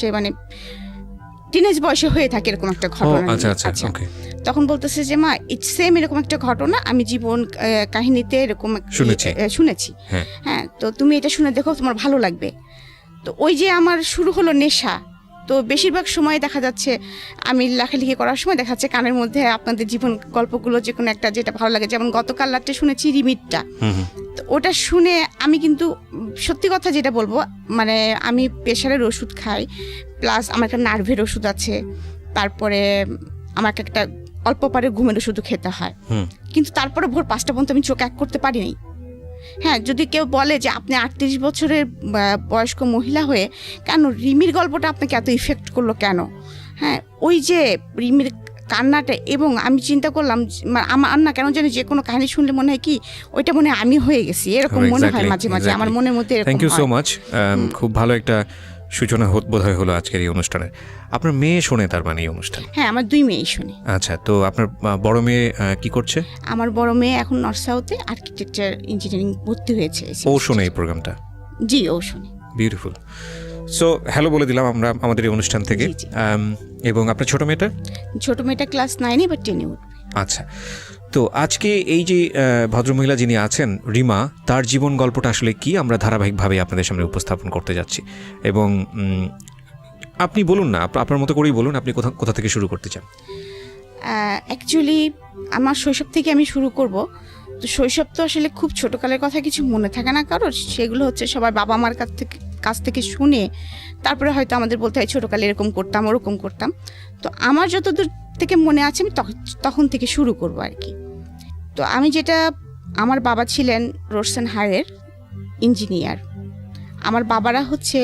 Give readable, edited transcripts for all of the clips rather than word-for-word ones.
সে মানে টিনেজ বয়সে হয়ে থাকে এরকম একটা ঘটনা। আচ্ছা তখন বলতেছে যে মা ইটস সেম এরকম একটা ঘটনা আমি জীবন কাহিনীতে এরকম শুনেছি। হ্যাঁ, তো তুমি এটা শুনে দেখো, তোমার ভালো লাগবে। তো ওই যে আমার শুরু হলো নেশা। তো বেশিরভাগ সময় দেখা যাচ্ছে আমি লেখালেখি করার সময় দেখা যাচ্ছে কানের মধ্যে আপনাদের জীবন গল্পগুলো যে কোনো একটা যেটা ভালো লাগে, যেমন গতকাল রাত্রে শুনেছি রিমিটটা। তো ওটা শুনে আমি কিন্তু সত্যি কথা যেটা বলবো, মানে আমি প্রেশারের ওষুধ খাই, প্লাস আমার একটা নার্ভের ওষুধ আছে, তারপরে আমাকে একটা অল্প পারে ঘুমের ওষুধও খেতে হয়, কিন্তু তারপরে ভোর 5টা পর্যন্ত আমি চোখ এক করতে পারিনি। হ্যাঁ, যদি কেউ বলে যে আপনি 38 বছরের বয়স্ক মহিলা হয়ে কেন রিমির গল্পটা আপনাকে এত ইফেক্ট করলো কেন? হ্যাঁ, ওই যে রিমির কান্নাটা, এবং আমি চিন্তা করলাম আমার না কেন জানি যে কোনো কাহিনী শুনলে মনে হয় কি ওইটা মনে হয় আমি হয়ে গেছি, এরকম মনে হয় মাঝে মাঝে আমার মনের মধ্যে। থ্যাংক ইউ সো মাচ, খুব ভালো একটা সূচনা বোধহয় হলো আজকের এই অনুষ্ঠানের। আপনার মেয়ে শোনে তার মানে এই অনুষ্ঠান? হ্যাঁ, আমার 2 মেয়ে শোনে। আচ্ছা, তো আপনার বড় মেয়ে কি করছে? আমার বড় মেয়ে এখন নর্থ সাউথে আর্কিটেকচার ইঞ্জিনিয়ারিং ভর্তি হয়েছে। ও শোনে এই প্রোগ্রামটা? জি, ও শোনে। বিউটিফুল। সো হ্যালো বলে দিলাম আমরা আমাদের এই অনুষ্ঠান থেকে। এবং আপনার ছোট মেয়েটা ক্লাস 9 বা 10 উঠবে। আচ্ছা, তো আজকে এই যে ভদ্রমহিলা যিনি আছেন রিমা, তার জীবন গল্পটা আসলে কি আমরা ধারাবাহিকভাবে আপনাদের সামনে উপস্থাপন করতে যাচ্ছি। এবং আপনি বলুন না, আপনার মতো করেই বলুন, আপনি কোথা থেকে শুরু করতে চান? অ্যাকচুয়ালি আমার শৈশব থেকে আমি শুরু করব। তো শৈশব তো আসলে খুব ছোটকালের কথা কিছু মনে থাকে না কারোর, সেগুলো হচ্ছে সবার বাবা মার কাছ থেকে শুনে তারপরে হয়তো আমাদের বলতে হয় ছোটকালে এরকম করতাম ওরকম করতাম। তো আমার যতদূর থেকে মনে আছে আমি তখন থেকে শুরু করব আর কি। তো আমি যেটা, আমার বাবা ছিলেন রোডস এন্ড হাইওয়ের ইঞ্জিনিয়ার। আমার বাবারা হচ্ছে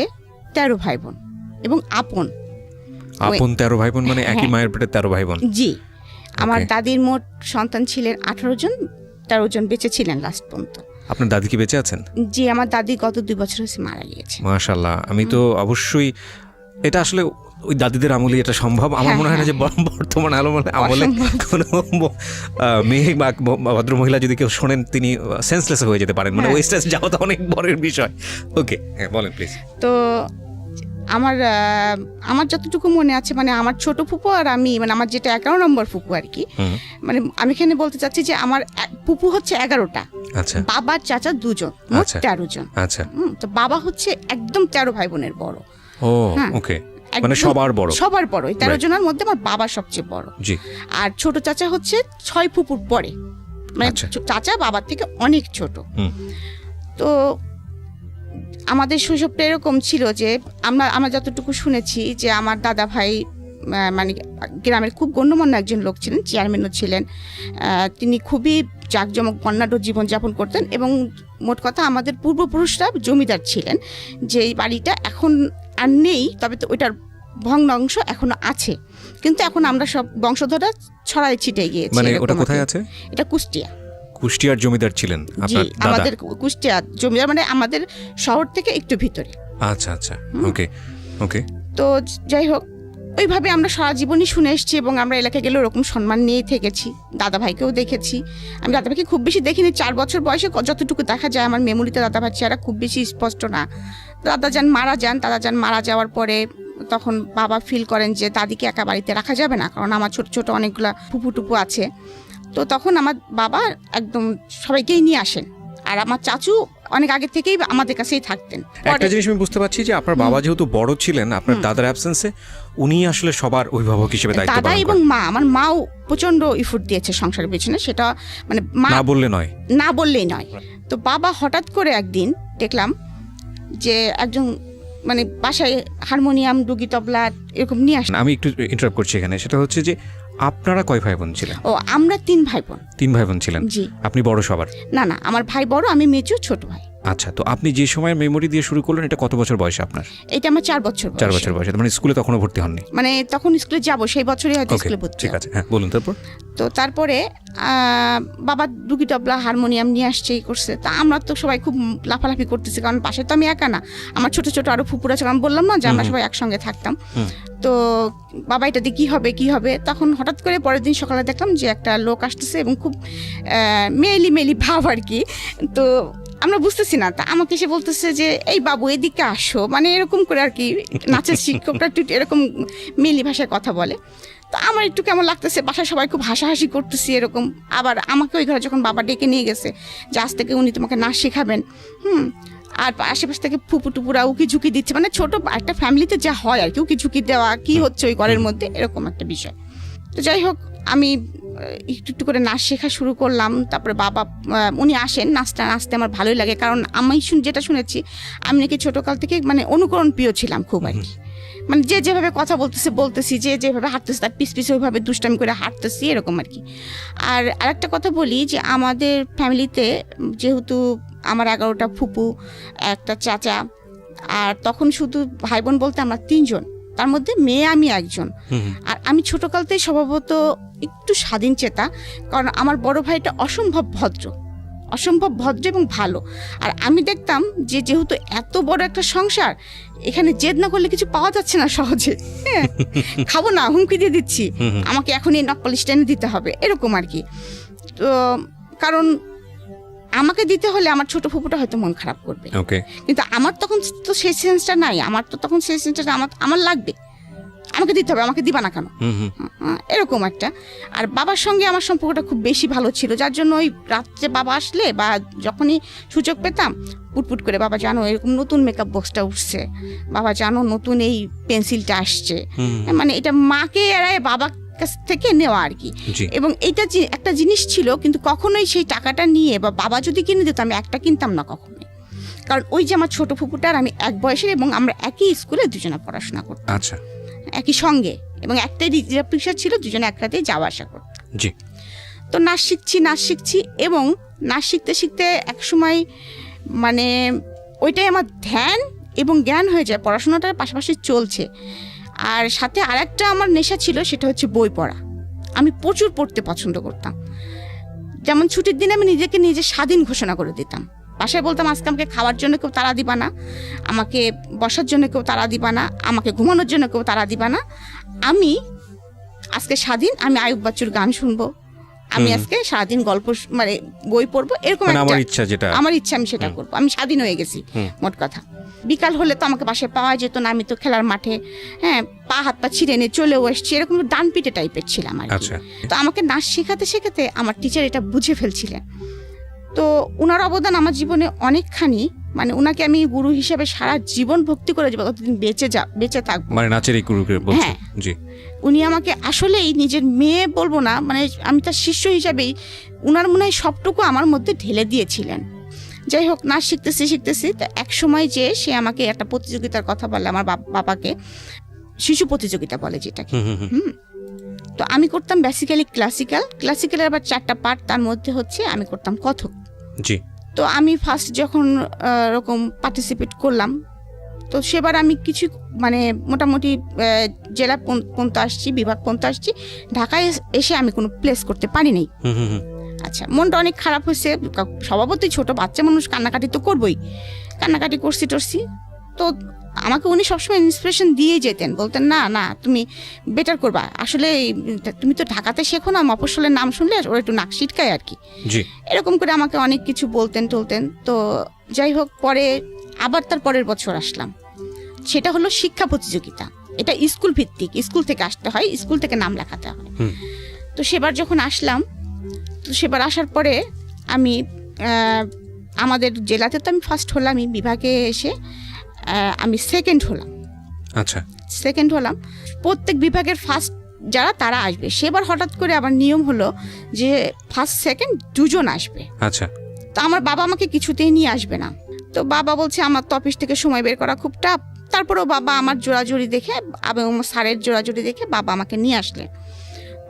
13 ভাই বোন এবং আপন 13 ভাই বোন, মানে একই মায়ের পেটে 13 ভাই বোন? জি। আমার দাদির মোট সন্তান ছিলেন 18 জন, 13 জন বেঁচে ছিলেন লাস্ট পর্যন্ত। আপনার দাদি কি বেঁচে আছেন? জি, আমার দাদি গত 2 বছর হয়েছে মারা গিয়েছে। মাশাআল্লাহ। আমি তো অবশ্যই, এটা আসলে ওই দাদিদের আমলে এটা সম্ভব। আমার মনে হয় না যে বর্তমান আমলে কোনো মেয়ে বা ভদ্রমহিলা যদি কেউ শোনেন তিনি সেন্সলেস হয়ে যেতে পারেন, মানে ওয়েস্টেজ যাওয়া তো অনেক বড়ের বিষয়। ওকে, হ্যাঁ বলেন প্লিজ। তো আমার যতটুকু মনে আছে, মানে আমার ছোট ফুপু আর আমি, মানে আমার যেটা 11 নম্বর ফুপু আর কি, মানে আমি এখানে বলতে চাচ্ছি যে আমার ফুপু হচ্ছে 11টা। আচ্ছা। বাবার চাচা 2 জন, মোট 13 জন। আচ্ছা। তো বাবা হচ্ছে একদম 13 ভাই বোনের বড়। ও ওকে, মানে সবার বড়। এই 13 জনের মধ্যে আমার বাবা সবচেয়ে বড়। জি। আর ছোট চাচা হচ্ছে 6 ফুপুর পরে, মানে চাচা বাবার থেকে অনেক ছোট। তো আমাদের শৈশবটা এরকম ছিল যে আমরা যতটুকু শুনেছি যে আমার দাদা ভাই মানে গ্রামের খুব গণ্যমান্য একজন লোক ছিলেন, চেয়ারম্যানও ছিলেন। তিনি খুবই জাঁকজমক বর্ণাঢ্য জীবনযাপন করতেন এবং মোট কথা আমাদের পূর্বপুরুষরা জমিদার ছিলেন। যে এই বাড়িটা এখন আর নেই, তবে তো ওইটার ভগ্নাংশ এখনো আছে, কিন্তু এখন আমরা সব বংশধররা ছড়াই ছিটে গিয়েছি। মানে ওটা কোথায় আছে? এটা কুষ্টিয়ার জমিদার ছিলেন আপনার দাদা? আমাদের কুষ্টিয়া জমিদার, মানে আমাদের শহর থেকে একটু ভিতরে। আচ্ছা আচ্ছা, ওকে ওকে। তো যাই হোক, ওইভাবে আমরা সারা জীবনই শুনে এসেছি এবং আমরা এলাকায় গেলে ওরকম সম্মান নিয়েই থেকেছি। দাদা ভাইকেও দেখেছি। আমি দাদা ভাইকে খুব বেশি দেখিনি, 4 বছর বয়সে যতটুকু দেখা যায় আমার মেমোরিতে দাদা ভাই চেহারা খুব বেশি স্পষ্ট না। দাদা যান মারা যাওয়ার পরে তখন বাবা ফিল করেন যে দাদিকে একা বাড়িতে রাখা যাবে না, কারণ আমার ছোট ছোট অনেকগুলা ফুপু টুপু আছে। তো তখন আমার বাবা একদম সবাইকেই নিয়ে আসেন, আর আমার চাচু অনেক আগে থেকেই আমাদের কাছেই থাকতেন। একটা জিনিস আমি বুঝতে পারছি যে আপনার বাবা যেহেতু বড় ছিলেন, আপনার দাদার অ্যাবসেন্সে উনি আসলে সবার অভিভাবক হিসেবে দায়িত্ব পালন করেন। দাদা এবং মা, আমার মাও প্রচন্ড ইফোর্ট দিয়েছে সংসারের পেছনে, সেটা মানে না বললেই নয়। তো বাবা হঠাৎ করে একদিন দেখলাম যে একজন মানে বাসায় হারমোনিয়াম, ডুগি, তবলা এরকম নিয়ে আসে। আমি একটু ইন্টারাপ্ট করছি এখানে, সেটা হচ্ছে যে আপনারা কয় ভাই বোন ছিলেন? ও, আমরা 3 ভাই বোন। 3 ভাই বোন ছিলেন? জি। আপনি বড় সবার? না, আমার ভাই বড়, আমি মেজো, ছোট ভাই। আচ্ছা, তো আপনি যে সময় মেমোরি দিয়ে শুরু করলেন, এটা কত বছর বয়সে আপনার? এটা আমার 4 বছর বয়স। 4 বছর বয়সে, মানে স্কুলে তখনও ভর্তি হননি? মানে তখন স্কুলে যাব, সেই বছরই হয়তো স্কুলে ভর্তি। ঠিক আছে, হ্যাঁ বলুন। তারপরে বাবা ডুগি, তবলা, হারমোনিয়াম নিয়ে আসছে, করছে। তা আমরা তো সবাই খুব লাফালাফি করতেছি, কারণ পাশে তো আমি একা না, আমার ছোট ছোট আরো ফুপুরা ছিল। আমি বললাম না যে আমরা সবাই একসঙ্গে থাকতাম। তো বাবা এটা দিয়ে কি হবে, তখন হঠাৎ করে পরের দিন সকালে দেখলাম যে একটা লোক আসতেছে এবং খুব মেলি ভাব আর কি। তো আমরা বুঝতেছি না, তা আমাকে এসে বলতেছে যে এই বাবু এদিকে আসো, মানে এরকম করে আর কি। নাচের শিক্ষকরা একটু এরকম মিলি ভাষায় কথা বলে। তো আমার একটু কেমন লাগতেছে, বাসায় সবাই খুব হাসাহাসি করতেছি এরকম। আবার আমাকে ওই ঘরে যখন বাবা ডেকে নিয়ে গেছে যে আজ থেকে উনি তোমাকে নাচ শেখাবেন, আর আশেপাশ থেকে ফুপু টুপুরা উকি ঝুঁকি দিচ্ছে, মানে ছোট একটা ফ্যামিলিতে যা হয় আর কি, উকি ঝুঁকি দেওয়া কি হচ্ছে ওই ঘরের মধ্যে, এরকম একটা বিষয়। তো যাই হোক, আমি একটু একটু করে নাচ শেখা শুরু করলাম। তারপরে বাবা উনি আসেন, নাচতে আমার ভালোই লাগে, কারণ আমি যেটা শুনেছি আমি নাকি ছোটকাল থেকে মানে অনুকরণ প্রিয় ছিলাম খুব আর কি। মানে যে যেভাবে কথা বলতেছি, যে যেভাবে হাঁটতেছি তার পিস ওইভাবে দুষ্টামি করে হাঁটতেছি এরকম আর কি। আর আরেকটা কথা বলি যে আমাদের ফ্যামিলিতে যেহেতু আমার 11টা ফুপু, একটা চাচা, আর তখন শুধু ভাই বোন বলতে আমরা 3 জন, তার মধ্যে মেয়ে আমি একজন। আর আমি ছোটকালতেই স্বভাবত একটু স্বাধীন চেতা, কারণ আমার বড় ভাইটা অসম্ভব ভদ্র এবং ভালো। আর আমি দেখতাম যে যেহেতু এত বড় একটা সংসার, এখানে জেদ না করলে কিছু পাওয়া যাচ্ছে না সহজে, হ্যাঁ খাবো না, হুমকি দিয়ে দিচ্ছি, আমাকে এখনই নখ পলিশ টেনে দিতে হবে এরকম আর কি। তো কারণ আমাকে দিতে হলে আমার ছোট ফুপুটা হয়তো মন খারাপ করবে, কিন্তু আমার তখন তো সেই সেন্সটা নাই, আমার লাগবে, আমাকে দিতে হবে, আমাকে দিবা না কেন, এরকম একটা। আর বাবার সঙ্গে আমার সম্পর্কটা খুব বেশি ভালো ছিল, যার জন্য ওই রাত্রে বাবা আসলে বা যখনই সুযোগ পেতাম পুটপুট করে, বাবা জানো এরকম নতুন মেকআপ বক্সটা উঠছে, বাবা জানো নতুন এই পেন্সিলটা আসছে, মানে এটা মাকে এড়ায় বাবা কাছ থেকে নেওয়া আর কি। এবং এইটা একটা জিনিস ছিল, কিন্তু কখনোই সেই টাকাটা নিয়ে বা বাবা যদি কিনে দিত আমি একটা কিনতাম না কখনোই, কারণ ওই যে আমার ছোট ফুপুটার আমি এক বয়সের, এবং আমরা একই স্কুলে দুজনে পড়াশোনা করতাম, আচ্ছা একই সঙ্গে, এবং একটাই রিজার্ভ রিক্সা ছিল, দুজনে একসাথেই যাওয়া আসা করতাম। তো নাচ শিখছি এবং নাচ শিখতে এক সময় মানে ওইটাই আমার ধ্যান এবং জ্ঞান হয়ে যায়, পড়াশোনাটার পাশাপাশি চলছে। আর সাথে আরেকটা আমার নেশা ছিল, সেটা হচ্ছে বই পড়া। আমি প্রচুর পড়তে পছন্দ করতাম। যেমন ছুটির দিনে আমি নিজে স্বাধীন ঘোষণা করে দিতাম, বাসায় বলতাম আজকে আমাকে খাওয়ার জন্য কেউ তাড়া দিবা না, আমাকে বসার জন্য কেউ তাড়া দিবা না, আমাকে ঘুমানোর জন্য কেউ তাড়া দিবা না, আমি আজকে স্বাধীন, আমি আয়ুব বাচ্চুর গান শুনবো, আমি আজকে সারাদিন গল্প মানে বই পড়বো, এরকম আমার ইচ্ছা আমি সেটা করবো। আমি স্বাধীন হয়ে গেছি মোট কথা। বিকাল হলে তো আমাকে বাসায় পাওয়া যেত না, আমি তো খেলার মাঠে পা হাত পা ছিঁড়ে নিয়ে চলেও এসছি, এরকম ডান পিটে টাইপের ছিলাম আর কি। তো আমাকে নাচ শেখাতে আমার টিচার এটা বুঝে ফেলছিলেন। তো ওনার অবদান আমার জীবনে অনেকখানি, মানে ওনাকে আমি গুরু হিসেবে সারা জীবন ভক্তি করে যাবো, কতদিন বেঁচে থাকবো, মানে নাচের এই গুরুকে বলছেন। হ্যাঁ, জি, উনি আমাকে আসলেই নিজের মেয়ে বলবো না, মানে আমি তার শিষ্য হিসাবেই উনার মনে হয় সবটুকু আমার মধ্যে ঢেলে দিয়েছিলেন। যাই হোক, নাচ শিখতেছি তো এক সময় যে সে আমাকে একটা প্রতিযোগিতার কথা বলে, আমার বাবাকে শিশু প্রতিযোগিতা বলে যেটাকে। তো আমি করতাম বেসিক্যালি ক্লাসিক্যালের আবার 4টা পার্ট, তার মধ্যে হচ্ছে আমি করতাম কথক। জি। তো আমি ফার্স্ট যখন এরকম পার্টিসিপেট করলাম, তো সেবার আমি কিছু মানে মোটামুটি জেলা পর্যন্ত আসছি, বিভাগ পর্যন্ত আসছি, ঢাকায় এসে আমি কোনো প্লেস করতে পারি নাই। আচ্ছা, মনটা অনেক খারাপ হয়েছে, স্বভাবতই ছোট বাচ্চা মানুষ কান্নাকাটি তো করবই, কান্নাকাটি করছি তো আমাকে উনি সবসময় ইন্সপিরেশন দিয়ে যেতেন, বলতেন না তুমি বেটার করবা, আসলে তুমি তো ঢাকাতে শেখো না, মফস্বলের নাম শুনলে ওরা একটু নাক সিটকায় আর কি, এরকম করে আমাকে অনেক কিছু বলতেন। তো যাই হোক, পরে আবার তার পরের বছর আসলাম, সেটা হলো শিক্ষা প্রতিযোগিতা, এটা স্কুল ভিত্তিক, স্কুল থেকে আসতে হয়, স্কুল থেকে নাম লেখাতে হয়। তো সেবার যখন আসলাম, তো সেবার আসার পরে আমি আমাদের জেলাতে তো আমি ফার্স্ট হলাম, বিভাগে এসে আমি সেকেন্ড হলাম। আচ্ছা, সেকেন্ড হলাম। প্রত্যেক বিভাগের ফার্স্ট যারা তারা আসবে, সেবার হঠাৎ করে আবার নিয়ম হলো যে ফার্স্ট সেকেন্ড 2 জন আসবে। আচ্ছা, তো আমার বাবা আমাকে কিছুতেই নিয়ে আসবে না, তো বাবা বলছে আমার তো অফিস থেকে সময় বের করা খুব টাফ। তারপরেও বাবা আমার জোড়াজুড়ি দেখে এবং স্যারের জোড়াজুড়ি দেখে বাবা আমাকে নিয়ে আসলেন।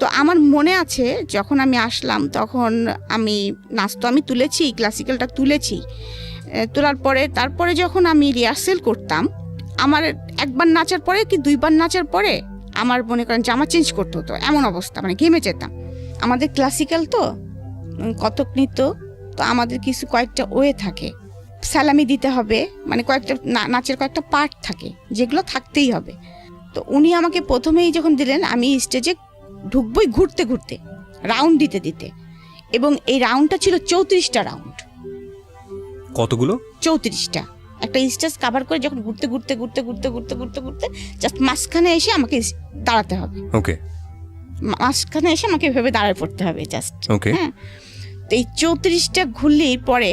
তো আমার মনে আছে যখন আমি আসলাম, তখন আমি নাচ তো আমি তুলেছি, ক্লাসিক্যালটা তুলেছি, তোলার পরে তারপরে যখন আমি রিহার্সেল করতাম, আমার একবার নাচার পরে কি 2বার নাচার পরে আমার মনে করেন জামা চেঞ্জ করতে হতো, এমন অবস্থা, মানে ঘেমে যেতাম। আমাদের ক্লাসিক্যাল তো কত্থক নৃত্য, তো আমাদের কিছু কয়েকটা ওয়ে থাকে, সালামি দিতে হবে, মানে কয়েকটা নাচের কয়েকটা পার্ট থাকে যেগুলো থাকতেই হবে। তো উনি আমাকে প্রথমেই যখন দিলেন, আমি স্টেজে ঢুকবই ঘুরতে রাউন্ড দিতে, এবং এই রাউন্ডটা ছিল 34টা রাউন্ড। কতগুলো? 34টা। একটা স্টেজ কভার করে যখন ঘুরতে ঘুরতে ঘুরতে ঘুরতে ঘুরতে ঘুরতে ঘুরতে জাস্ট মাঝখানে এসে আমাকে দাঁড়াতে হবে। ওকে, মাঝখানে এসে আমাকে এভাবে দাঁড়ায় পড়তে হবে জাস্ট। ওকে, হ্যাঁ, তো এই 34টা ঘুরলেই পরে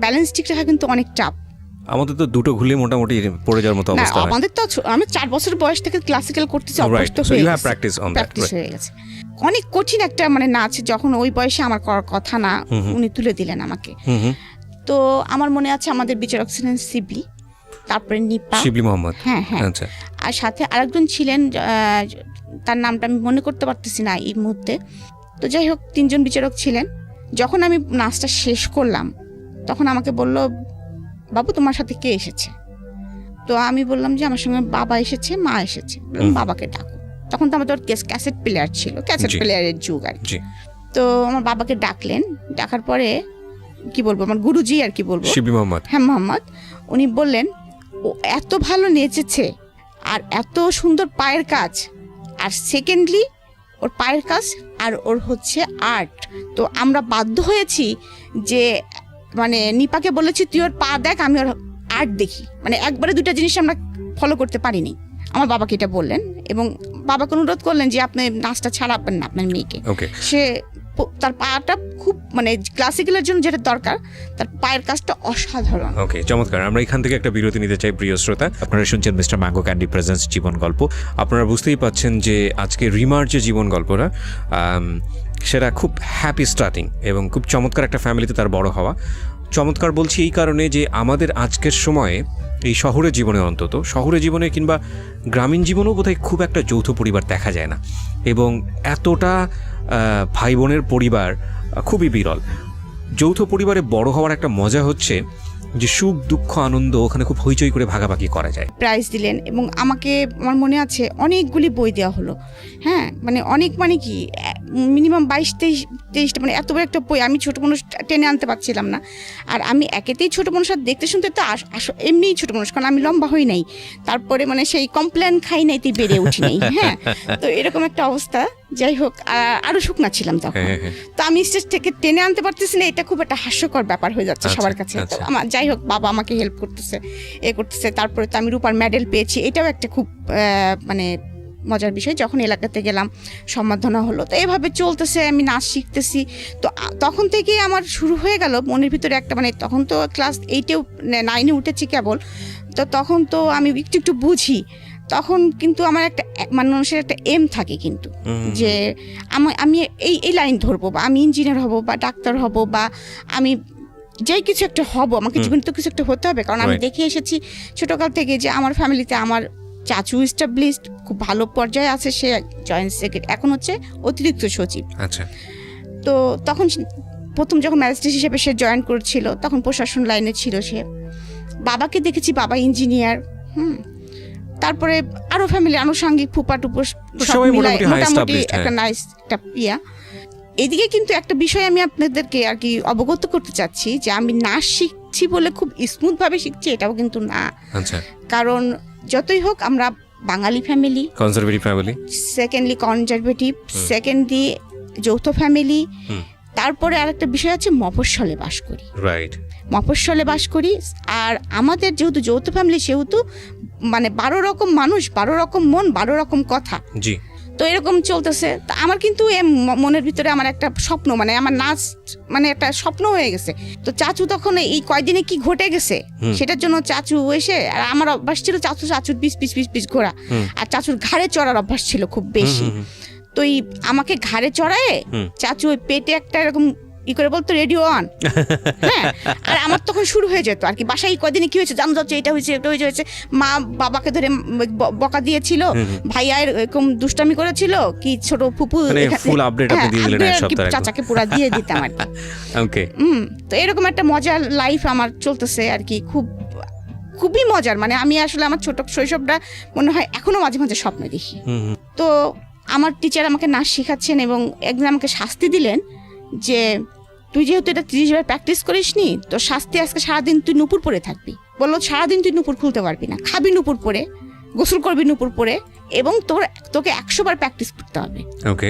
ব্যালেন্স ঠিক রাখা কিন্তু অনেক চাপ। আমাদের তো দুটো ঘুরলে মোটামুটি পড়ে যাওয়ার মতো অবস্থা হয়। আমাদের তো আমি 4 বছর বয়স থেকে ক্লাসিক্যাল করতেছি, অভ্যস্ত হয়ে গেছে, প্র্যাকটিস হয়ে গেছে। অনেক কঠিন একটা মানে নাচ, যখন ওই বয়সে আমার করার কথা না, উনি তুলে দিলেন আমাকে। তো আমার মনে আছে আমাদের বিচারক ছিলেন শিবলি, তারপরে নিপা, শিবলি মোহাম্মদ, হ্যাঁ হ্যাঁ, আচ্ছা, আর সাথে আরেকজন ছিলেন, তার নামটা আমি মনে করতে পারতেছি না এই মুহূর্তে। তো যাই হোক, 3 জন বিচারক ছিলেন। যখন আমি নাচটা শেষ করলাম তখন আমাকে বলল, বাবু তোমার সাথে কে এসেছে? তো আমি বললাম যে আমার সঙ্গে বাবা এসেছে, মা এসেছে। বাবাকে ডাকো। তখন তো আমাদের ক্যাসেট প্লেয়ার ছিল, ক্যাসেট প্লেয়ারের যুগ আর কি। তো আমার বাবাকে ডাকলেন, ডাকার পরে কি বলবো, আমার গুরুজি আর কি বলবো, শিবলি মোহাম্মদ, হ্যাঁ মোহাম্মদ, উনি বললেন ও এত ভালো নেচেছে আর এত সুন্দর পায়ের কাজ, আর সেকেন্ডলি ওর পায়ের কাজ আর ওর হচ্ছে আর্ট। তো আমরা বাধ্য হয়েছি যে মানে নিপাকে বলেছি তুই ওর পা দেখ, আমি ওর আর্ট দেখি। মানে একবারে 2টা জিনিস আমরা ফলো করতে পারিনি। আমার বাবাকে এটা বললেন এবং বাবাকে অনুরোধ করলেন যে আপনি নাচটা ছাড়াবেন না আপনার মেয়েকে। সে তার পাটা খুব মানে ক্লাসিক্যালের জন্য যেটা দরকার, তার পায়ের কাজটা অসাধারণ। ওকে, চমৎকার। আমরা এখান থেকে একটা বিরতি নিতে চাই প্রিয় শ্রোতা। আপনারা শুনছেন মিস্টার ম্যাঙ্গো ক্যান্ডি প্রেজেন্স জীবন গল্প। আপনারা বুঝতেই পাচ্ছেন যে আজকে রিমার যে জীবন গল্পটা, সেটা খুব হ্যাপি স্টার্টিং এবং খুব চমৎকার একটা ফ্যামিলিতে তার বড় হওয়া। চমৎকার বলছি এই কারণে যে আমাদের আজকের সময়ে এই শহরের জীবনে, অন্তত শহরের জীবনে কিংবা গ্রামীণ জীবনেও বোধহয় খুব একটা যৌথ পরিবার দেখা যায় না, এবং এতটা ভাই বোনের পরিবার খুবই বিরল। যৌথ পরিবারে বড় হওয়ার একটা মজা হচ্ছে যে সুখ দুঃখ আনন্দ ওখানে খুব হইচই করে ভাগাভাগি করা যায়। প্রাইজ দিলেন এবং আমাকে, আমার মনে আছে অনেকগুলি বই দেওয়া হলো। হ্যাঁ, মানে অনেক, মানে কি মিনিমাম 22-23টা, মানে এত বড় একটা বই আমি ছোটো মানুষ টেনে আনতে পারছিলাম না। আর আমি একেতেই ছোটো মানুষ, আর দেখতে শুনতে তো এমনিই ছোটো মানুষ, কারণ আমি লম্বা হই নাই, তারপরে মানে সেই কমপ্লেন খাই নাই, তুই বেড়ে উঠি নাই। হ্যাঁ, তো এরকম একটা অবস্থা। যাই হোক, আরো শুকনা ছিলাম তখন। তো আমি স্টেজ থেকে টেনে আনতে পারতেছি না, এটা খুব একটা হাস্যকর ব্যাপার হয়ে যাচ্ছে সবার কাছে। তো আমার যাই হোক, বাবা আমাকে হেল্প করতেছে, করতেছে। তারপরে তো আমি রূপার মেডেল পেয়েছি, এটাও একটা খুব মানে মজার বিষয়। যখন এলাকাতে গেলাম সম্বর্ধনা হলো, তো এভাবে চলতেছে, আমি নাচ শিখতেছি। তো তখন থেকেই আমার শুরু হয়ে গেল মনের ভিতরে একটা, মানে তখন তো ক্লাস 8-এও 9-এ উঠেছি কেবল, তো তখন তো আমি একটু একটু বুঝি। তখন কিন্তু আমার একটা মানুষের একটা এম থাকে কিন্তু, যে আমি এই লাইন ধরবো, বা আমি ইঞ্জিনিয়ার হব, বা ডাক্তার হব, বা আমি যাই কিছু একটা হব, আমাকে জীবনে তো কিছু একটা হতে হবে। কারণ আমি দেখে এসেছি ছোটকাল থেকে যে আমার ফ্যামিলিতে আমার চাচু এস্টাবলিশড, খুব ভালো পর্যায়ে আছে, সে জয়েন্ট সেক্রেটারি, এখন হচ্ছে অতিরিক্ত সচিব। আচ্ছা। তো তখন প্রথম যখন ম্যাজিস্ট্রেট হিসেবে সে জয়েন করেছিল, তখন প্রশাসন লাইনে ছিল সে। বাবাকে দেখেছি, বাবা ইঞ্জিনিয়ার। তারপরে আরো ফ্যামিলি আনুষঙ্গিক ফুপা টুপো সবাই মোটামুটি একটা নাইস একটা ইয়া। এদিকে কিন্তু একটা বিষয় আমি আপনাদেরকে আর কি অবগত করতে চাচ্ছি, যে আমি নাচ শিখছি বলে খুব স্মুথ ভাবে শিখছি এটাও কিন্তু না। আচ্ছা। কারণ যতই হোক আমরা Bangali family, conservative family, secondly conservative, secondly যৌথ ফ্যামিলি, তারপরে আরেকটা বিষয় আছে মফস্বলে বাস করি। রাইট, মফস্বলে বাস করি। আর আমাদের যেহেতু যৌথ ফ্যামিলি, সেহেতু মানে 12 রকম মানুষ, 12 রকম মন, 12 রকম কথা। জি। তো এরকম চলতেছে। তো আমার কিন্তু মনের ভিতরে আমার একটা স্বপ্ন, মানে আমার নাচ মানে একটা স্বপ্ন হয়ে গেছে। তো চাচু তখন এই কয়দিনে কি ঘটে গেছে সেটার জন্য চাচু এসে, আর আমার অভ্যাস ছিল চাচুর পিস ঘোরা, আর চাচুর ঘাড়ে চড়ার অভ্যাস ছিল খুব বেশি। তো আমাকে ঘাড়ে চড়ায় চাচু ওই পেটে একটা এরকম করে বলতো রেডিও অন। হ্যাঁ, আর আমার তখন শুরু হয়ে যেত আর কি, বাসায় কদিনে কি হয়েছে জানো যাচ্ছে, এটা হয়েছে, এটা হয়েছে। মা বাবাকে ধরে বকা দিয়েছিল, ভাইয়া এরকম দুষ্টামি করেছিল, কি ছোট ফুপু ফুল আপডেট আপনি দিয়ে দিলেন এক সপ্তাহ আগে, চাচাকে পুরো দিয়ে দিতাম আর কি। ওকে। তো এরকম একটা মজার লাইফ আমার চলতেছে আর কি, খুবই মজার। মানে আমি আসলে আমার ছোট শৈশবটা মনে হয় এখনো মাঝে মাঝে স্বপ্নে দেখি। তো আমার টিচার আমাকে নাচ শেখাচ্ছেন এবং একদিন আমাকে শাস্তি দিলেন যে তুই যেহেতু এটা 30 বার প্র্যাকটিস করিস নি, তো শাস্তি আজকে সারাদিন তুই নুপুর পরে থাকবি। বললো সারাদিন তুই নুপুর খুলতে পারবি না, খাবি নুপুর পরে, গোসল করবি নুপুর পরে, এবং তোকে 100 বার প্র্যাকটিস করতে হবে। ওকে।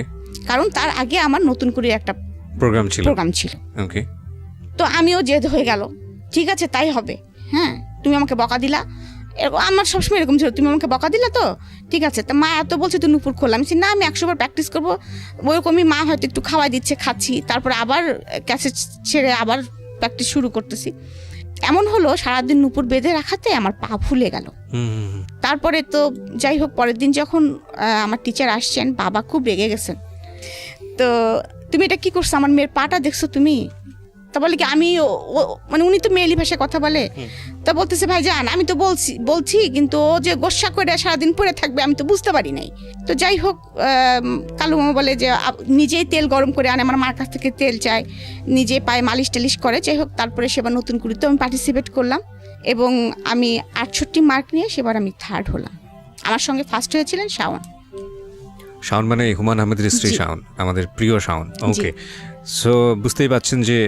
কারণ তার আগে আমার নতুন করে একটা প্রোগ্রাম ছিল। ওকে। তো আমিও জেদ হয়ে গেল, ঠিক আছে তাই হবে, হ্যাঁ তুমি আমাকে বকা দিলা, এরকম আমার সবসময় এরকম ছিল, তুমি আমাকে বকা দিলা তো ঠিক আছে। তা মা এত বলছে তুই নুপুর খোলা, আমি না আমি 100 বার প্র্যাকটিস করবো, ওইরকমই মা হয়তো একটু খাওয়াই দিচ্ছে, খাচ্ছি, তারপরে আবার ক্যাসেট ছেড়ে আবার প্র্যাকটিস শুরু করতেছি। এমন হলো সারাদিন নুপুর বেঁধে রাখাতে আমার পা ফুলে গেল। তারপরে তো যাই হোক, পরের দিন যখন আমার টিচার আসছেন, বাবা খুব রেগে গেছেন, তো তুমি এটা কি করছো, আমার মেয়ের পাটা দেখছো তুমি? তা বলে কি আমি মানে উনি তো মেয়েলি ভাষায় কথা বলে, তা বলতেছে ভাইজান আমি তো বলছি কিন্তু ও যে গোসা করে সারাদিন পরে থাকবে আমি তো বুঝতে পারি নাই। তো যাই হোক, কালু মামা বলে যে নিজেই তেল গরম করে আনে, আমার মার কাছ থেকে তেল চায়, নিজে পায়ে মালিশ টালিশ করে। যাই হোক, তারপরে সেবার নতুন করে তো আমি পার্টিসিপেট করলাম এবং আমি 68 মার্ক নিয়ে সেবার আমি 3rd হলাম। আমার সঙ্গে ফার্স্ট হয়েছিলেন শাওন। শাওন মানে হুমায়ুন আহমেদের স্ত্রী শাওন, আমাদের প্রিয় শাওন। ওকে, সো বুঝতেই পারছেন যে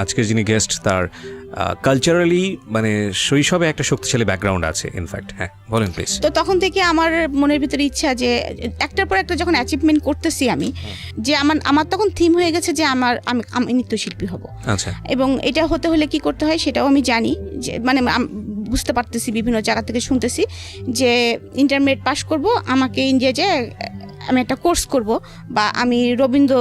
আজকের যিনি গেস্ট তার কালচারালি মানে শৈশবে একটা শক্তিশালী ব্যাকগ্রাউন্ড আছে ইনফ্যাক্ট। হ্যাঁ বলেন প্লিজ। তো তখন থেকে আমার মনের ভিতরে ইচ্ছা যে একটার পর একটা যখন অ্যাচিভমেন্ট করতেছি আমি, যে আমার তখন থিম হয়ে গেছে যে আমি নৃত্যশিল্পী হব। আচ্ছা, এবং এটা হতে হলে কি করতে হয় সেটাও আমি জানি, যে মানে বুঝতে পারতেছি, বিভিন্ন জায়গা থেকে শুনতেছি যে ইন্টারমিডিয়েট পাস করব, আমাকে ইন্ডিয়া যে আমি একটা কোর্স করব, বা আমি রবীন্দ্র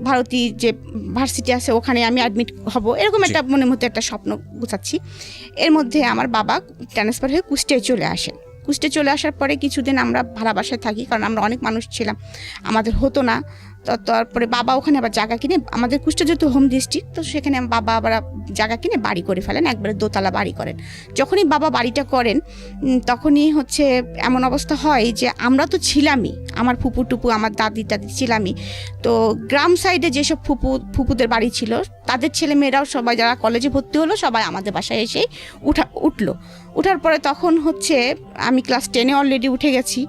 ভারতী যে ভার্সিটি আছে ওখানে আমি অ্যাডমিট হব, এরকম একটা মনের মধ্যে একটা স্বপ্ন গুছাচ্ছি। এর মধ্যে আমার বাবা ট্রান্সফার হয়ে কুষ্টিয়ায় চলে আসেন। কুষ্টিয়ায় চলে আসার পরে কিছুদিন আমরা ভাড়া বাসায় থাকি, কারণ আমরা অনেক মানুষ ছিলাম, আমাদের হতো না। তো তারপরে বাবা ওখানে আবার জায়গা কিনে, আমাদের কুষ্টিয়া যেহেতু হোম ডিস্ট্রিক্ট, তো সেখানে বাবা আবার জায়গা কিনে বাড়ি করে ফেলেন, একবারে দোতলা বাড়ি করেন। যখনই বাবা বাড়িটা করেন তখনই হচ্ছে এমন অবস্থা হয় যে আমরা তো ছিলামই, আমার ফুপু টুপু আমার দাদি টাদি ছিলামই। তো গ্রাম সাইডে যেসব ফুপুদের বাড়ি ছিল তাদের ছেলে মেয়েরাও সবাই যারা কলেজে ভর্তি হলো সবাই আমাদের বাসায় এসে উঠার পরে তখন হচ্ছে আমি ক্লাস 10-এ অলরেডি উঠে গেছি।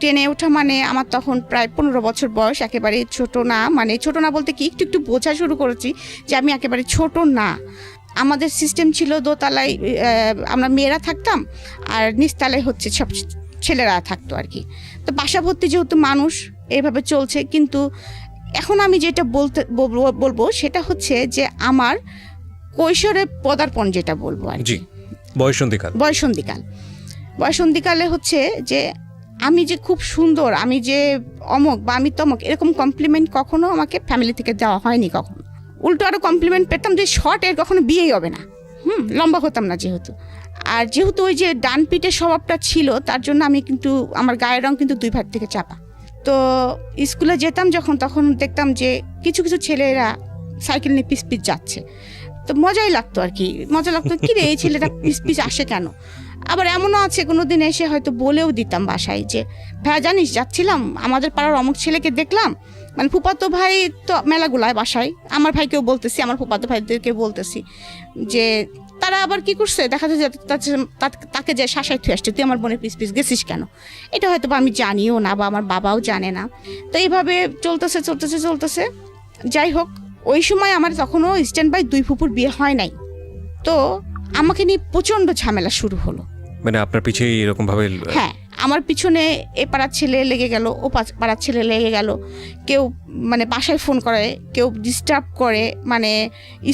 10-এ ওঠা মানে আমার তখন প্রায় 15 বছর বয়স, একেবারে ছোট না, মানে ছোট না বলতে কি একটু বোঝা শুরু করেছি যে আমি একেবারে ছোট না। আমাদের সিস্টেম ছিল দোতলায় আমরা মেয়েরা থাকতাম আর নিচতলায় হচ্ছে সব ছেলেরা থাকতো আর কি। তো বাসা ভর্তি যেহেতু মানুষ এইভাবে চলছে, কিন্তু এখন আমি যেটা বলবো সেটা হচ্ছে যে আমার কৈশোরে পদার্পণ যেটা বলবো আর কি, বয়সন্ধিকালে হচ্ছে যে আমি যে খুব সুন্দর, আমি যে অমক বা আমি তমক, এরকম কমপ্লিমেন্ট কখনো আমাকে ফ্যামিলি থেকে দেওয়া হয়নি কখনো। উল্টো আরও কমপ্লিমেন্ট পেতাম যে শর্ট এর কখনো বিয়েই হবে না, লম্বা হতাম না যেহেতু। আর যেহেতু ওই যে ডান পিঠের স্বভাবটা ছিল, তার জন্য আমি কিন্তু আমার গায়ের রং কিন্তু 2 ভাগ থেকে চাপা। তো স্কুলে যেতাম যখন, তখন দেখতাম যে কিছু কিছু ছেলেরা সাইকেল নিয়ে পিস পিস যাচ্ছে, তো মজাই লাগতো আর কি, মজা লাগতো কি রে এই ছেলেটা পিস পিস আসে কেন। আবার এমনও আছে কোনো দিন এসে হয়তো বলেও দিতাম বাসায় যে ভাইয়া জানিস যাচ্ছিলাম আমাদের পাড়ার অমুক ছেলেকে দেখলাম, মানে ফুপাতো ভাই তো মেলাগুলায় বাসায়, আমার ভাইকেও বলতেছি, আমার ফুপাতো ভাইদেরকে বলতেছি যে তারা আবার কি করছে, দেখা যায় যে তাকে যে শাসায় থুয়ে আসছে, তুই আমার বোনের পিস পিস গেছিস কেন। এটা হয়তো আমি জানিও না বা আমার বাবাও জানে না। তো এইভাবে চলতেছে। যাই হোক, ওই সময় আমার তখনও স্ট্যান্ড বাই 2 ফুপুর বিয়ে হয় নাই। তো আমাকে নিয়ে প্রচণ্ড ঝামেলা শুরু হলো। মানে আপনার পিছিয়ে এরকম ভাবে? হ্যাঁ, আমার পিছনে এ পাড়ার ছেলে লেগে গেল, ও পাড়ার ছেলে লেগে গেল, কেউ মানে বাসায় ফোন করে, কেউ ডিস্টার্ব করে, মানে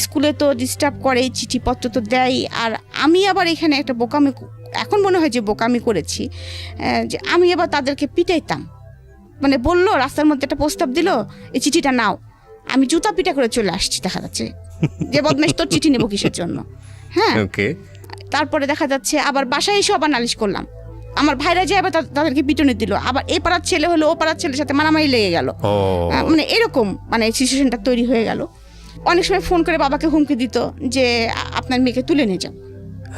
স্কুলে তো ডিস্টার্ব করে, চিঠিপত্র তো দেয়। আর আমি আবার এখানে একটা বোকামি, এখন মনে হয় যে বোকামি করেছি, যে আমি আবার তাদেরকে পিটাইতাম। মানে বললো রাস্তার মধ্যে একটা প্রস্তাব দিল, এই চিঠিটা নাও, আমি জুতা পিটা করে চলে আসছি, দেখা যাচ্ছে যে বদমাইশ তোর চিঠি নেবো কিসের জন্য। হ্যাঁ, তারপরে দেখা যাচ্ছে আবার বাসায় এসে আবার নালিশ করলাম, আমার ভাইরা যে আবার তাদেরকে পিটুনি দিল, আবার এই পাড়ার ছেলে হলো ও পাড়ার ছেলের সাথে মারামারি লেগে গেল, মানে এরকম মানে সিচুয়েশনটা তৈরি হয়ে গেল। অনেক সময় ফোন করে বাবাকে হুমকি দিত যে আপনার মেয়েকে তুলে নিয়ে যান,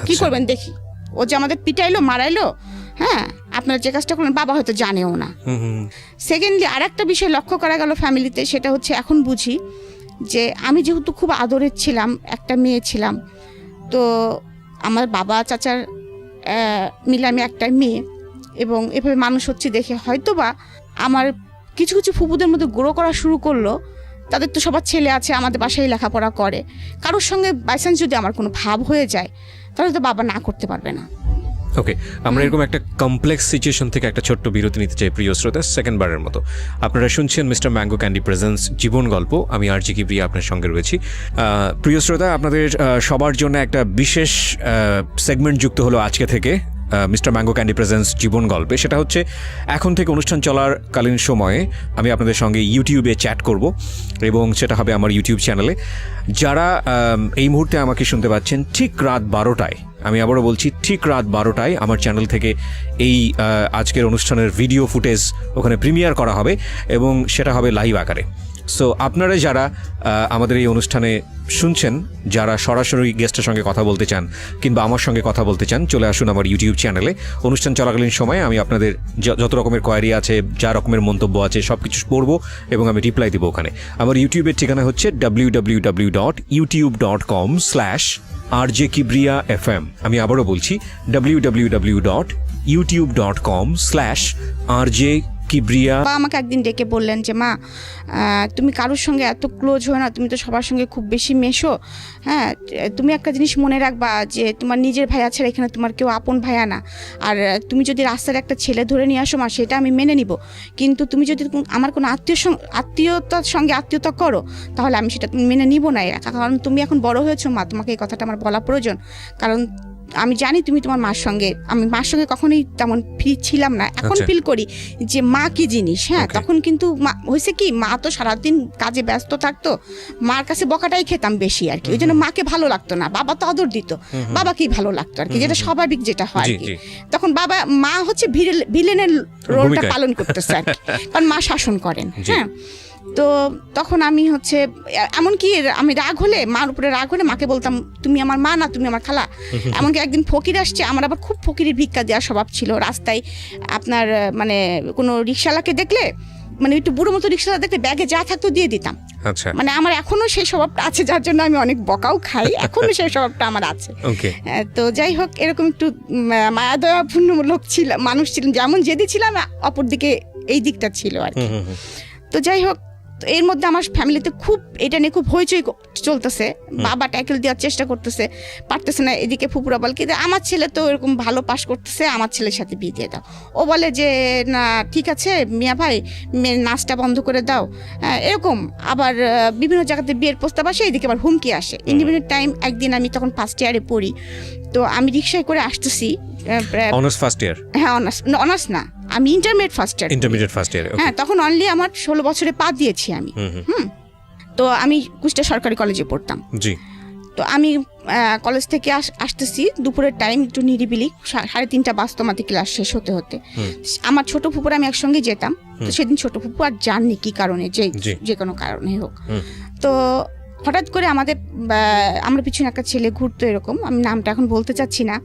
কি করবেন দেখি, ও যে আমাদের পিটাইলো মারাইলো, হ্যাঁ আপনার যে কাজটা করলেন বাবা হয়তো জানেও না। সেকেন্ডলি আর একটা বিষয় লক্ষ্য করা গেল ফ্যামিলিতে, সেটা হচ্ছে এখন বুঝি যে আমি যেহেতু খুব আদরের ছিলাম, একটা মেয়ে ছিলাম, তো আমার বাবা চাচার মিলে আমি একটা মেয়ে, এবং এভাবে মানুষ হচ্ছে দেখে হয়তো বা আমার কিছু কিছু ফুপুদের মধ্যে গ্রো করা শুরু করলো। তাদের তো সবার ছেলে আছে, আমাদের বাসায় লেখাপড়া করে, কারোর সঙ্গে বাইচান্স যদি আমার কোনো ভাব হয়ে যায় তাহলে তো বাবা না করতে পারবে না। ওকে, আমরা এরকম একটা কমপ্লেক্স সিচুয়েশন থেকে একটা ছোট্ট বিরতি নিতে চাই প্রিয় শ্রোতা, সেকেন্ড বারের মতো। আপনারা শুনছেন মিস্টার ম্যাঙ্গো ক্যান্ডি প্রেজেন্স জীবন গল্প, আমি আরজি কিবরিয়া আপনার সঙ্গে রয়েছি। প্রিয় শ্রোতা, আপনাদের সবার জন্য একটা বিশেষ সেগমেন্ট যুক্ত হলো আজকে থেকে মিস্টার ম্যাঙ্গো ক্যান্ডি প্রেজেন্স জীবন গল্পে। সেটা হচ্ছে এখন থেকে অনুষ্ঠান চলাকালীন সময়ে আমি আপনাদের সঙ্গে ইউটিউবে চ্যাট করব, এবং সেটা হবে আমার ইউটিউব চ্যানেলে। যারা এই মুহূর্তে আমাকে শুনতে পাচ্ছেন ঠিক রাত 12টায়, আমি আবারও বলছি ঠিক রাত 12টায় আমার চ্যানেল থেকে এই আজকের অনুষ্ঠানের ভিডিও ফুটেজ ওখানে প্রিমিয়ার করা হবে, এবং সেটা হবে লাইভ আকারে। সো আপনারা যারা আমাদের এই অনুষ্ঠানে শুনছেন, যারা সরাসরি গেস্টের সঙ্গে কথা বলতে চান কিংবা আমার সঙ্গে কথা বলতে চান, চলে আসুন আমার ইউটিউব চ্যানেলে। অনুষ্ঠান চলাকালীন সময়ে আমি আপনাদের যত রকমের কোয়ারি আছে, যা রকমের মন্তব্য আছে, সব কিছু পড়বো এবং আমি রিপ্লাই দিব ওখানে। আমার ইউটিউবের ঠিকানা হচ্ছে www.youtube.com/rjkibriya.fm। আমি আবারও বলছি www.youtube.com/rjkibriya। বা আমাকে একদিন ডেকে বললেন যে মা, তুমি কারোর সঙ্গে এত ক্লোজ হও না, তুমি তো সবার সঙ্গে খুব বেশি মেশো, হ্যাঁ, তুমি একটা জিনিস মনে রাখবা যে তোমার নিজের ভাইয়া ছাড়া এখানে তোমার কেউ আপন ভাইয়া না। আর তুমি যদি রাস্তার একটা ছেলে ধরে নিয়ে আসো মা, সেটা আমি মেনে নিব, কিন্তু তুমি যদি আমার কোনো আত্মীয়তার সঙ্গে আত্মীয়তা করো, তাহলে আমি সেটা মেনে নিব না। কারণ তুমি এখন বড় হয়েছো মা, তোমাকে এই কথাটা আমার বলা প্রয়োজন। কারণ আমি জানি তুমি তোমার মার সঙ্গে, আমি মার সঙ্গে কখনোই তেমন ফিল ছিলাম না, এখন ফিল করি যে মা কি জিনিস। হ্যাঁ, তখন কিন্তু হয়েছে কি, মা তো সারাদিন কাজে ব্যস্ত থাকতো, মার কাছে বকাটাই খেতাম বেশি আর কি। ওই জন্য মাকে ভালো লাগতো না, বাবা তো আদর দিত, বাবাকেই ভালো লাগতো আর কি, যেটা স্বাভাবিক যেটা হয় আর কি। তখন মা হচ্ছে ভিলেনের রোলটা পালন করতেছে আর কি, কারণ মা শাসন করেন। হ্যাঁ, তো তখন আমি হচ্ছে এমনকি আমি রাগ হলে, মার উপরে রাগ হলে মাকে বলতাম তুমি আমার মা না, তুমি আমার খালা। এমনকি একদিন ফকির আসছে, আমার আবার খুব ফকিরের ভিক্ষা দেওয়ার স্বভাব ছিল। রাস্তায় আপনার মানে কোনো রিক্সাওয়ালাকে দেখলে, মানে একটু বুড়ো মতো রিক্সাওয়ালা দেখলে ব্যাগে যা থাকতো দিয়ে দিতাম। আচ্ছা, মানে আমার এখনো সেই স্বভাবটা আছে, যার জন্য আমি অনেক বকাও খাই, এখনো সেই স্বভাবটা আমার আছে। তো যাই হোক, এরকম একটু মায়া দয়াপূর্ণ লোক ছিল, মানুষ ছিলেন, যেমন যেদি ছিলাম অপরদিকে এই দিকটা ছিল আর কি। তো যাই হোক, তো এর মধ্যে আমার ফ্যামিলিতে খুব এটা নিয়ে খুব হইচই চলতেছে। বাবা ট্যাকেল দেওয়ার চেষ্টা করতেছে, পারতেছে না। এদিকে ফুপুরা বল কি, আমার ছেলে তো এরকম ভালো পাস করতেছে, আমার ছেলের সাথে বিয়ে দিয়ে দাও। ও বলে যে না ঠিক আছে মিয়া ভাই, মেয়ের নাচটা বন্ধ করে দাও, এরকম। আবার বিভিন্ন জায়গাতে বিয়ের প্রস্তাব আসে, এদিকে আবার হুমকি আসে। ইন্ডিপেন্ডেন্ট টাইম একদিন আমি তখন ফার্স্ট ইয়ারে পড়ি, তো আমি রিক্সায় করে আসতেছি। Honours first year? হ্যাঁ, অনার্স না, আমি ইন্টারমিডিয়েট ফার্স্ট ইয়ার। হ্যাঁ, তখন অনলি আমার 16 বছরে পা দিয়েছি আমি। তো আমি কুষ্টিয়া সরকারি কলেজে পড়তাম। জি। তো আমি কলেজ থেকে আসতেছি দুপুরের টাইম, একটু নিরিবিলি, 3:30 বাজতো আমাদের ক্লাস শেষ হতে হতে। আমার ছোট ফুপুর আমি একসঙ্গে যেতাম। তো সেদিন ছোট ফুপু আর জাননি কি কারণে, যে কোনো কারণে হোক। তো হঠাৎ করে আমরা পিছনে একটা ছেলে ঘুরতো, এরকম, আমি নামটা এখন বলতে চাচ্ছি না।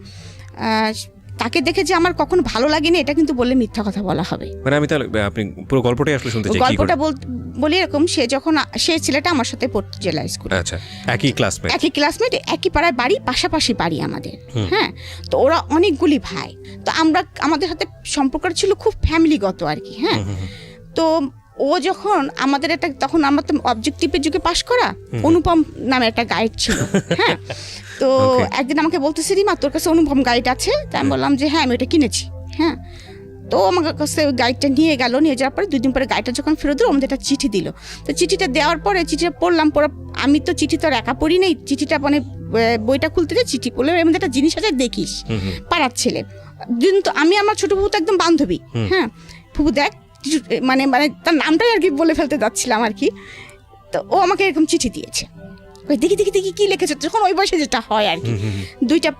তাকে দেখে যে আমার কখনো ভালো লাগেনি, এটা কিন্তু বললে মিথ্যা কথা বলা হবে। মানে আমি তাহলে আপনি পুরো গল্পটাই আসলে শুনতে চাই। গল্পটা বলি এরকম, সে ছেলেটা আমার সাথে পড়তো জেলা স্কুলে। আচ্ছা, একই ক্লাসমেট, একই পাড়ায় বাড়ি, পাশাপাশি বাড়ি আমাদের। হ্যাঁ, তো ওরা অনেকগুলি ভাই, তো আমাদের সাথে সম্পর্ক ছিল খুব ফ্যামিলিগত আর কি। হ্যাঁ, তো ও যখন আমাদের একটা, তখন আমার তো অবজেক্টিভের যুগে পাশ করা, অনুপম নামে একটা গাইড ছিল। হ্যাঁ, তো একদিন আমাকে বলতেছে রিমা তোর কাছে অনুপম গাইড আছে? তাই আমি বললাম যে হ্যাঁ আমি ওটা কিনেছি। হ্যাঁ, তো আমার কাছে ওই গাইডটা নিয়ে যাওয়ার পরে 2 দিন পরে গাইডটা যখন ফেরত দিল, আমাদের একটা চিঠি দিল। তো চিঠিটা দেওয়ার পরে চিঠিটা পড়লাম, আমি তো চিঠি তো আর একা পড়ি নেই, চিঠিটা মানে বইটা খুলতে যে চিঠি পড়লে এর মধ্যে একটা জিনিস আছে, দেখিস পাড়ার ছেলে। কিন্তু আমি আমার ছোট ফুপু তো একদম বান্ধবী। হ্যাঁ, ফুপু দেখ, মানে তার নামটাই আর কি বলে ফেলতে যাচ্ছিলাম আর কি। তো ও আমাকে এরকম চিঠি দিয়েছে, দেখি কি লিখেছে, যখন ওই বয়সে যেটা হয় আর কি। 2টা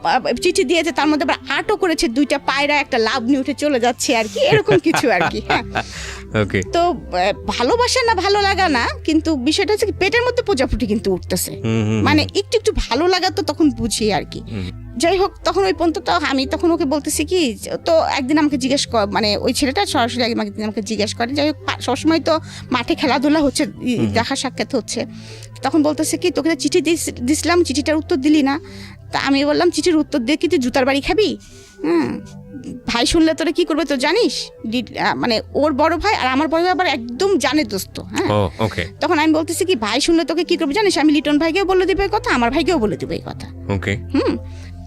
চিঠি দিয়েছে, তার মধ্যে আবার আর্টও করেছে, 2টা পায়রা একটা লাভ নিয়ে উঠে চলে যাচ্ছে আর কি, এরকম কিছু আর কি। হ্যাঁ, তো ভালোবাসা না ভালো লাগা না, কিন্তু বিষয়টা হচ্ছে পেটের মধ্যে প্রজাপতি কিন্তু উঠতেছে, মানে একটু ভালো লাগা তো তখন বুঝি আর কি। যাই হোক, তখন ওই পর্যন্ত আমি তখন ওকে বলতেছি কি, তো একদিন আমাকে জিজ্ঞেস মানে ওই ছেলেটা সরাসরি একদিন আমাকে জিজ্ঞেস করে, যাই হোক সবসময় তো মাঠে খেলাধুলা হচ্ছে, দেখা সাক্ষাৎ হচ্ছে, তখন বলতেছে কি তোকে চিঠি দিছিলাম, চিঠিটার উত্তর দিলি না। তা আমি বললাম চিঠির উত্তর দিয়ে কি তুই জুতার বাড়ি খাবি? হ্যাঁ, ভাই শুনলে তোরা কি করবে তো জানিস? মানে ওর বড় ভাই আর আমার বড় ভাই আবার একদম জানে দোস্ত। হ্যাঁ, তখন আমি বলতেছি কি ভাই শুনলে তোকে কি করবে জানিস? আমি লিটন ভাইকেও বলে দিবে এই কথা, আমার ভাইকেও বলে দিবে এই কথা।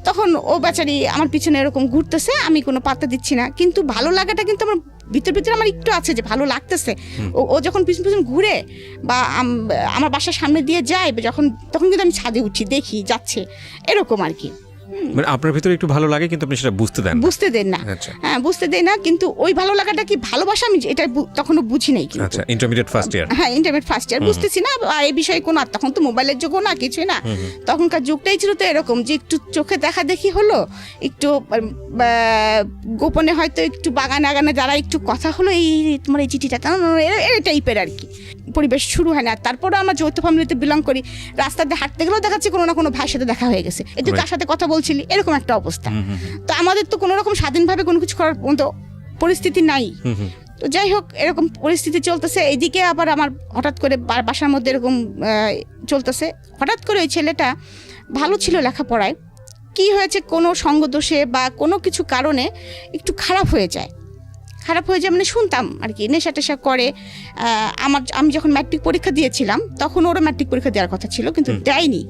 তখন ও বেচারি আমার পিছনে এরকম ঘুরতেছে, আমি কোনো পাত্তা দিচ্ছি না, কিন্তু ভালো লাগাটা কিন্তু আমার ভিতরে আমার একটু আছে যে ভালো লাগতেছে। ও যখন পিছন পিছন ঘুরে বা আমার বাসার সামনে দিয়ে যায় যখন, তখন কিন্তু আমি ছাদে উঠি, দেখি যাচ্ছে, এরকম আর কি। মানে আপনার ভিতরে একটু ভালো লাগে কিন্তু আপনি সেটা বুঝতে দেন না। হ্যাঁ, বুঝতে দেয় না, কিন্তু ওই ভালো লাগাটা কি ভালোবাসা আমি এটা তখনও বুঝি নাই। আচ্ছা, ইন্টারমিডিয়েট ফার্স্ট ইয়ার। হ্যাঁ, ইন্টারমিডিয়েট ফার্স্ট ইয়ার, বুঝতেছি না এই বিষয়ে কোনো, তখন তো মোবাইলের যুগও না, কিছুই না, তখনকার যুগটাই ছিল তো এরকম যে একটু চোখে দেখা দেখি হলো, একটু গোপনে হয়তো একটু বাগানে আগানে যারা একটু কথা হলো, এই তোমার এই চিঠিটা এই টাইপের আর কি পরিবেশ শুরু হয় না। তারপরে আমরা যৌথ ফ্যামিলিতে বিলং করি, রাস্তাতে হাঁটতে গেলেও দেখাচ্ছে কোনো না কোনো ভাইয়ের সাথে দেখা হয়ে গেছে, এই তুই কার সাথে কথা বলছিলি, এরকম একটা অবস্থা। তো আমাদের তো কোনো রকম স্বাধীনভাবে কোনো কিছু করার মতো পরিস্থিতি নাই। তো যাই হোক, এরকম পরিস্থিতি চলতেছে। এইদিকে আবার আমার হঠাৎ করে বাসার মধ্যে এরকম চলতেছে, হঠাৎ করে ওই ছেলেটা ভালো ছিল লেখাপড়ায়, কি হয়েছে কোনো সঙ্গদোষে বা কোনো কিছু কারণে একটু খারাপ হয়ে যায়, মানে শুনতাম আর কি, নেশা টেশা করে। আমি যখন ম্যাট্রিক পরীক্ষা দিয়েছিলাম তখন ওরা ম্যাট্রিক পরীক্ষা দেওয়ার কথা ছিল, কিন্তু দেয়নি,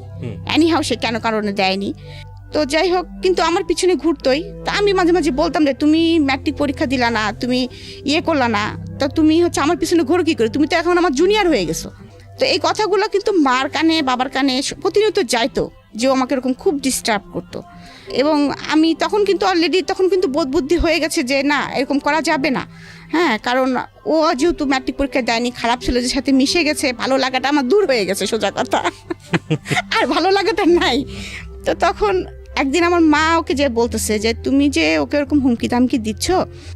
এনিহাউ সে কেন কারণে দেয়নি। তো যাই হোক, কিন্তু আমার পিছনে ঘুরতোই। তা আমি মাঝে মাঝে বলতাম যে তুমি ম্যাট্রিক পরীক্ষা দিলা না, তুমি করলা না, তা তুমি হচ্ছে আমার পিছনে ঘোরো কি করে, তুমি তো এখন আমার জুনিয়র হয়ে গেছো। তো এই কথাগুলো কিন্তু মার কানে বাবার কানে প্রতিনিয়ত যাইতো, যে ও আমাকে এরকম খুব ডিস্টার্ব করতো। এবং আমি তখন কিন্তু অলরেডি বোধ বুদ্ধি হয়ে গেছে যে না, এরকম করা যাবে না। হ্যাঁ, কারণ ও যেহেতু ম্যাট্রিক পরীক্ষা দেয়নি, খারাপ ছেলেদের সাথে মিশে গেছে, ভালো লাগাটা আমার দূর হয়ে গেছে, সোজা কথা, আর ভালো লাগাটা নাই। তো তখন একদিন আমার মা ওকে যে বলতেছে যে তুমি যে ওকে ওরকম হুমকি দামকি দিচ্ছ,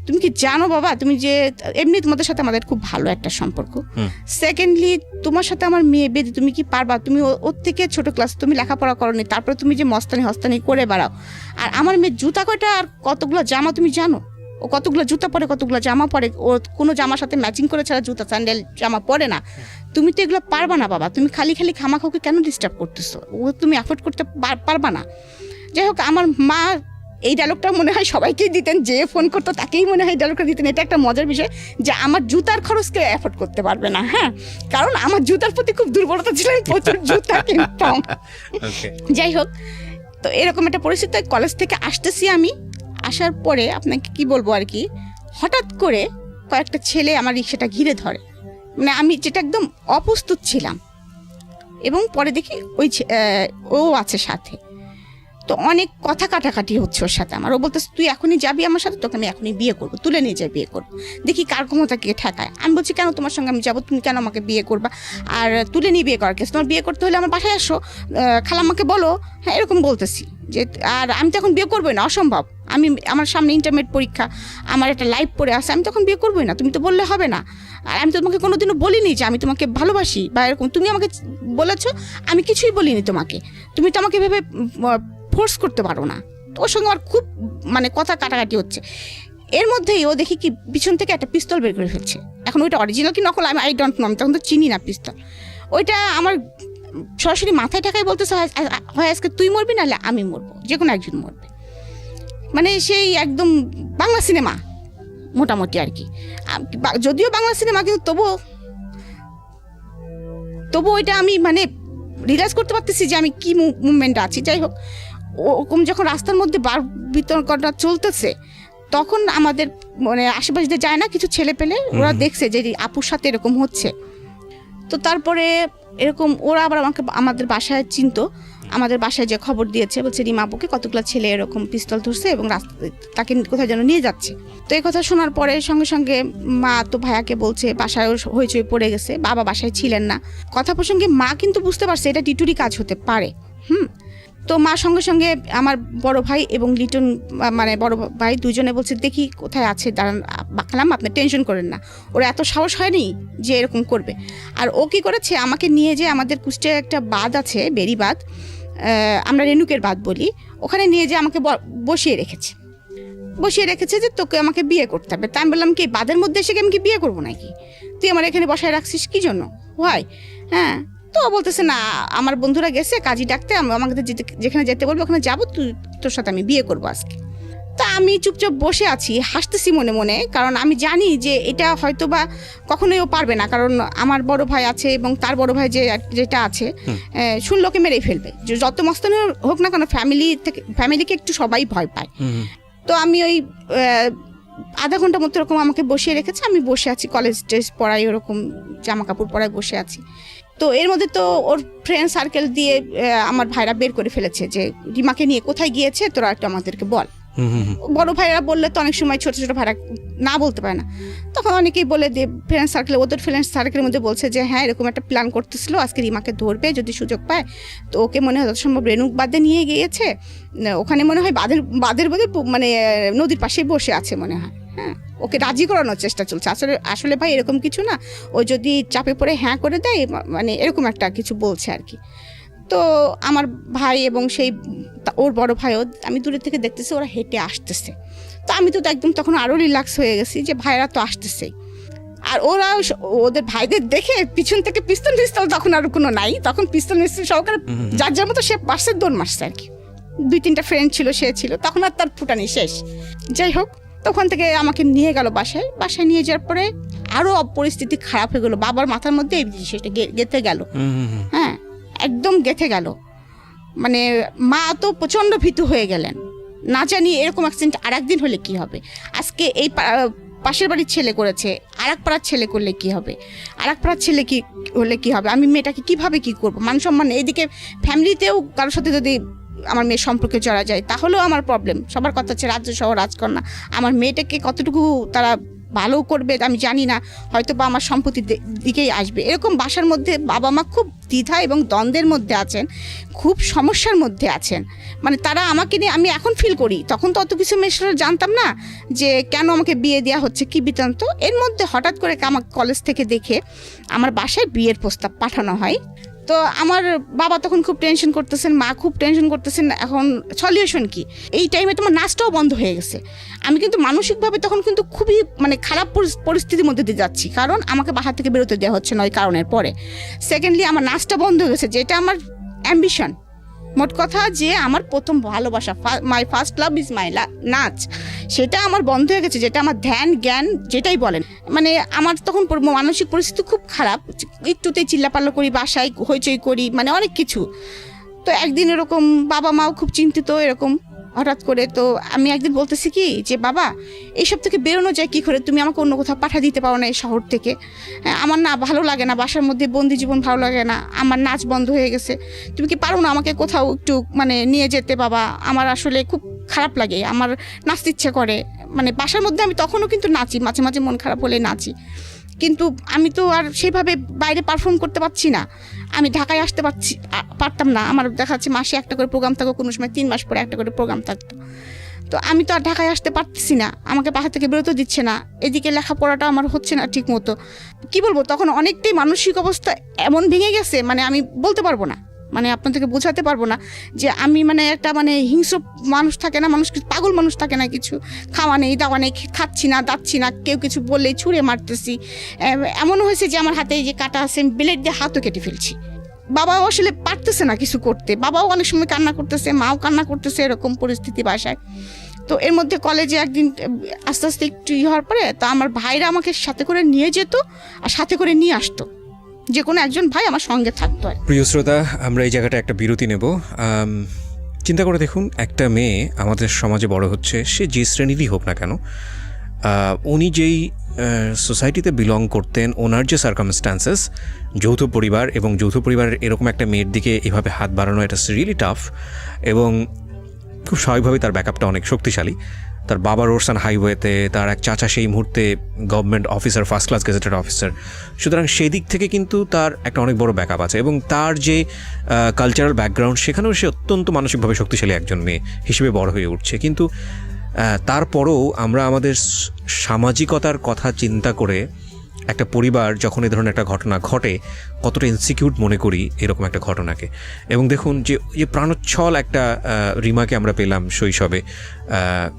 তুমি কি জানো বাবা, তুমি যে এমনি তোমাদের সাথে আমাদের খুব ভালো একটা সম্পর্ক, সেকেন্ডলি তোমার সাথে আমার মেয়ে বেঁধে তুমি কি পারবা, তুমি ওর থেকে ছোট ক্লাস, তুমি লেখাপড়া করনি, তারপরে তুমি যে মস্তানি হস্তানি করে বেড়াও, আর আমার মেয়ে জুতা কয়টা আর কতগুলো জামা তুমি জানো, ও কতগুলো জুতা পরে, কতগুলো জামা পরে, ও কোনো জামার সাথে ম্যাচিং করে ছাড়া জুতা স্যান্ডেল জামা পরে না, তুমি তো এগুলো পারবা না বাবা, তুমি খালি খামাখাওকে কেন ডিস্টার্ব করতেছো, ও তুমি অ্যাফোর্ড করতে পারবা না। যাই হোক, আমার মা এই ডায়লগটা মনে হয় সবাইকেই দিতেন, যে ফোন করতো তাকেই মনে হয় ডায়লগটা দিতেন। এটা একটা মজার বিষয় যে আমার জুতার খরচ কেউ অ্যাফোর্ড করতে পারবে না। হ্যাঁ, কারণ আমার জুতার প্রতি খুব দুর্বলতা ছিল, আমি প্রচুর জুতা কিনতাম। যাই হোক, তো এরকম একটা পরিস্থিতি, কলেজ থেকে আসতেছি আমি, আসার পরে আপনাকে কি বলবো আর কি, হঠাৎ করে কয়েকটা ছেলে আমার রিক্সাটা ঘিরে ধরে, মানে আমি যেটা একদম অপ্রস্তুত ছিলাম, এবং পরে দেখি ও আছে সাথে। তো অনেক কথা কাটাকাটি হচ্ছে ওর সাথে আমার, ও বলতেছে তুই এখনই যাবি আমার সাথে, তোকে আমি এখনই বিয়ে করবো, তুলে নিয়ে যাই বিয়ে করবো, দেখি কার ক্ষমতা কে ঠেকায়। আমি বলছি কেন তোমার সঙ্গে আমি যাবো, তুমি কেন আমাকে বিয়ে করবা, আর তুলে নিয়ে বিয়ে করার কেস, তোমার বিয়ে করতে হলে আমার বাসায় আসো, খালাম্মাকে বলো। হ্যাঁ, এরকম বলতেছি যে, আর আমি তো এখন বিয়ে করবোই না, অসম্ভব, আমার সামনে ইন্টারমিডিয়েট পরীক্ষা, আমার একটা লাইফ পড়ে আসে, আমি তখন বিয়ে করবোই না, তুমি তো বললে হবে না, আর আমি তো তোমাকে কোনোদিনও বলিনি যে আমি তোমাকে ভালোবাসি বা এরকম, তুমি আমাকে বলেছো, আমি কিছুই বলিনি তোমাকে, তুমি তো আমাকে ভেবে ফোর্স করতে পারো না। তো ওর সঙ্গে আমার খুব মানে কথা কাটাকাটি হচ্ছে। এর মধ্যেই ও দেখি কি পিছন থেকে একটা পিস্তল বের করে ফেলছে। এখন ওইটা অরিজিনাল কি নকল আমি আই ডোন্ট নো, আমি তখন তো চিনি না পিস্তল। ওইটা আমার সরাসরি মাথায় ঠাকাই বলতেছে, হয় আজকে তুই মরবি, নাহলে আমি মরবো, যে কোনো একজন মরবে। মানে সেই একদম বাংলা সিনেমা মোটামুটি আর কি, যদিও বাংলা সিনেমা, কিন্তু তবু ওইটা আমি মানে রিয়েলাইজ করতে পারতেছি যে আমি কি মুভমেন্টে আছি। যাই হোক, ওরকম যখন রাস্তার মধ্যে বার বিতর্কটা চলতেছে, তখন আমাদের মানে আশেপাশে যায় না কিছু ছেলে পেলে, ওরা দেখছে যে আপুর সাথে এরকম হচ্ছে। তো তারপরে এরকম ওরা আবার আমাদের বাসায় চিনতো, আমাদের বাসায় যে খবর দিয়েছে, বলছে রিমা আপুকে কতগুলো ছেলে এরকম পিস্তল ধরছে এবং তাকে কোথায় যেন নিয়ে যাচ্ছে। তো এই কথা শোনার পরে সঙ্গে সঙ্গে মা তো ভাইয়াকে বলছে, বাসায় হইচই পড়ে গেছে, বাবা বাসায় ছিলেন না। কথা প্রসঙ্গে মা কিন্তু বুঝতে পারছে এটা টিটুরি কাজ হতে পারে। তো মা সঙ্গে সঙ্গে আমার বড় ভাই এবং লিটন মানে বড় ভাই দুজনে বলছে দেখি কোথায় আছে, দাঁড়ান বাকলাম, আপনি টেনশন করেন না, ওরা এত সাহস হয়নি যে এরকম করবে। আর ও কি করেছে, আমাকে নিয়ে যে আমাদের কুষ্টিয়ায় একটা বাঁধ আছে, বেরি বাঁধ, আমরা রেণুকের বাঁধ বলি, ওখানে নিয়ে যে আমাকে বসিয়ে রেখেছে যে তোকে আমাকে বিয়ে করতে হবে। তাই আমি বললাম কি বাঁধের মধ্যে এসে আমি কি বিয়ে করবো নাকি, তুই আমার এখানে বসায় রাখছিস কি জন্য, হয় হ্যাঁ। তো বলতেছে না, আমার বন্ধুরা গেছে কাজী ডাকতে, আমাকে যেখানে যেতে বলবো ওখানে যাবো, তোর সাথে আমি বিয়ে করবো আজকে। তা আমি চুপচাপ বসে আছি, হাসতেছি মনে মনে, কারণ আমি জানি যে এটা হয়তো বা কখনোই ও পারবে না, কারণ আমার বড় ভাই আছে এবং তার বড় ভাই যেটা আছে শুনলোকে মেরেই ফেলবে, যত মস্তানি হোক না কেন ফ্যামিলিকে একটু সবাই ভয় পায়। তো আমি ওই আধা ঘন্টা মতো এরকম আমাকে বসিয়ে রেখেছে, আমি বসে আছি, কলেজ ড্রেস পরাই ওরকম জামা কাপড় পরাই বসে আছি। তো এর মধ্যে তো ওর ফ্রেন্ড সার্কেল দিয়ে আমার ভাইরা বের করে ফেলেছে যে রিমাকে নিয়ে কোথায় গিয়েছে তোরা একটু আমাদেরকে বল। বড় ভাইরা বললে তো অনেক সময় ছোট ছোট ভাইরা না বলতে পারে না, তখন অনেকেই বলে দিয়ে ফ্রেন্ড সার্কেলে, ওদের ফ্রেন্ড সার্কেলের মধ্যে বলছে যে হ্যাঁ এরকম একটা প্ল্যান করতেছিল, আজকে রিমাকে ধরবে যদি সুযোগ পায়। তো ওকে মনে হয় যত সম্ভব রেণুক বাঁধে নিয়ে গিয়েছে, ওখানে মনে হয় বাঁধের বোধে মানে নদীর পাশেই বসে আছে মনে হয়। হ্যাঁ, ওকে রাজি করানোর চেষ্টা চলছে। আসলে ভাই এরকম কিছু না, ও যদি চাপে পড়ে হ্যাঁ করে দেয়, মানে এরকম একটা কিছু বলছে আর কি। তো আমার ভাই এবং সেই ওর বড় ভাইও, আমি দূরে থেকে দেখতেছি ওরা হেঁটে আসতেছে। তো আমি তো একদম তখন আরও রিল্যাক্স হয়ে গেছি যে ভাইরা তো আসতেছেই। আর ওরা ওদের ভাইদের দেখে পিছন থেকে পিস্তল তখন আর কোনো নাই, তখন পিস্তল সহকারে যার যার মতো সে পাশে দৌড় মারছে আর কি। 2-3টা ফ্রেন্ড ছিল, সে ছিল, তখন আর তার ফুটানি শেষ। যাই হোক, তখন থেকে আমাকে নিয়ে গেল বাসায় নিয়ে যাওয়ার পরে আরও পরিস্থিতি খারাপ হয়ে গেল। বাবার মাথার মধ্যে এই জিনিসটা গেঁথে গেল। হ্যাঁ, একদম গেঁথে গেল। মানে মা তো প্রচণ্ড ভীতু হয়ে গেলেন, না জানি এরকম অ্যাক্সিডেন্ট আর একদিন হলে কি হবে। আজকে এই পাশের বাড়ির ছেলে করেছে, আর এক পাড়ার ছেলে করলে কি হবে, আর এক পাড়ার ছেলে কি হলে কি হবে, আমি মেয়েটাকে কিভাবে কি করবো, মান সম্মান। এইদিকে ফ্যামিলিতেও কারোর সাথে যদি আমার মেয়ের সম্পর্কে জড়া যায় তাহলেও আমার প্রবলেম। সবার কথা হচ্ছে রাজ্য সহ রাজকন্যা, আমার মেয়েটাকে কতটুকু তারা ভালো করবে আমি জানি না, হয়তো বা আমার সম্পত্তির দিকেই আসবে। এরকম বাসার মধ্যে বাবা মা খুব দ্বিধা এবং দ্বন্দ্বের মধ্যে আছেন, খুব সমস্যার মধ্যে আছেন। মানে তারা আমাকে নিয়ে, আমি এখন ফিল করি, তখন তো অত কিছু মেশরা জানতাম না যে কেন আমাকে বিয়ে দেওয়া হচ্ছে, কি বৃত্তান্ত। এর মধ্যে হঠাৎ করে আমার কলেজ থেকে দেখে আমার বাসায় বিয়ের প্রস্তাব পাঠানো হয়। তো আমার বাবা তখন খুব টেনশন করতেছেন, মা খুব টেনশন করতেছেন, এখন সলিউশন কি। এই টাইমে তোমার নাচটাও বন্ধ হয়ে গেছে। আমি কিন্তু মানসিকভাবে তখন কিন্তু খুবই মানে খারাপ পরিস্থিতির মধ্যে দিয়ে যাচ্ছি, কারণ আমাকে বাসা থেকে বেরোতে দেওয়া হচ্ছে না ওই কারণের পরে। সেকেন্ডলি আমার নাচটা বন্ধ হয়ে গেছে, যেটা আমার অ্যাম্বিশন। মোট কথা যে আমার প্রথম ভালোবাসা, my first love is my নাচ, সেটা আমার বন্ধ হয়ে গেছে, যেটা আমার ধ্যান জ্ঞান যেটাই বলেন। মানে আমার তখন মানসিক পরিস্থিতি খুব খারাপ, একটুতেই চিল্লাপাল্লা করি, বাসায় হইচই করি, মানে অনেক কিছু। তো একদিন এরকম বাবা মাও খুব চিন্তিত এরকম হঠাৎ করে। তো আমি একদিন বলতেছি কি যে বাবা, এইসব থেকে বেরোনো যায় কী করে, তুমি আমাকে অন্য কোথাও পাঠা দিতে পারো না এই শহর থেকে, আমার না ভালো লাগে না, বাসার মধ্যে বন্দি জীবন ভালো লাগে না, আমার নাচ বন্ধ হয়ে গেছে, তুমি কি পারো না আমাকে কোথাও একটু মানে নিয়ে যেতে বাবা, আমার আসলে খুব খারাপ লাগে, আমার নাচতে ইচ্ছে করে। মানে বাসার মধ্যে আমি তখনও কিন্তু নাচি, মাঝে মাঝে মন খারাপ হলে নাচি, কিন্তু আমি তো আর সেইভাবে বাইরে পারফর্ম করতে পারছি না। আমি ঢাকায় আসতে পারতাম না, আমার দেখা যাচ্ছে মাসে একটা করে প্রোগ্রাম থাকতো, কোনো সময় 3 মাস পরে একটা করে প্রোগ্রাম থাকতো। তো আমি তো আর ঢাকায় আসতে পারতেছি না, আমাকে বাসা থেকে বেরোতে দিচ্ছে না, এদিকে লেখাপড়াটা আমার হচ্ছে না ঠিক মতো। কী বলবো, তখন অনেকটাই মানসিক অবস্থা এমন ভেঙে গেছে, মানে আমি বলতে পারবো না, মানে আপনাদেরকে বোঝাতে পারবো না যে আমি মানে একটা মানে হিংস্র মানুষ থাকে না, মানুষ পাগল মানুষ থাকে না, কিছু খাওয়া নেই দাওয়া নেই, খাচ্ছি না দাচ্ছি না, কেউ কিছু বললেই ছুঁড়ে মারতেছি। এমনও হয়েছে যে আমার হাতে যে কাটা আছে, ব্লেড দিয়ে হাতও কেটে ফেলছি। বাবাও আসলে পারতেছে না কিছু করতে, বাবাও অনেক সময় কান্না করতেছে, মাও কান্না করতেছে, এরকম পরিস্থিতি বাসায়। তো এর মধ্যে কলেজে একদিন আস্তে আস্তে একটু হওয়ার পরে তো আমার ভাইরা আমাকে সাথে করে নিয়ে যেত আর সাথে করে নিয়ে আসতো, যে কোনো একজন ভাই আমার সঙ্গে থাকতো। প্রিয় শ্রোতা, আমরা এই জায়গাটা একটা বিরতি নেব। চিন্তা করে দেখুন, একটা মেয়ে আমাদের সমাজে বড় হচ্ছে, সে যে শ্রেণীরই হোক না কেন, উনি যেই সোসাইটিতে বিলং করতেন, ওনার যে সার্কামস্ট্যান্সেস, যৌথ পরিবার, এবং যৌথ পরিবারের এরকম একটা মেয়ের দিকে এভাবে হাত বাড়ানো, এটা রিয়েলি টাফ। এবং খুব স্বাভাবিকভাবেই তার ব্যাকআপটা অনেক শক্তিশালী। তার বাবা রোডসান হাইওয়েতে, তার এক চাচা সেই মুহূর্তে government officer, first class gazetted officer. সুতরাং সেই দিক থেকে কিন্তু তার একটা অনেক বড় ব্যাকআপ আছে, এবং তার যে কালচারাল ব্যাকগ্রাউন্ড, সেখানেও সে অত্যন্ত মানসিকভাবে শক্তিশালী একজন মেয়ে হিসেবে বড় হয়ে উঠছে। কিন্তু তারপরেও আমরা আমাদের সামাজিকতার কথা চিন্তা করে একটা পরিবার যখন এই ধরনের একটা ঘটনা ঘটে, কতটা ইনসিকিউর মনে করি এরকম একটা ঘটনাকে। এবং দেখুন যে প্রাণোচ্ছল একটা রিমাকে আমরা পেলাম শৈশবে,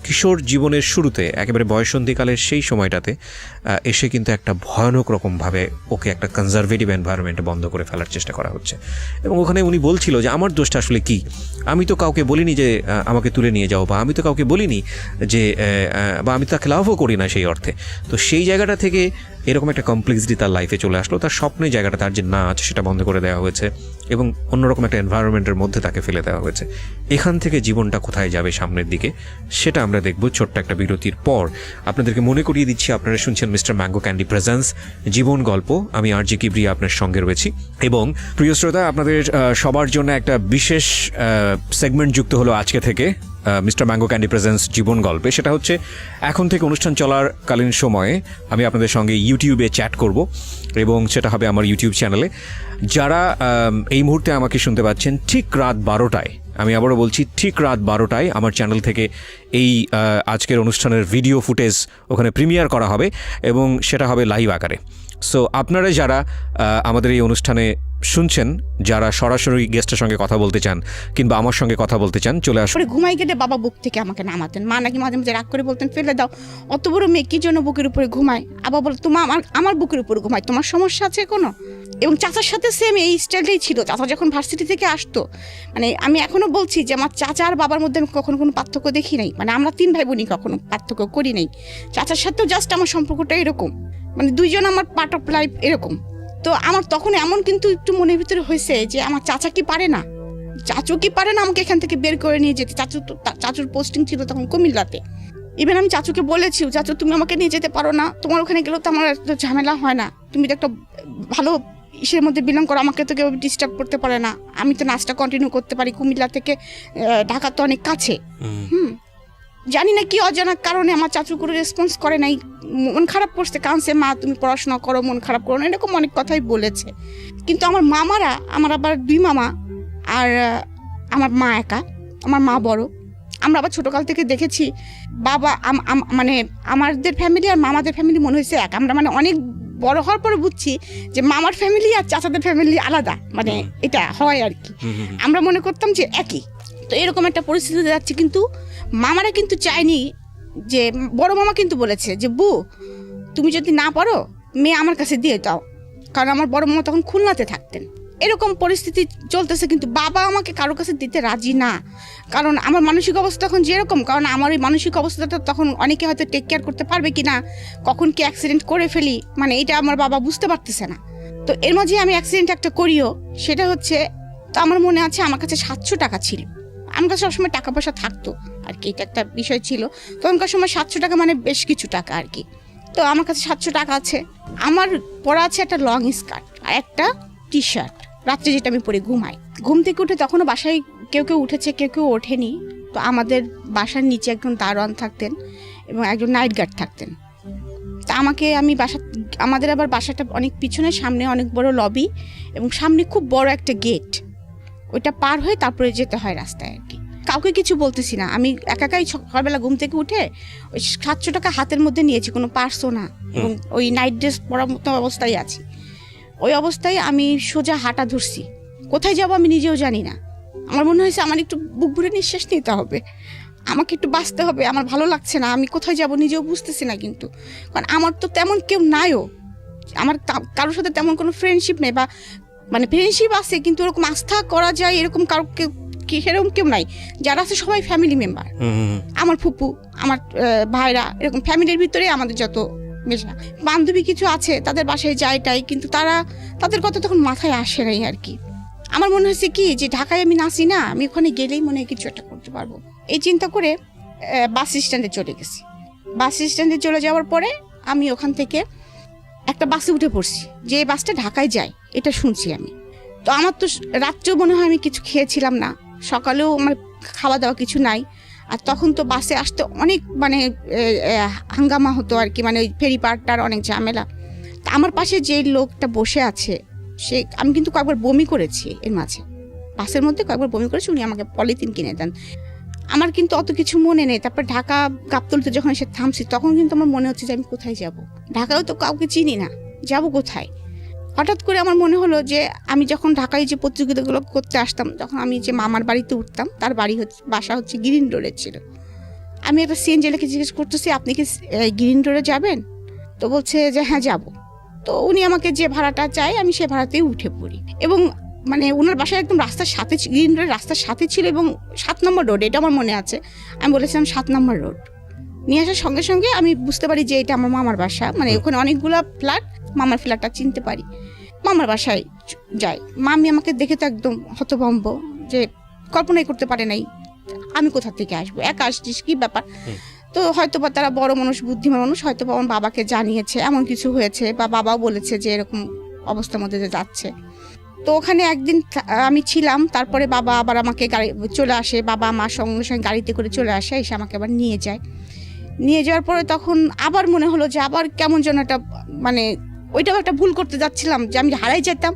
কিশোর জীবনের শুরুতে একেবারে বয়ঃসন্ধিকালের সেই সময়টাতে এসে কিন্তু একটা ভয়ানক রকমভাবে ওকে একটা কনজারভেটিভ এনভায়রনমেন্টে বন্ধ করে ফেলার চেষ্টা করা হচ্ছে। এবং ওখানে উনি বলছিল যে আমার দোষটা আসলে কি, আমি তো কাউকে বলিনি যে আমাকে তুলে নিয়ে যাও, বা আমি তো কাউকে বলিনি যে বা আমি তাকে লাভও করি না সেই অর্থে। তো সেই জায়গাটা থেকে এরকম একটা কমপ্লেক্সিটি তার লাইফে চলে আসলো। তার স্বপ্নের জায়গাটা, তার যে নাচ, সেটা বন্ধ করে দেওয়া হয়েছে এবং অন্যরকম একটা এনভায়রনমেন্টের মধ্যে তাকে ফেলে দেওয়া হয়েছে। এখান থেকে জীবনটা কোথায় যাবে সামনের দিকে সেটা আমরা দেখব ছোট্ট একটা বিরতির পর। আপনাদেরকে মনে করিয়ে দিচ্ছি, আপনারা শুনছেন মিস্টার ম্যাঙ্গো ক্যান্ডি প্রেজেন্স জীবন গল্প। আমি আরজি কিবরিয়া আপনার সঙ্গে রয়েছি। এবং প্রিয় শ্রোতা, আপনাদের সবার জন্য একটা বিশেষ সেগমেন্ট যুক্ত হলো আজকে থেকে মিস্টার ম্যাঙ্গো ক্যান্ডি প্রেজেন্স জীবন গল্পে। সেটা হচ্ছে এখন থেকে অনুষ্ঠান চলাকালীন সময়ে আমি আপনাদের সঙ্গে ইউটিউবে চ্যাট করব এবং সেটা হবে আমার ইউটিউব চ্যানেলে। যারা এই মুহূর্তে আমাকে শুনতে পাচ্ছেন ঠিক রাত 12টায়, আমি আবারও বলছি ঠিক রাত 12টায় আমার চ্যানেল থেকে এই আজকের অনুষ্ঠানের ভিডিও ফুটেজ ওখানে প্রিমিয়ার করা হবে এবং সেটা হবে লাইভ আকারে। সো আপনারা যারা আমাদের এই অনুষ্ঠানে শুনছেন, যারা সরাসরি গেস্টের সঙ্গে কথা বলতে চান কিংবা আমার সঙ্গে কথা বলতে চান, চলে আসুন। ঘুমাই গেলে বাবা বুক থেকে আমাকে নামাতেন। মা নাকি মাঝে মাঝে রাগ করে বলতেন, ফেলে দাও, অত বড় মেয়ে কি জন্য বুকের উপরে ঘুমায়। আবার বল, তোমার আমার বুকের উপরে ঘুমায়, তোমার সমস্যা আছে কোনো? এবং চাচার সাথে সেম এই স্টাইলটাই ছিল। চাচা যখন ভার্সিটি থেকে আসতো, মানে আমি এখনো বলছি যে আমার চাচা আর বাবার মধ্যে আমি কখনো কোনো পার্থক্য দেখি নাই। মানে আমরা 3 ভাই বোনই কখনো পার্থক্য করি নাই। চাচার সাথেও জাস্ট আমার সম্পর্কটা এরকম, মানে দুইজন আমার পার্ট অফ লাইফ এরকম। তো আমার তখন এমন কিন্তু একটু মনের ভিতরে হয়েছে যে আমার চাচা কি পারে না, চাচু কি পারে না আমাকে এখান থেকে বের করে নিয়ে যেতে। চাচুর পোস্টিং ছিল তখন কুমিল্লাতে। ইভেন আমি চাচুকে বলেছি, চাচু তুমি আমাকে নিয়ে যেতে পারো না, তোমার ওখানে গেলেও তো আমার এত ঝামেলা হয় না, তুমি তো একটা ভালো ইসের মধ্যে বিলং করো, আমাকে তো কেউ ডিস্টার্ব করতে পারে না, আমি তো নাচটা কন্টিনিউ করতে পারি, কুমিল্লা থেকে ঢাকা তো অনেক কাছে। জানি না কি অজানা কারণে আমার চাচু করে রেসপন্স করে নাই, মন খারাপ করছে, কাঁদছে, মা তুমি পড়াশোনা করো, মন খারাপ করো না, এরকম অনেক কথাই বলেছে। কিন্তু আমার মামারা, আমার আবার 2 মামা আর আমার মা একা, আমার মা বড়। আমরা আবার ছোটকাল থেকে দেখেছি বাবা মানে আমাদের ফ্যামিলি আর মামাদের ফ্যামিলি মনে হয়েছে এক। আমরা মানে অনেক বড় হওয়ার পরে বুঝছি যে মামার ফ্যামিলি আর চাচাদের ফ্যামিলি আলাদা, মানে এটা হয় আর কি। আমরা মনে করতাম যে একই। তো এরকম একটা পরিস্থিতিতে যাচ্ছে, কিন্তু মামারা কিন্তু চায়নি যে, বড় মামা কিন্তু বলেছে যে বউ তুমি যদি না পারো মেয়ে আমার কাছে দিয়ে দাও, কারণ আমার বড় মামা তখন খুলনাতে থাকতেন। এরকম পরিস্থিতি চলতেছে, কিন্তু বাবা আমাকে কারোর কাছে দিতে রাজি না, কারণ আমার মানসিক অবস্থা তখন যেরকম, কারণ আমার ওই মানসিক অবস্থাটা তখন অনেকে হয়তো টেক কেয়ার করতে পারবে কি না, কখন কি অ্যাক্সিডেন্ট করে ফেলি, মানে এটা আমার বাবা বুঝতে পারতেছে না। তো এর মাঝে আমি অ্যাক্সিডেন্ট একটা করিও, সেটা হচ্ছে, তো আমার মনে আছে আমার কাছে 700 টাকা ছিল। আমার কাছে সবসময় টাকা পয়সা থাকতো আর কি, এটা একটা বিষয় ছিল তখনকার সময়। 700 টাকা মানে বেশ কিছু টাকা আর কি। তো আমার কাছে 700 টাকা আছে, আমার পরা আছে একটা লং স্কার্ট আর একটা টি শার্ট, রাত্রে যেটা আমি পরে ঘুমাই। ঘুম থেকে উঠে তখনও বাসায় কেউ কেউ উঠেছে, কেউ কেউ ওঠেনি। তো আমাদের বাসার নিচে একজন দারোয়ান থাকতেন এবং একজন নাইট গার্ড থাকতেন। তা আমি আমাদের আবার বাসাটা অনেক পিছনে, সামনে অনেক বড় লবি এবং সামনে খুব বড় একটা গেট, ওইটা পার হয়ে তারপরে যেতে হয় রাস্তায় আর কি। কাউকে কিছু বলতেছি না, আমি একাই সকালবেলা ঘুম থেকে উঠে ওই 700 টাকা হাতের মধ্যে নিয়েছি, কোনো পার্সও না, এবং ওই নাইট ড্রেস পরার মতো অবস্থায় আছি। ওই অবস্থায় আমি সোজা হাঁটা ধরছি, কোথায় যাব আমি নিজেও জানি না। আমার মনে হয়েছে আমার একটু বুক ভরে নিঃশ্বাস নিতে হবে, আমাকে একটু বাঁচতে হবে, আমার ভালো লাগছে না, আমি কোথায় যাব নিজেও বুঝতেছি না। কিন্তু কারণ আমার তো তেমন কেউ নাইও, আমার কারোর সাথে তেমন কোনো ফ্রেন্ডশিপ নেই, বা মানে ফ্রেন্ডশিপ আছে কিন্তু ওরকম আস্থা করা যায় এরকম কাউকে সেরকম কেউ নাই। যারা আছে সবাই ফ্যামিলি মেম্বার, আমার ফুপু, আমার ভাইরা, এরকম ফ্যামিলির ভিতরে আমাদের যত মেশা। বান্ধবী কিছু আছে, তাদের বাসায় যাইটাই, কিন্তু তাদের কথা তখন মাথায় আসে নাই আর কি। আমার মনে হয়েছে কি যে ঢাকায় আমি নাচি না, আমি ওখানে গেলেই মনে হয় কিছু একটা করতে পারবো, এই চিন্তা করে বাস স্ট্যান্ডে চলে গেছি। বাস স্ট্যান্ডে চলে যাওয়ার পরে আমি ওখান থেকে একটা বাসে উঠে পড়ছি, যে বাসটা ঢাকায় যায় এটা শুনছি আমি। তো আমার তো রাত্রেও মনে হয় আমি কিছু খেয়েছিলাম না, সকালেও আমার খাওয়া দাওয়া কিছু নাই। আর তখন তো বাসে আসতে অনেক মানে হাঙ্গামা হতো আর কি, মানে ওই ফেরি পার্কটার অনেক ঝামেলা। তা আমার পাশে যে লোকটা বসে আছে, আমি কিন্তু কয়েকবার বমি করেছি এর মাঝে, বাসের মধ্যে কয়েকবার বমি করেছি, উনি আমাকে পলিথিন কিনে দেন। আমার কিন্তু অত কিছু মনে নেই। তারপর ঢাকা গাবতলীতে যখন এসে থামছি, তখন কিন্তু আমার মনে হচ্ছে যে আমি কোথায় যাব, ঢাকায়ও তো কাউকে চিনি না, যাব কোথায়। হঠাৎ করে আমার মনে হলো যে আমি যখন ঢাকায় যে প্রতিযোগিতাগুলো করতে আসতাম, তখন আমি যে মামার বাড়িতে উঠতাম, তার বাসা হচ্ছে গ্রিন রোডের ছিল। আমি একটা সিএনজিকে জিজ্ঞেস করতেছি আপনি কি গ্রিন রোডে যাবেন? তো বলছে যে হ্যাঁ যাব। তো উনি আমাকে যে ভাড়াটা চাই আমি সে ভাড়াতেই উঠে পড়ি। এবং মানে ওনার বাসায় একদম রাস্তার সাথে, গ্রিন রোডের রাস্তার সাথে ছিল এবং 7 নম্বর রোড, এটা আমার মনে আছে। আমি বলেছিলাম 7 নম্বর রোড। নিয়ে আসার সঙ্গে সঙ্গে আমি বুঝতে পারি যে এটা আমার মামার বাসা, মানে ওখানে অনেকগুলো ফ্ল্যাট, মামার ফ্ল্যাটটা চিনতে পারি। মামার বাসায় যাই, মামি আমাকে দেখে তো একদম হতভম্ব, যে কল্পনাই করতে পারে নাই আমি কোথা থেকে আসবো, একা আসছিস কি ব্যাপার। তো হয়তো বা তারা বড় মানুষ, বুদ্ধিমান মানুষ, হয়তো বা আমার বাবাকে জানিয়েছে এমন কিছু হয়েছে, বা বাবাও বলেছে যে এরকম অবস্থার মধ্যে যে যাচ্ছে। তো ওখানে একদিন আমি ছিলাম, তারপরে বাবা আবার আমাকে গাড়ি চলে আসে, বাবা আমার সঙ্গে সঙ্গে গাড়িতে করে চলে আসে, এসে আমাকে আবার নিয়ে যায়। নিয়ে যাওয়ার পরে তখন আবার মনে হলো যে আবার কেমন যেন একটা, মানে ওইটাও একটা ভুল করতে যাচ্ছিলাম, যে আমি হারাই যেতাম।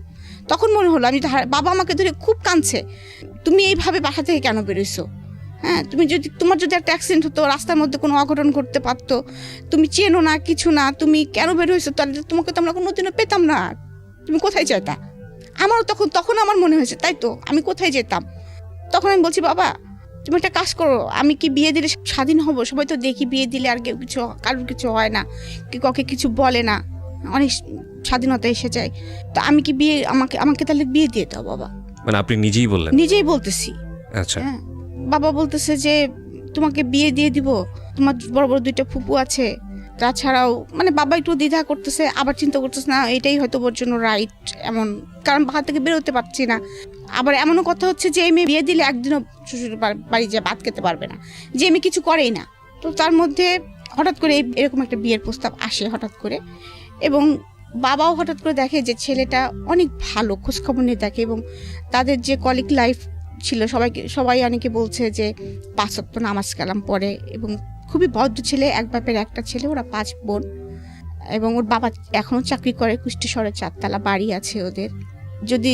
তখন মনে হলো আমি বাবা আমাকে ধরে খুব কাঁদছে, তুমি এইভাবে বাসা থেকে কেন বেরোইছো? হ্যাঁ, তোমার যদি একটা অ্যাক্সিডেন্ট হতো, রাস্তার মধ্যে কোনো অঘটন ঘটতে পারতো, তুমি চেনো না, কিছু না, তুমি কেন বেরোইছো? তাহলে তোমাকে তো আমরা কোনোদিনও পেতাম না, তুমি কোথায় যেতা? আমারও তখন আমার মনে হয়েছে তাই তো, আমি কোথায় যেতাম? তখন আমি বলছি বাবা তুমি একটা কাজ করো, আমি কি বিয়ে দিলে স্বাধীন হব? সবাই তো দেখি বিয়ে দিলে আর কেউ কিছু, কারোর কিছু হয় না, কাউকে কিছু বলে না, অনেক স্বাধীনতা এসে যায়। তো আমি কি বিয়ে, আমাকে তাহলে বিয়ে দিয়ে দাও বাবা। মানে আপনি নিজেই বললেন? নিজেই বলতেছি। আচ্ছা। হ্যাঁ, বাবা বলতেছে যে তোমাকে বিয়ে দিয়ে দিব, তোমার বড় বড় 2টা ফুপু আছে, তাছাড়াও মানে বাবা একটু দ্বিধা করতেছে, আবার চিন্তা করতেছে না এটাই হয়তো ওর জন্য রাইট, এমন কারণ বাসা থেকে বেরোতে পারছি না। আবার এমনও কথা হচ্ছে যে এই মেয়ে বিয়ে দিলে একদিনও শ্বশুর বাড়ি যে ভাত খেতে পারবে না, যে মেয়ে কিছু করেই না। তো তার মধ্যে হঠাৎ করে এরকম একটা বিয়ের প্রস্তাব আসে হঠাৎ করে, এবং বাবাও হঠাৎ করে দেখে যে ছেলেটা অনেক ভালো, খোঁজখবর নিয়ে দেখে, এবং তাদের যে কলিগ লাইফ ছিল, সবাই অনেকে বলছে যে 5 ওয়াক্ত নামাজ কালাম পড়ে, এবং খুবই ভদ্র ছেলে, এক বাপের একটা ছেলে, ওরা 5 বোন, এবং ওর বাবা এখনো চাকরি করে, কুষ্টি শহরে 4 তলা বাড়ি আছে ওদের। যদি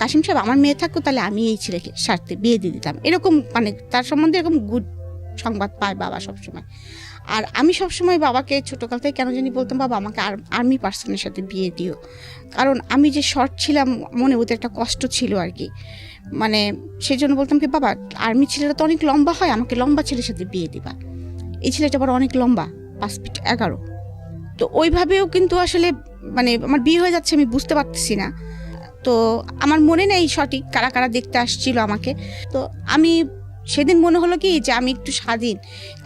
কাশিম সাহেব আমার মেয়ে থাকতো তাহলে আমি এই ছেলেকে সাথে বিয়ে দিয়ে দিতাম, এরকম মানে তার সম্বন্ধে এরকম গুড সংবাদ পায় বাবা সবসময়। আর আমি সবসময় বাবাকে ছোটকাল থেকে কেন জানি বলতাম বাবা আমাকে আর্মি পার্সনের সাথে বিয়ে দিও, কারণ আমি যে শর্ট ছিলাম মনে ওদের একটা কষ্ট ছিল আর কি, মানে সেই জন্য বলতাম কি বাবা আর্মি ছেলেরা তো অনেক লম্বা হয়, আমাকে লম্বা ছেলের সাথে বিয়ে দিবা। এই ছেলেটা আবার অনেক লম্বা, 5 ফিট 11। তো ওইভাবেও কিন্তু আসলে মানে আমার বিয়ে হয়ে যাচ্ছে আমি বুঝতে পারতেছি না। তো আমার মনে নেই সঠিক কারা কারা দেখতে আসছিল আমাকে। তো আমি সেদিন মনে হলো কি যে আমি একটু স্বাধীন,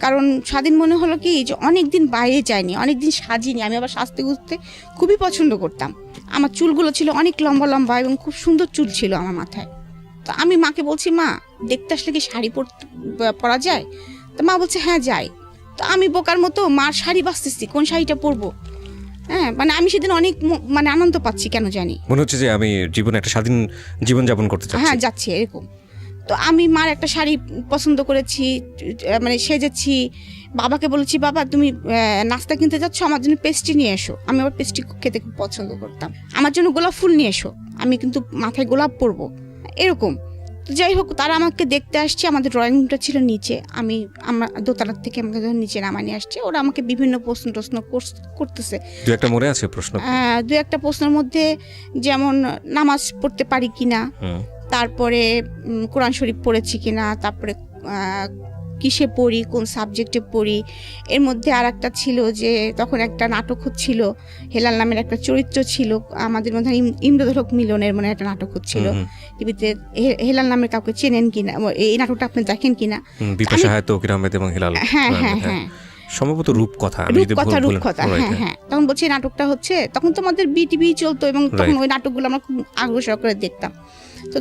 কারণ স্বাধীন মনে হলো কি যে অনেকদিন বাইরে যাইনি, অনেকদিন সাজিনি। আমি আবার সাজতে গুজতে খুবই পছন্দ করতাম। আমার চুলগুলো ছিল অনেক লম্বা লম্বা এবং খুব সুন্দর চুল ছিল আমার মাথায়। তো আমি মাকে বলছি মা দেখতে আসলে কি শাড়ি পরা যায়? তো মা বলছে হ্যাঁ যাই। তো আমি বোকার মতো মার শাড়ি বাঁচতেছি কোন শাড়িটা পরবো। হ্যাঁ, মানে আমি সেদিন অনেক মানে আনন্দ পাচ্ছি, কেন জানি মনে হচ্ছে যে আমি জীবনে একটা স্বাধীন জীবন যাপন করতে চাচ্ছি। হ্যাঁ যাচ্ছি এরকম। তো আমি মার একটা শাড়ি পছন্দ করেছি, মানে সেজেছি, বাবাকে বলেছি বাবা তুমি নাস্তা কিনতে যাচ্ছ, আমার জন্য পেস্ট্রি নিয়ে এসো। আমি আবার পেস্ট্রি খেতে খুব পছন্দ করতাম। আমার জন্য গোলাপ ফুল নিয়ে এসো, আমি কিন্তু মাথায় গোলাপ পরবো, এরকম। তো যাই হোক তারা আমাকে দেখতে আসছে, আমাদের ড্রয়িং রুমটা ছিল নিচে, আমরা দোতলার থেকে আমাকে যখন নিচে নামা নিয়ে আসছে, ওরা আমাকে বিভিন্ন প্রশ্ন করতেছে। দু একটা মনে আছে প্রশ্ন? 2-1টা প্রশ্নের মধ্যে যেমন নামাজ পড়তে পারি কিনা, তারপরে কোরআন শরীফ পড়েছি কিনা, তারপরে কিসে পড়ি, কোন সাবজেক্টে পড়ি। এর মধ্যে আর একটা ছিল যে তখন একটা নাটক হচ্ছিল, হেলাল নামের একটা চরিত্র ছিল আমাদের মধ্যে, ইন্দ্রধরক মিলনের মানে একটা নাটক হচ্ছিল টিভিতে। হেলাল নামের কাউকে চেনেন কিনা, এই নাটকটা আপনি দেখেন কিনা? হ্যাঁ হ্যাঁ হ্যাঁ, সম্ভবত রূপকথা। হ্যাঁ, তখন বলছি নাটকটা হচ্ছে, তখন তো আমাদের বিটিভি চলতো এবং তখন ওই নাটকগুলো আমরা খুব আগ্রহ সহকারে দেখতাম। তো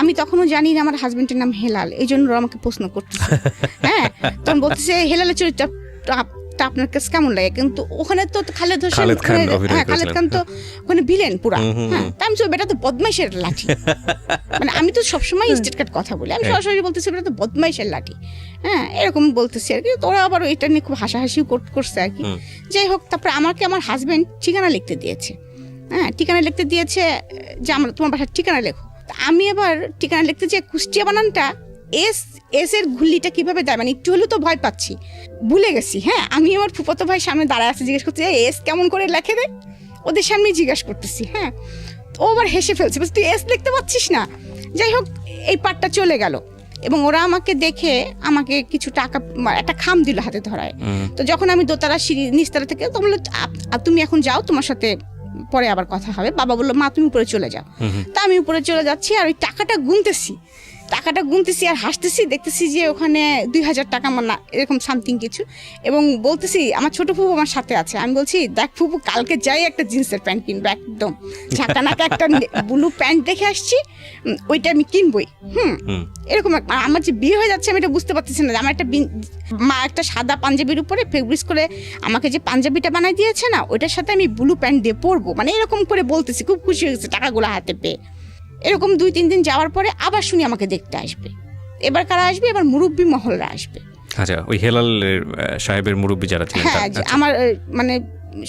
আমি তখনও জানি না আমার হাজবেন্ডের নাম হেলাল, এই জন্য আমাকে প্রশ্ন করতেছে। হ্যাঁ, তখন বলতেছে হেলালের চরিত্রটা আপনার কাছে কেমন লাগে? কিন্তু ওখানে তো খালেদ খান তো ওখানে ভিলেন পুরা। হ্যাঁ, আমি তো বেটা তো বদমাইশের লাঠি, মানে আমি তো সবসময় স্টেট কাট কথা বলি, আমি সরাসরি বলতেছি বেটা তো বদমাইশের লাঠি। হ্যাঁ, এরকম বলতেছি আর কি। তোরা আবার এটা নিয়ে খুব হাসাহাসিও করছে আর কি। যাই হোক, তারপরে আমাকে আমার হাজবেন্ড ঠিকানা লিখতে দিয়েছে। হ্যাঁ, ঠিকানা লিখতে দিয়েছে যে আমরা তোমার বাসার ঠিকানা লেখো। আমি আবার ঠিকানা লিখতে যে কুষ্টিয়া বানানটা এস এর ঘুল্লিটা কিভাবে দেয়, মানে একটু হলেও তো ভয় পাচ্ছি, ভুলে গেছি। হ্যাঁ, আমি আমার ফুফাতো ভাই সামনে দাঁড়ায় আছে, জিজ্ঞেস করছি এস কেমন করে লেখে রে, ওদের সামনে জিজ্ঞাসা করতেছি। হ্যাঁ, ও আবার হেসে ফেলছে, তুই এস লিখতে পারছিস না। যাই হোক এই পার্টটা চলে গেল। এবং ওরা আমাকে দেখে আমাকে কিছু টাকা একটা খাম দিল হাতে ধরায়। তো যখন আমি দোতলা সিঁড়ি নিচতলা থেকে তো বললো তুমি এখন যাও, তোমার সাথে পরে আবার কথা হবে। বাবা বললো মা তুমি উপরে চলে যাও। তা আমি উপরে চলে যাচ্ছি আর ওই টাকাটা গুনতেছি আর হাসতেছি, দেখতেছি যে ওখানে 2000 টাকা আমার না এরকম সামথিং কিছু, এবং বলতেছি আমার ছোট ফুপু আমার সাথে আছে। আমি বলছি দেখ ফুপু, কালকে যাই একটা জিন্সের প্যান্ট কিনবো, একদম ঝাঁকানাকা একটা ব্লু প্যান্ট দেখে আসছি, ওইটা আমি কিনবই। এরকম আমার যে বিয়ে হয়ে যাচ্ছে আমি এটা বুঝতে পারতেছি না। আমার একটা মা একটা সাদা পাঞ্জাবির উপরে ফেব্রিক্স করে আমাকে যে পাঞ্জাবিটা বানাই দিয়েছে না, ওইটার সাথে আমি ব্লু প্যান্ট দিয়ে পরবো, মানে এরকম করে বলতেছি। খুব খুশি হয়ে গেছে টাকাগুলো হাতে পেয়ে। এরকম 2-3 দিন যাওয়ার পরে আবার শুনি আমাকে দেখতে আসবে। এবার কারা আসবে? এবার মুরব্বী মহলরা আসবে। আচ্ছা, ওই হেলাল সাহেবের মুরব্বী যারা ছিলেন, হ্যাঁ, আমার মানে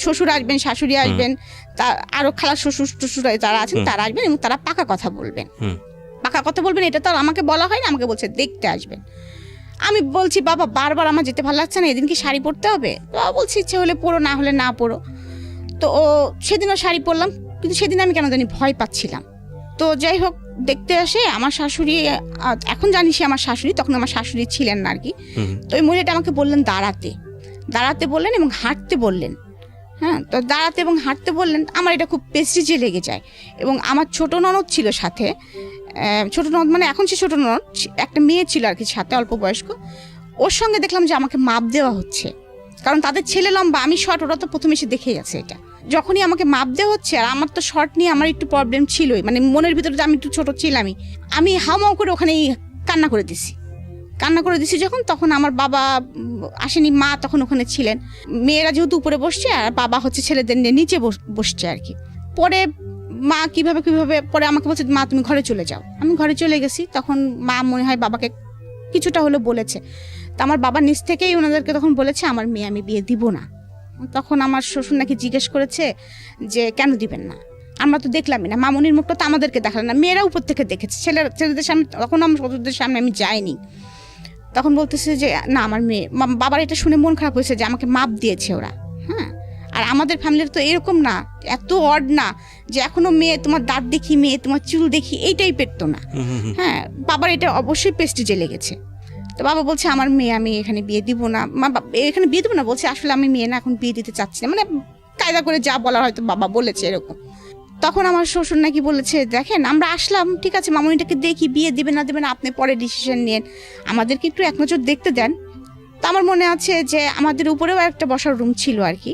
শ্বশুর আসবেন, শাশুড়ি আসবেন, তা আরো খালা শ্বশুর টশুর যারা আছেন তারা আসবেন, এবং তারা পাকা কথা বলবেন। এটা তো আর আমাকে বলা হয় না, আমাকে বলছে দেখতে আসবেন। আমি বলছি বাবা বারবার আমার যেতে ভালো লাগছে না, এদিন কি শাড়ি পরতে হবে? বাবা বলছি ইচ্ছে হলে পরো, না হলে না পরো। তো সেদিনও শাড়ি পরলাম, কিন্তু সেদিন আমি কেন জানি ভয় পাচ্ছিলাম। তো যাই হোক, দেখতে আসে আমার শাশুড়ি, এখন জানি সে আমার শাশুড়ি, তখন আমার শাশুড়ি ছিলেন না আর কি। তো ওই মহিলাটা আমাকে বললেন দাঁড়াতে বললেন এবং হাঁটতে বললেন। হ্যাঁ, তো দাঁড়াতে এবং হাঁটতে বললেন। আমার এটা খুব প্রেস্টিজে লেগে যায়। এবং আমার ছোট ননদ ছিল সাথে, ছোট ননদ মানে এখন সে ছোট ননদ, একটা মেয়ে ছিল আর কি সাথে, অল্প বয়স্ক। ওর সঙ্গে দেখলাম যে আমাকে মাপ দেওয়া হচ্ছে, কারণ তাদের ছেলে লম্বা, আমি শর্ট, ওরা তো প্রথমে এসে দেখে গেছে এটা। যখনই আমাকে মাপ দেওয়া হচ্ছে, আর আমার তো শর্ট নিয়ে আমার একটু প্রবলেম ছিলই, মানে মনের ভিতরে যে আমি একটু ছোট ছিলামই, আমি হাওমাও করে ওখানেই কান্না করে দিছি যখন, তখন আমার বাবা আসেনি, মা তখন ওখানে ছিলেন। মেয়েরা যেহেতু উপরে বসছে আর বাবা হচ্ছে ছেলেদের নিয়ে নিচে বসছে আর কি। পরে মা কিভাবে পরে আমাকে বলছে মা তুমি ঘরে চলে যাও। আমি ঘরে চলে গেছি। তখন মা মনে হয় বাবাকে কিছুটা হলে বলেছে। তো আমার বাবা নিজ থেকেই ওনাদেরকে তখন বলেছে আমার মেয়ে আমি বিয়ে দিব না। তখন আমার শ্বশুর নাকি জিজ্ঞেস করেছে যে কেন দিবেন না, আমরা তো দেখলামই না, মামনির মুখটা তো আমাদেরকে দেখালেন না, মেয়েরা উপর থেকে দেখেছে, ছেলেদের সামনে, তখন আমার শ্বশুরদের সামনে আমি যাইনি। তখন বলতেছে যে না আমার মেয়ে, বাবার এটা শুনে মন খারাপ হয়েছে যে আমাকে মাপ দিয়েছে ওরা। হ্যাঁ, আর আমাদের ফ্যামিলির তো এরকম না, এত অড না যে এখনো মেয়ে তোমার দাঁত দেখি, মেয়ে তোমার চুল দেখি, এই টাইপের তো না। হ্যাঁ, বাবার এটা অবশ্যই প্রেস্টিজে লেগেছে। তো বাবা বলছে আমার মেয়ে আমি এখানে বিয়ে দিব না, এখানে বিয়ে দিব না বলছে, আসলে আমি মেয়ে না এখন বিয়ে দিতে চাচ্ছি না, মানে কায়দা করে যা বলার হয়তো বাবা বলেছে এরকম। তখন আমার শ্বশুর নাকি বলেছে দেখেন আমরা আসলাম, ঠিক আছে মামনিটাকে দেখি, বিয়ে দিবে না দেবে না আপনি পরে ডিসিশন নিন, আমাদেরকে একটু এক নজর দেখতে দেন। তো আমার মনে আছে যে আমাদের উপরেও একটা বসার রুম ছিল আর কি।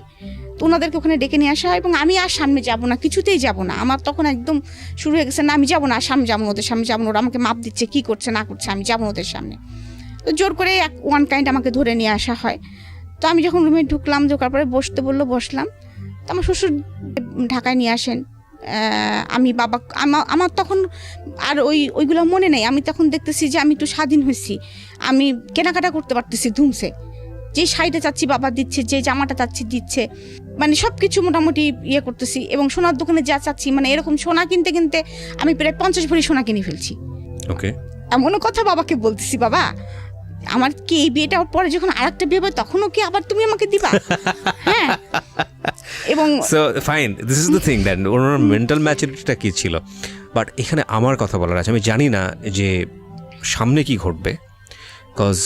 তো ওনাদেরকে ওখানে ডেকে নিয়ে আসা হয়, এবং আমি আর সামনে যাব না, কিছুতেই যাব না। আমার তখন একদম শুরু হয়ে গেছে, না আমি যাবো না, আর সামনে যাবো না, ওদের সামনে যাবো না, ওরা আমাকে মাপ দিচ্ছে, কি করছে না করছে, আমি যাবো না ওদের সামনে। তো জোর করে ওয়ান কাইন্ড আমাকে ধরে নিয়ে আসা হয়। তো আমি যখন রুমে ঢোকার পরে বসতে বললো, বসলাম। তো আমার শ্বশুর ঢাকায় নিয়ে আসেন। আমি বাবা আমার তখন আর ওইগুলো মনে নেই। আমি তখন দেখতেছি যে আমি একটু স্বাধীন হয়েছি, আমি কেনাকাটা করতে পারতেছি ধুমসে, যে শাড়িটা চাচ্ছি বাবা দিচ্ছে, যে জামাটা চাচ্ছি দিচ্ছে, মানে সব কিছু মোটামুটি ইয়ে করতেছি। এবং সোনার দোকানে যা চাচ্ছি, মানে এরকম সোনা কিনতে কিনতে আমি প্রায় 50 ভরি সোনা কিনে ফেলছি। ওকে, এমনও কথা বাবাকে বলতেছি, বাবা আমার কি এই বিয়েটা পরে যখন আরেকটা বিয়ে হবে তখনও কি আবার তুমি আমাকে দিবা? হ্যাঁ, এবং so fine, this is the thing that ওনার মেন্টাল ম্যাচুরিটিটা কি ছিল। বাট এখানে আমার কথা বলার আছে, আমি জানি না যে সামনে কি ঘটবে, বিকজ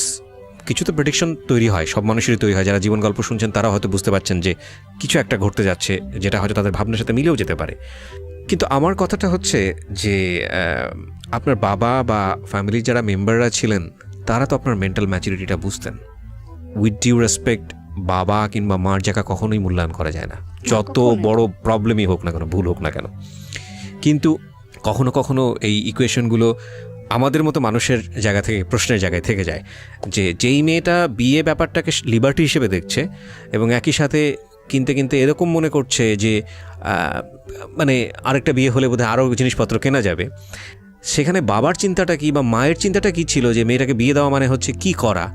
কিছু তো প্রেডিকশন তৈরি হয়, সব মানুষেরই তৈরি হয়। যারা জীবন গল্প শুনছেন তারা হয়তো বুঝতে পারছেন যে কিছু একটা ঘটতে যাচ্ছে, যেটা হয়তো তাদের ভাবনার সাথে মিলেও যেতে পারে। কিন্তু আমার কথাটা হচ্ছে যে আপনার বাবা বা ফ্যামিলির যারা মেম্বাররা ছিলেন তারা তো আপনার মেন্টাল ম্যাচুরিটিটা বুঝতেন। উইথ ডিউ রেসপেক্ট, বাবা কিংবা মার জায়গা কখনোই মূল্যায়ন করা যায় না, যত বড় প্রবলেমই হোক না কেন, ভুল হোক না কেন। কিন্তু কখনো কখনো এই ইকুয়েশনগুলো আমাদের মতো মানুষের জায়গা থেকে, প্রশ্নের জায়গায় থেকে যায় যে যেই মেয়েটা বিয়ে ব্যাপারটাকে লিবার্টি হিসেবে দেখছে এবং একই সাথে কিনতে কিনতে এরকম মনে করছে যে মানে আরেকটা বিয়ে হলে বোধহয় আরও জিনিসপত্র কেনা যাবে, সেখানে বাবার চিন্তাটা কি বা মায়ের চিন্তাটা কি ছিল যে মেয়েটাকে বিয়ে দেওয়া মানে হচ্ছে কি করা,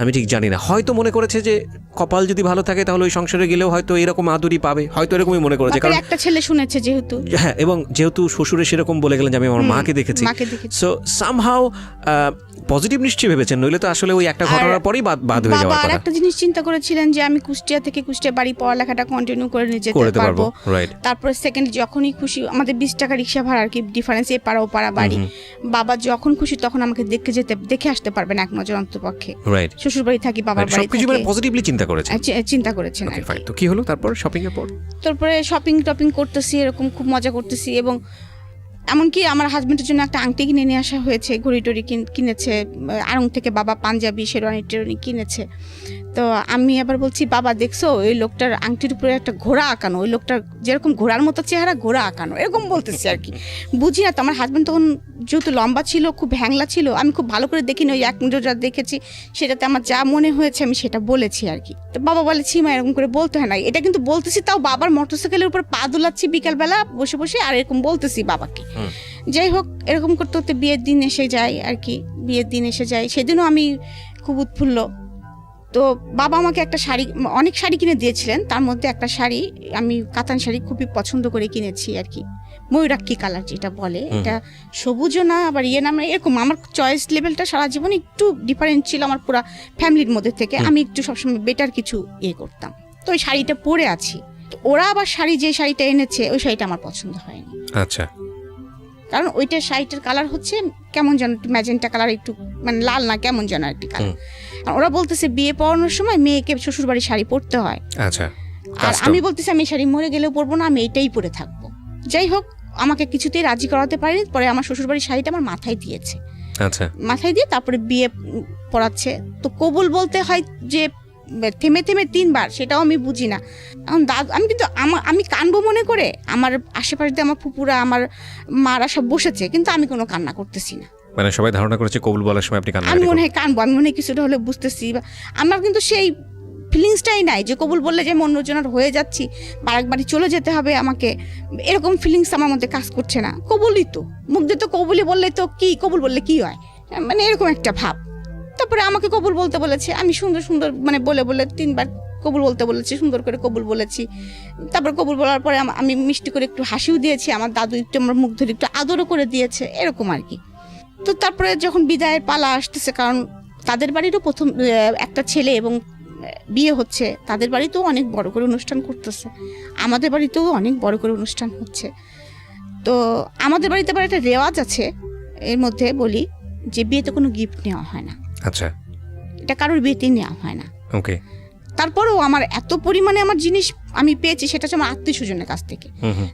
আমি ঠিক জানি না, হয়তো মনে করেছে যে কপাল যদি ভালো থাকে তাহলে ওই সংসারে গেলেও হয়তো এরকম আদরই পাবে, হয়তো এরকমই মনে করেছে, কারণ একটা ছেলে শুনেছে যেহেতু। হ্যাঁ, এবং যেহেতু শ্বশুরে সেরকম বলে গেলেন যে আমি আমার মাকে দেখেছি, সো সামহাউ পজিটিভ নিশ্চয়ই ভেবেছেন, নইলে তো আসলে ওই একটা ঘটনার পরেই বাদ হয়ে যাওয়ার কথা। একটা জিনিস চিন্তা করেছিলেন যে আমি কুষ্টিয়া থেকে কুষ্টিয়া বাড়ি পড়ালেখাটা কন্টিনিউ করে নিয়ে যেতে পারবো, তারপর সেকেন্ড যখনই খুশি, আমাদের 20 টাকা রিক্সা ভাড়া আর কি ডিফারেন্স, এ পাড়া ও পাড়া বাড়ি, বাবা যখন খুশি তখন আমাকে দেখে আসতে পারবেন এক নজর অন্তপক্ষে। শ্বশুর বাড়ি থাকি, বাবার বাড়ি থাকি, সবকিছু পজিটিভলি চিন্তা করেছেন। তো কি হলো তারপর শপিং এর পর? তারপরে শপিং করতেছি, এরকম খুব মজা করতেছি, এবং এমনকি আমার হাজবেন্ডের জন্য একটা আংটি কিনে নিয়ে আসা হয়েছে, ঘড়ি টড়ি কিনেছে আড়ং থেকে, বাবা পাঞ্জাবি শেরওয়ানি টেরওয়ানি কিনেছে। তো আমি আবার বলছি, বাবা দেখছো ওই লোকটার আংটির উপরে একটা ঘোড়া আঁকানো, ওই লোকটার যেরকম ঘোড়ার মতো চেহারা, ঘোড়া আঁকানো, এরকম বলতেছি আর কি। বুঝি না তো, আমার হাজবেন্ড তখন যেহেতু লম্বা ছিল, খুব হ্যাংলা ছিল, আমি খুব ভালো করে দেখিনি, ওই এক নজর যা দেখেছি সেটাতে আমার যা মনে হয়েছে আমি সেটা বলেছি আর কি। তো বাবা বলে, ছিমা এরকম করে বলতে হয় না, এটা কিন্তু বলতেছি, তাও বাবার মোটরসাইকেলের উপর পা দুলাচ্ছি বিকালবেলা বসে বসে, আর এরকম বলতেছি বাবাকে। যাই হোক, এরকম করতে করতে বিয়ের দিন এসে যায় আর কি। বিয়ের দিন এসে যায়, সেদিনও আমি খুব উৎফুল্ল। তো বাবা আমাকে একটা শাড়ি, অনেক শাড়ি কিনে দিয়েছিলেন, তার মধ্যে একটা শাড়ি আমি কাতান শাড়ি খুবই পছন্দ করে কিনেছি আর কি, ময়ূরাক্ষী কালার যেটা বলে, এটা সবুজও না আবার ইয়ে না, এরকম আমার চয়েস লেভেলটা সারা জীবন একটু ডিফারেন্ট ছিল আমার পুরো ফ্যামিলির মধ্যে থেকে, আমি একটু সবসময় বেটার কিছু ইয়ে করতাম। তো ওই শাড়িটা পরে আছি, ওরা আবার যে শাড়িটা এনেছে ওই শাড়িটা আমার পছন্দ হয়নি। আচ্ছা। কারণ ওইটা শাড়িটার কালার হচ্ছে কেমন যেন ম্যাজেন্টা কালার, একটু মানে লাল না, কেমন যেন একটি কালার। ওরা বলতেছে বিয়ে পড়ানোর সময় মেয়েকে শ্বশুর বাড়ি শাড়ি পরতে হয়। আচ্ছা। আর আমি বলতেছি আমি শাড়ি মরে গেলেও পরবো না, আমি এইটাই পরে থাকবো। যাই হোক, আমাকে কিছুতেই রাজি করাতে পারিনি। পরে আমার শ্বশুর বাড়ির শাড়িটা আমার মাথায় দিয়েছে। আচ্ছা। মাথায় দিয়ে তারপরে বিয়ে পড়াচ্ছে। তো কবুল বলতে হয় যে থেমে থেমে 3 বার, সেটাও আমি বুঝি না। এখন আমি কিন্তু আমি কানবো মনে করে, আমার আশেপাশে দিয়ে আমার ফুপুরা, আমার মারা সব বসেছে, কিন্তু আমি কোনো কান্না করতেছি না। মানে সবাই ধারণা করেছে কবুল বলার সময় আপনি কান্না, আমি মনে হয় কানবো, আমি মনে হয় কিছুটা হলে বুঝতেছি। আমার কিন্তু সেই ফিলিংসটাই নাই যে কবুল বললে যে আমি অন্যজনের হয়ে যাচ্ছি, বারেক বাড়ি চলে যেতে হবে আমাকে, এরকম ফিলিংস আমার মধ্যে কাজ করছে না। কবুলই তো, মুখ দিয়ে তো কবুলই বললে তো কি, কবুল বললে কি হয়, মানে এরকম একটা ভাব। তারপরে আমাকে কবুল বলতে বলেছে, আমি সুন্দর সুন্দর মানে বলে 3 বার কবুল বলতে বলেছি, সুন্দর করে কবুল বলেছি। তারপর কবুল বলার পরে আমি মিষ্টি করে একটু হাসিও দিয়েছি, আমার দাদু একটু আমার মুখ ধরে একটু আদরও করে দিয়েছে, এরকম আর কি। তো তারপরে যখন বিদায়ের পালা আসতেছে, কারণ তাদের বাড়িরও প্রথম একটা ছেলে এবং বিয়ে হচ্ছে, তাদের বাড়িতেও অনেক বড় করে অনুষ্ঠান করতেছে, আমাদের বাড়িতেও অনেক বড় করে অনুষ্ঠান হচ্ছে। তো আমাদের বাড়িতে আবার একটা রেওয়াজ আছে, এর মধ্যে বলি যে বিয়েতে কোনো গিফট নেওয়া হয় না। আচ্ছা। এটা কারোর বিয়েতেই নেওয়া হয় না। ওকে। তারপরেও আমার এত পরিমাণে আমার জিনিস আমি পেয়েছি, সেটা হচ্ছে আমার আত্মীয় স্বজনের কাছ থেকে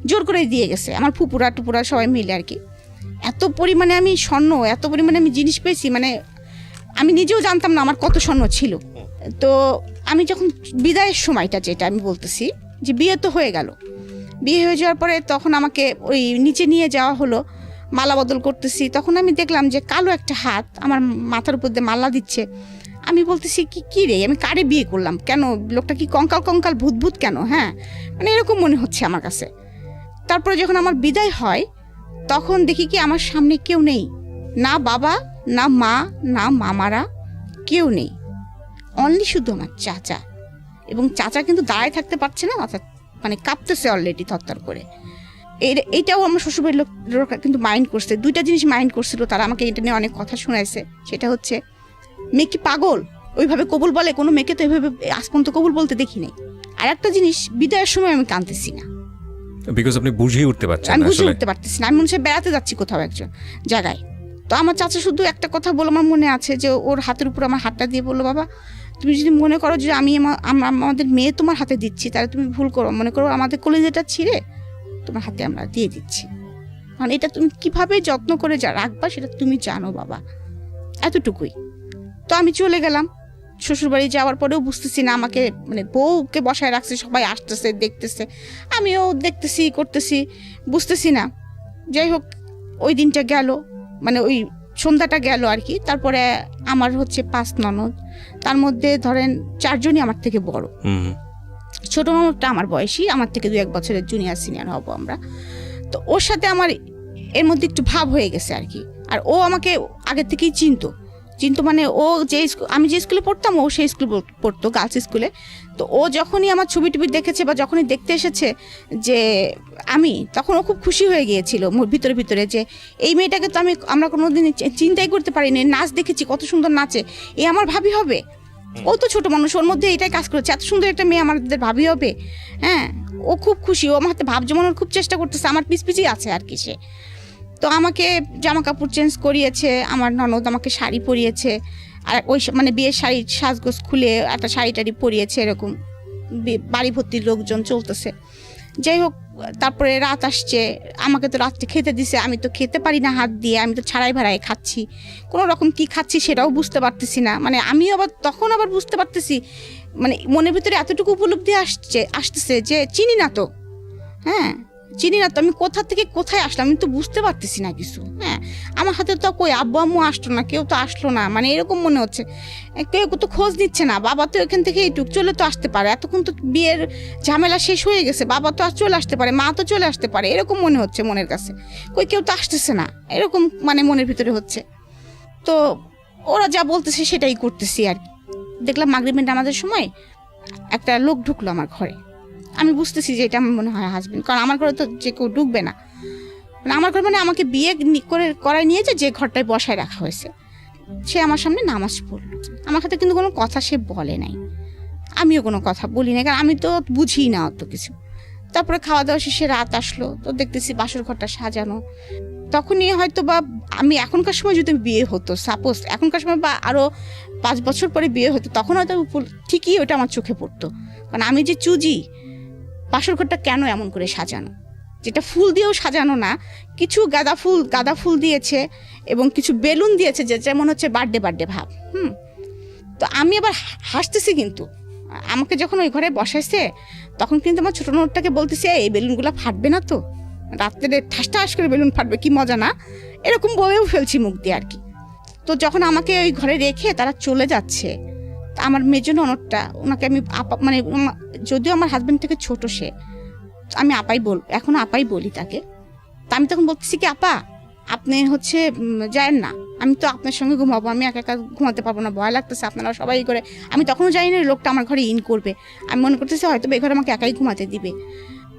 জোর করে দিয়ে গেছে, আমার ফুপুরা টুপুরা সবাই মিলে আর কি। এত পরিমাণে আমি স্বর্ণ, এত পরিমাণে আমি জিনিস পেয়েছি, মানে আমি নিজেও জানতাম না আমার কত স্বর্ণ ছিল। তো আমি যখন বিদায়ের সময়টা, যেটা আমি বলতেছি যে বিয়ে তো হয়ে গেল, বিয়ে হয়ে যাওয়ার পরে তখন আমাকে ওই নিচে নিয়ে যাওয়া হলো, মালা বদল করতেছি। তখন আমি দেখলাম যে কালো একটা হাত আমার মাথার উপর দিয়ে মালা দিচ্ছে। আমি বলতেছি কি রে, আমি কারে বিয়ে করলাম, কেন লোকটা কি কঙ্কাল ভূত কেন, হ্যাঁ মানে এরকম মনে হচ্ছে আমার কাছে। তারপরে যখন আমার বিদায় হয়, তখন দেখি কি আমার সামনে কেউ নেই, না বাবা, না মা, না মামারা, কেউ নেই, অনলি শুধু আমার চাচা। এবং চাচা কিন্তু দাঁড়ায় থাকতে পারছে না, অর্থাৎ মানে কাঁপতেছে অলরেডি থরথর করে। এইটাও আমার শ্বশুরবাড়ির লোক কিন্তু মাইন্ড করছে, 2টা জিনিস মাইন্ড করছিল তারা, আমাকে এটা নিয়ে অনেক কথা শোনাইছে। সেটা হচ্ছে, মেয়ে কি পাগল, ওইভাবে কবুল বলে? কোনো মেয়েকে তো এইভাবে আজ পর্যন্ত কবুল বলতে দেখি নাই। আর একটা জিনিস, বিদায়ের সময় আমি কাঁদতেছি না, বিকজ আপনি বুঝিয়ে উঠতে পারছেন না। আমি বুঝে উঠতে পারতেছি না, আমি মনে হচ্ছে বেড়াতে যাচ্ছি কোথাও একজন জায়গায়। তো আমার চাচা শুধু একটা কথা বলে, আমার মনে আছে যে ওর হাতের উপর আমার হাতটা দিয়ে বললো, বাবা তুমি যদি মনে করো যে আমি আমাদের মেয়ে তোমার হাতে দিচ্ছি, তাহলে তুমি ভুল করো, মনে করো আমাদের কলেজেটা ছিঁড়ে তোমার হাতে আমরা দিয়ে দিচ্ছি, কারণ এটা তুমি কিভাবে যত্ন করে রাখবা সেটা তুমি জানো বাবা, এতটুকুই। তো আমি চলে গেলাম। শ্বশুরবাড়ি যাওয়ার পরেও বুঝতেছি না, আমাকে মানে বউকে বসায় রাখছে, সবাই আসতেছে দেখতেছে, আমিও দেখতেছি করতেছি, বুঝতেছি না। যাই হোক, ওই দিনটা গেল, মানে ওই সন্ধ্যাটা গেল আর কি। তারপরে আমার হচ্ছে 5 ননদ, তার মধ্যে ধরেন 4 জনই আমার থেকে বড়। ছোট ননদটা আমার বয়সী, আমার থেকে 2-1 বছরের জুনিয়র সিনিয়র হব আমরা। তো ওর সাথে আমার এর মধ্যে একটু ভাব হয়ে গেছে আর কি। আর ও আমাকে আগে থেকেই চিনতো, চিনতো মানে ও যে আমি যে স্কুলে পড়তাম ও সেই স্কুলে পড়তো, গার্লস স্কুলে। তো ও যখনই আমার ছবি টবি দেখেছে বা যখনই দেখতে এসেছে যে আমি, তখন ও খুব খুশি হয়ে গিয়েছিল ভিতরে ভিতরে যে এই মেয়েটাকে তো আমরা কোনোদিন চিন্তাই করতে পারিনি, নাচ দেখেছি কত সুন্দর নাচে, এ আমার ভাবি হবে। ও তো ছোট মানুষ, ওর মধ্যে এটাই কাজ করেছে, এত সুন্দর একটা মেয়ে আমাদের ভাবি হবে। হ্যাঁ, ও খুব খুশি, ও আমার হাতে ভাব জমানোর খুব চেষ্টা করতেছে, আমার পিছিয়ে আছে আর কি সে। তো আমাকে জামা কাপড় চেঞ্জ করিয়েছে, আমার ননদ আমাকে শাড়ি পরিয়েছে, আর ওই মানে বিয়ের শাড়ি সাজগোজ খুলে একটা শাড়ি টাড়ি পরিয়েছে, এরকম বাড়ি ভর্তির লোকজন চলতেছে। যাই হোক, তারপরে রাত আসছে, আমাকে তো রাত্রে খেতে দিছে, আমি তো খেতে পারি না হাত দিয়ে, আমি তো ছাড়াই ভাড়াই খাচ্ছি, কোনো রকম কি খাচ্ছি সেটাও বুঝতে পারতেছি না। মানে আমি তখন আবার বুঝতে পারতেছি, মানে মনের ভিতরে এতটুকু উপলব্ধি আসতেছে যে চিনি না তো, হ্যাঁ চিনি না তো, আমি কোথা থেকে কোথায় আসলাম আমি তো বুঝতে পারতেছি না কিছু। হ্যাঁ, আমার হাতে তো কই আব্বু আম্মু আসলো না, কেউ তো আসলো না, মানে এরকম মনে হচ্ছে। কেউ তো খোঁজ নিচ্ছে না, বাবা তো এখান থেকে এইটুক চলে তো আসতে পারে, এতক্ষণ তো বিয়ের ঝামেলা শেষ হয়ে গেছে, বাবা তো আর চলে আসতে পারে, মা তো চলে আসতে পারে, এরকম মনে হচ্ছে মনের কাছে। কই কেউ তো আসতেছে না, এরকম মানে মনের ভিতরে হচ্ছে। তো ওরা যা বলতেছে সেটাই করতেছি আর কি। দেখলাম মাগরিবের নামাজের সময় একটা লোক ঢুকলো আমার ঘরে। আমি বুঝতেছি যে এটা আমার মনে হয় হাজবেন্ড, কারণ আমার ঘরে তো যে কেউ ঢুকবে না। মানে আমার ঘর মানে আমাকে বিয়ে করায় নিয়েছে যে ঘরটায় বসায় রাখা হয়েছে, সে আমার সামনে নামাজ পড়লো। আমার সাথে কিন্তু কোনো কথা সে বলে নাই, আমিও কোনো কথা বলি না, কারণ আমি তো বুঝি না অত কিছু। তারপরে খাওয়া দাওয়া শেষে রাত আসলো, তো দেখতেছি বাসর ঘরটা সাজানো। তখনই হয়তো বা আমি এখনকার সময় যদি বিয়ে হতো, সাপোজ এখনকার সময় বা আরও 5 বছর পরে বিয়ে হতো, তখন হয়তো ঠিকই ওটা আমার চোখে পড়তো। কারণ আমি যে চুজি, বাসর ঘরটা কেন এমন করে সাজানো, যেটা ফুল দিয়েও সাজানো না, কিছু গাঁদা ফুল দিয়েছে এবং কিছু বেলুন দিয়েছে, যেটা মনে হচ্ছে বার্থডে ভাব। তো আমি আবার হাসতেছি, কিন্তু আমাকে যখন ওই ঘরে বসাইছে তখন কিন্তু আমার ছোট নোটটাকে বলতেছে এই বেলুনগুলো ফাটবে না তো, রাত্রে ঠাস করে বেলুন ফাটবে, কি মজা না, এরকম বলেও ফেলছি মুখ দিয়ে আর কি। তো যখন আমাকে ওই ঘরে রেখে তারা চলে যাচ্ছে, আমার মেজো ননদটা, ওনাকে আমি আপা, মানে যদিও আমার হাজবেন্ড থেকে ছোট সে, আমি এখনো আপাই বলি তাকে। তা আমি তখন বলতেছি কি আপা আপনি হচ্ছে যায়েন না, আমি তো আপনার সঙ্গে ঘুমাবো, আমি একা একা ঘুমাতে পারবো না, ভয় লাগতেছে, আপনারা সবাই করে। আমি তখনও জানি না লোকটা আমার ঘরে ইন করবে, আমি মনে করতেছি হয়তো এই ঘরে আমাকে একাই ঘুমাতে দিবে।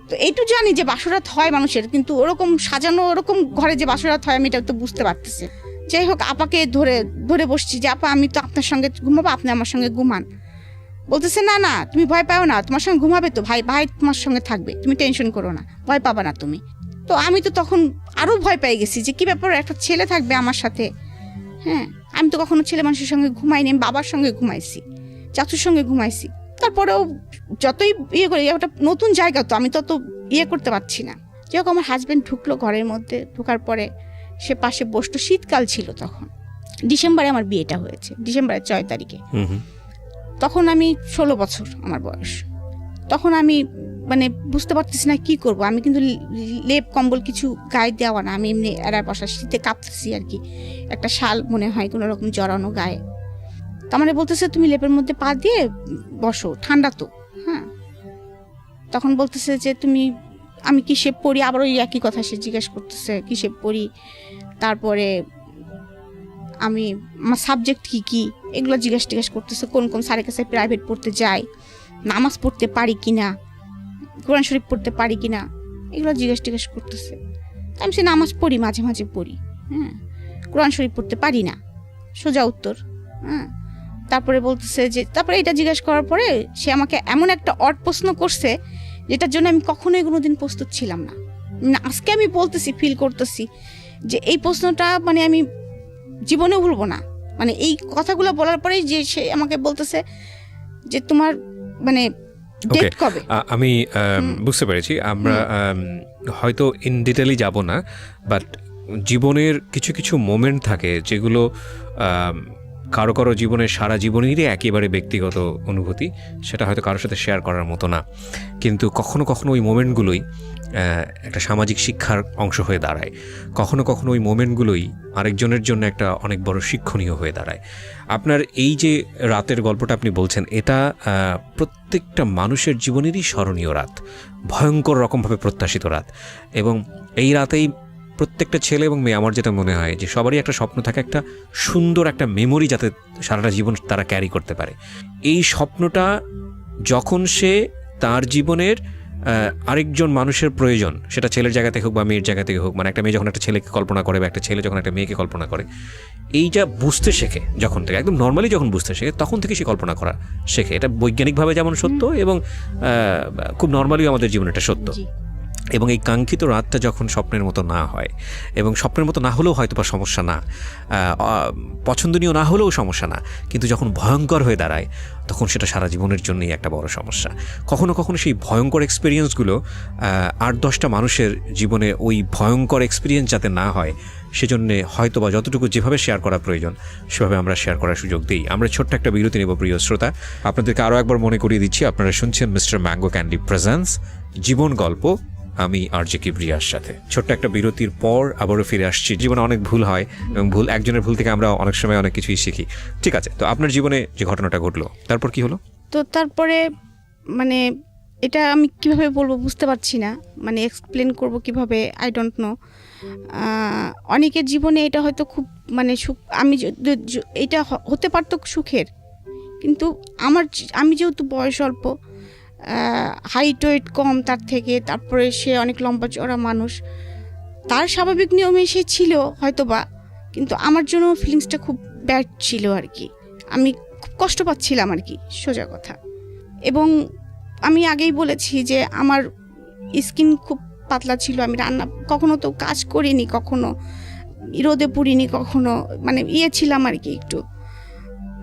তো এইটু জানি যে বাসরাত হয় মানুষের, কিন্তু ওরকম সাজানো ওরকম ঘরে যে বাসরাত হয় আমি এটা তো বুঝতে পারতেছি। যাই হোক, আপাকে ধরে বসছি যে আপা আমি তো আপনার সঙ্গে ঘুমাবো, আপনি আমার সঙ্গে ঘুমান। বলতেছে না না তুমি ভয় পাও না, তোমার সঙ্গে ঘুমাবে তো, ভাই তোমার সঙ্গে থাকবে, তুমি টেনশন করো না, ভয় পাবা না তুমি। তো আমি তো তখন আরো ভয় পেয়ে গেছি যে কি ব্যাপার, একটা ছেলে থাকবে আমার সাথে। হ্যাঁ, আমি তো কখনো ছেলে মানুষের সঙ্গে ঘুমাইনি, আমি বাবার সঙ্গে ঘুমাইছি, চাচুর সঙ্গে ঘুমাইছি। তারপরেও যতই ইয়ে করি, ওটা নতুন জায়গা তো আমি তত ইয়ে করতে পারছি না। যাই হোক, আমার হাজবেন্ড ঢুকলো ঘরের মধ্যে, ঢোকার পরে সে পাশে বসতো, শীতকাল ছিল তখন, ডিসেম্বরে আমার বিয়েটা হয়েছে, ডিসেম্বরের 6 তারিখে। তখন আমি 16 বছর আমার বয়স। তখন আমি মানে বুঝতে পারতেছি না কি করব। আমি কিন্তু লেপ কম্বল কিছু গায়ে দেওয়া না, আমি এমনি এড়ার বসা, শীতে কাঁপতেছি আর কি, একটা শাল মনে হয় কোনো রকম জড়ানো গায়ে। তার মানে বলতেছে তুমি লেপের মধ্যে পা দিয়ে বসো, ঠান্ডা তো। হ্যাঁ, তখন বলতেছে যে আমি কিসে পড়ি, আবার ওই একই কথা সে জিজ্ঞেস করতেছে কিসে পড়ি, তারপরে আমি আমার সাবজেক্ট কি এগুলো জিজ্ঞেস করতেছে, কোন স্যারের কাছে প্রাইভেট পড়তে যাই, নামাজ পড়তে পারি কিনা, কোরআন শরীফ পড়তে পারি কিনা, এগুলো জিজ্ঞেস করতেছে। আমি সে নামাজ পড়ি, মাঝে মাঝে পড়ি, হ্যাঁ, কোরআন শরীফ পড়তে পারি না, সোজা উত্তর। হ্যাঁ, তারপরে বলতেছে যে, তারপরে এটা জিজ্ঞেস করার পরে সে আমাকে এমন একটা অড প্রশ্ন করছে যেটার জন্য আমি কখনোই কোনোদিন প্রস্তুত ছিলাম না। আজকে আমি বলতেছি, ফিল করতেছি যে এই প্রশ্নটা মানে আমি জীবনে ভুলবো না। মানে এই কথাগুলো বলার পরেই যে সে আমাকে বলতেছে যে তোমার মানে ডেট কবে। আমি বুঝতে পেরেছি, আমরা হয়তো ইন ডিটেইলি যাব না, বাট জীবনের কিছু কিছু মোমেন্ট থাকে যেগুলো কারো জীবনের সারা জীবনেরই একেবারে ব্যক্তিগত অনুভূতি, সেটা হয়তো কারোর সাথে শেয়ার করার মতো না, কিন্তু কখনো ওই মোমেন্টগুলোই একটা সামাজিক শিক্ষার অংশ হয়ে দাঁড়ায়। কখনো ওই মোমেন্টগুলোই আরেকজনের জন্য একটা অনেক বড় শিক্ষণীয় হয়ে দাঁড়ায়। আপনার এই যে রাতের গল্পটা আপনি বলছেন, এটা প্রত্যেকটা মানুষের জীবনেরই স্মরণীয় রাত, ভয়ঙ্কর রকমভাবে প্রত্যাশিত রাত, এবং এই রাতেই প্রত্যেকটা ছেলে এবং মেয়ে আমার যেটা মনে হয় যে সবারই একটা স্বপ্ন থাকে, একটা সুন্দর একটা মেমোরি যাতে সারাটা জীবন তারা ক্যারি করতে পারে। এই স্বপ্নটা যখন সে তার জীবনের আরেকজন মানুষের প্রয়োজন, সেটা ছেলের জায়গা থেকে হোক বা মেয়ের জায়গা থেকে হোক, মানে একটা মেয়ে যখন একটা ছেলেকে কল্পনা করে বা একটা ছেলে যখন একটা মেয়েকে কল্পনা করে, এইটা বুঝতে শেখে যখন থেকে, একদম নর্মালি যখন বুঝতে শেখে তখন থেকে সে কল্পনা করা শেখে। এটা বৈজ্ঞানিকভাবে যেমন সত্য এবং খুব নর্মালিও আমাদের জীবনে এটা সত্য। এবং এই কাঙ্ক্ষিত রাতটা যখন স্বপ্নের মতো না হয়, এবং স্বপ্নের মতো না হলেও হয়তো বা সমস্যা না, পছন্দনীয় না হলেও সমস্যা না, কিন্তু যখন ভয়ঙ্কর হয়ে দাঁড়ায় তখন সেটা সারা জীবনের জন্যই একটা বড় সমস্যা। কখনো কখনো সেই ভয়ঙ্কর এক্সপিরিয়েন্সগুলো 8-10টা মানুষের জীবনে ওই ভয়ঙ্কর এক্সপিরিয়েন্স যাতে না হয় সেজন্যে হয়তো বা যতটুকু যেভাবে শেয়ার করা প্রয়োজন সেভাবে আমরা শেয়ার করার সুযোগ দিই। আমরা ছোট্ট একটা বিরতি নেব প্রিয় শ্রোতা। আপনাদেরকে আরও একবার মনে করিয়ে দিচ্ছি, আপনারা শুনছেন মিস্টার ম্যাঙ্গো ক্যান্ডি প্রেজেন্স জীবন গল্প, আমি আরজে কিবরিয়ার সাথে। ছোট্ট একটা বিরতির পর আবারও ফিরে আসছি। জীবনে অনেক ভুল হয় এবং একজনের ভুল থেকে আমরা অনেক সময় অনেক কিছুই শিখি। ঠিক আছে, তো আপনার জীবনে যে ঘটনাটা ঘটলো তারপর কি হলো? তো তারপরে মানে এটা আমি কিভাবে বলবো বুঝতে পারছি না, মানে এক্সপ্লেন করব কিভাবে, আই ডোন্ট নো। অনেকের জীবনে এটা হয়তো খুব মানে সুখ, এটা হতে পারতো সুখের, কিন্তু আমি যেহেতু বয়স অল্প, হাইট ওয়েট কম তার থেকে, তারপরে সে অনেক লম্বা চড়া মানুষ, তার স্বাভাবিক নিয়মে সে ছিল হয়তোবা, কিন্তু আমার জন্য ফিলিংসটা খুব ব্যাড ছিল আর কি। আমি খুব কষ্ট পাচ্ছিলাম আর কি, সোজা কথা। এবং আমি আগেই বলেছি যে আমার স্কিন খুব পাতলা ছিল, আমি রান্না কখনো তো কাজ করিনি, কখনো রোদে পুড়িনি, কখনো মানে ছিলাম আর কি একটু।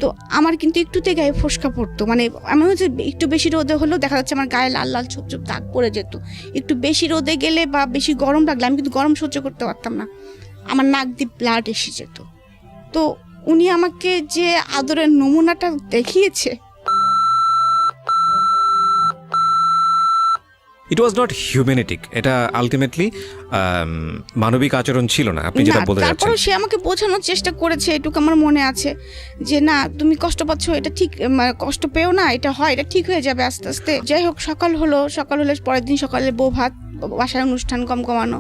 তো আমার কিন্তু একটুতে গায়ে ফোসকা পড়তো, মানে এমন হচ্ছে একটু বেশি রোদে হলেও দেখা যাচ্ছে আমার গায়ে লাল লাল ছোপ ছোপ দাগ পড়ে যেত। একটু বেশি রোদে গেলে বা বেশি গরম লাগলে আমি কিন্তু গরম সহ্য করতে পারতাম না, আমার নাক দিয়ে ব্লাড এসে যেত। তো উনি আমাকে যে আদরের নমুনাটা দেখিয়েছে, ইট ওয়াজ নট হিউম্যানিটিক, এটা আলটিমেটলি মানবিক আচরণ ছিল না, আপনি যেটা বলতে যাচ্ছেন। তারপরে সে আমাকে বোঝানোর চেষ্টা করেছে, এটুকু আমার মনে আছে, যে না তুমি কষ্ট পাচ্ছ, এটা ঠিক, কষ্ট পেও না, এটা হয়, এটা ঠিক হয়ে যাবে আস্তে আস্তে। যাই হোক, সকাল হলে পরের দিন সকালে বউ ভাত, বাসায় অনুষ্ঠান কমানো।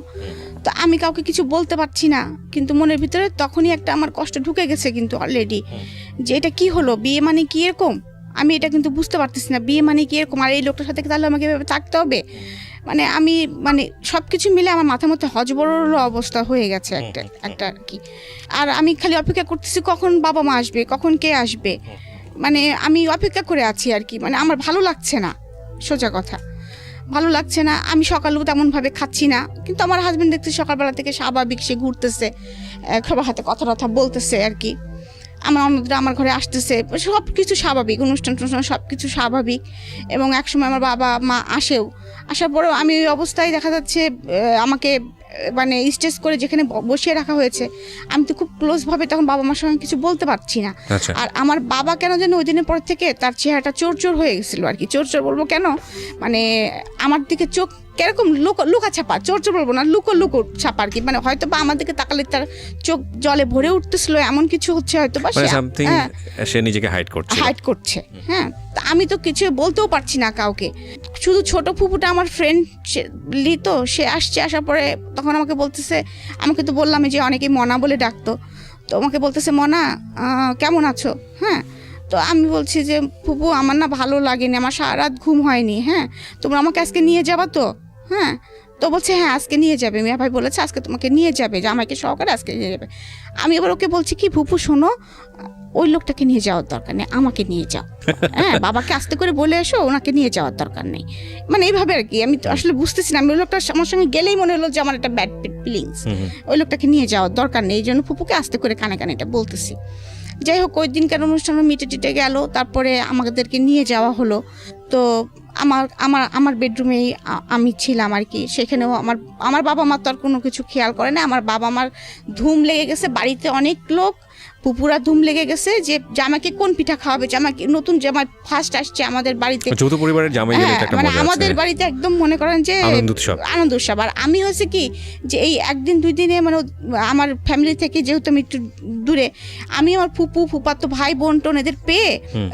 তো আমি কাউকে কিছু বলতে পারছি না, কিন্তু মনের ভিতরে তখনই একটা আমার কষ্ট ঢুকে গেছে কিন্তু অলরেডি, যে এটা কি হলো, বিয়ে মানে কি এরকম, আমি এটা কিন্তু বুঝতে পারতেছি না, বিয়ে মানে কি এরকম, আর এই লোকটার সাথে তাহলে আমাকে এভাবে থাকতে হবে। মানে আমি সব কিছু মিলে আমার মাথার মধ্যে হজবরল অবস্থা হয়ে গেছে একটা আর কি। আর আমি খালি অপেক্ষা করতেছি কখন বাবা মা আসবে, কখন কে আসবে, মানে আমি অপেক্ষা করে আছি আর কি। মানে আমার ভালো লাগছে না, সোজা কথা ভালো লাগছে না। আমি সকালেও তেমনভাবে খাচ্ছি না, কিন্তু আমার হাজবেন্ড দেখছি সকালবেলা থেকে স্বাভাবিক, সে ঘুরতেছে, সবার হাতে কথা বলতেছে আর কি, আমার অন্যরা আমার ঘরে আসতেছে, সব কিছু স্বাভাবিক, অনুষ্ঠান সব কিছু স্বাভাবিক। এবং একসময় আমার বাবা মা আসার পরেও আমি ওই অবস্থায় দেখা যাচ্ছে আমাকে মানে স্টেজ করে যেখানে বসিয়ে রাখা হয়েছে, আমি তো খুব ক্লোজভাবে তখন বাবা মার সঙ্গে কিছু বলতে পারছি না। আর আমার বাবা কেন যেন ওই দিনের পর থেকে তার চেহারাটা চোর হয়ে গেছিলো আর কি। চোর বলবো কেন, মানে আমার দিকে চোখ কিরকম লুকা ছাপা, চোর বলবো না, লুকো ছাপা আর কি। মানে হয়তো বা আমার দিকে তাকালে তার চোখ জলে ভরে উঠতেছিল, এমন কিছু হচ্ছে হয়তো বা, সে নিজেকে হাইড করছে। হ্যাঁ, আমি তো কিছু বলতেও পারছি না কাউকে। শুধু ছোট ফুপুটা আমার ফ্রেন্ড তো, সে আসার পরে তখন আমাকে বলতেছে, আমাকে তো বললাম যে অনেকে মনা বলে ডাকতো, তো আমাকে বলতেছে মনা কেমন আছো। হ্যাঁ, তো আমি বলছি যে ফুপু আমার না ভালো লাগেনি, আমার সারা রাত ঘুম হয়নি। হ্যাঁ, তোমরা আমাকে আজকে নিয়ে যাবা তো? হ্যাঁ, তো বলছে হ্যাঁ আজকে নিয়ে যাবে, মিয়া ভাই বলেছে আজকে তোমাকে নিয়ে যাবে, যে আমাকে সহকারে আজকে নিয়ে যাবে। আমি এবার ওকে বলছি কি, ফুপু শোনো, ওই লোকটাকে নিয়ে যাওয়ার দরকার নেই, আমাকে নিয়ে যাও। হ্যাঁ, বাবাকে আস্তে করে বলে এসো, ওনাকে নিয়ে যাওয়ার দরকার নেই। মানে এইভাবে আর কি। আমি তো আসলে বুঝতেছি না, আমি ওই লোকটা আমার সঙ্গে গেলেই মনে হলো যে আমার একটা ব্যাড ফিলিংস, ওই লোকটাকে নিয়ে যাওয়ার দরকার নেই, এই জন্য ফুপুকে আস্তে করে কানে এটা বলতেছি। যাই হোক, ওই দিনকার অনুষ্ঠান মিটে গেল, তারপরে আমাদেরকে নিয়ে যাওয়া হলো। তো আমার বেডরুমেই আমি ছিলাম আর কি। সেখানেও আমার বাবা মা তো আর কোনো কিছু খেয়াল করে না। আমার বাবা মার ধুম লেগে গেছে, বাড়িতে অনেক লোক, পুপুরা ধুম লেগে গেছে যে জামাইকে কোন পিঠা খাওয়াবে, জামাইকে নতুন জামাই ফার্স্ট আসছে আমাদের বাড়িতে, যৌথ পরিবারের জামাই গেলে এটা একটা মানে মজা আছে। আমাদের বাড়িতে একদম মনে করেন যে আনন্দ উৎসব। আর আমি হচ্ছে কি যে এই একদিন দুই দিনে মানে আমার ফ্যামিলি থেকে যেহেতু আমি একটু দূরে, আমি আমার ফুপু ফুপাতো ভাই বোন টোন এদের পেয়ে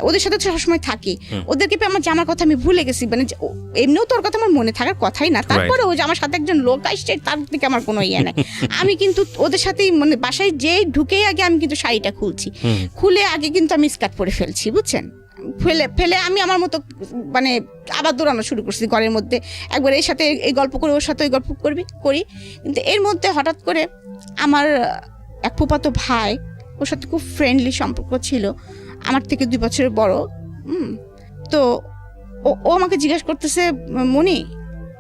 ওদের সাথে সবসময় থাকি, ওদেরকে পেয়ে আমার জামার কথা আমি ভুলে গেছি, মানে এমনিও তোর কথা আমার মনে থাকার কথাই না, তারপরে ওই যে আমার সাথে একজন লোক আসছে তার থেকে আমার কোনো ইয়ে নেই। আমি কিন্তু ওদের সাথেই মানে বাসায় যেই ঢুকেই আগে আমি কিন্তু শাড়িটা খুলছি, খুলে আগে কিন্তু আমি স্কার্ট পরে ফেলছি, বুঝছেন, ফেলে আমি আমার মতো মানে আবার দৌড়ানো শুরু করছি ঘরের মধ্যে, একবার এর সাথে এই গল্প করে ওর সাথে ওই গল্প করি। কিন্তু এর মধ্যে হঠাৎ করে আমার এক ফুফাতো ভাই, ওর সাথে খুব ফ্রেন্ডলি সম্পর্ক ছিল, আমার থেকে 2 বছরের বড়। তো ও আমাকে জিজ্ঞেস করতেছে, মনি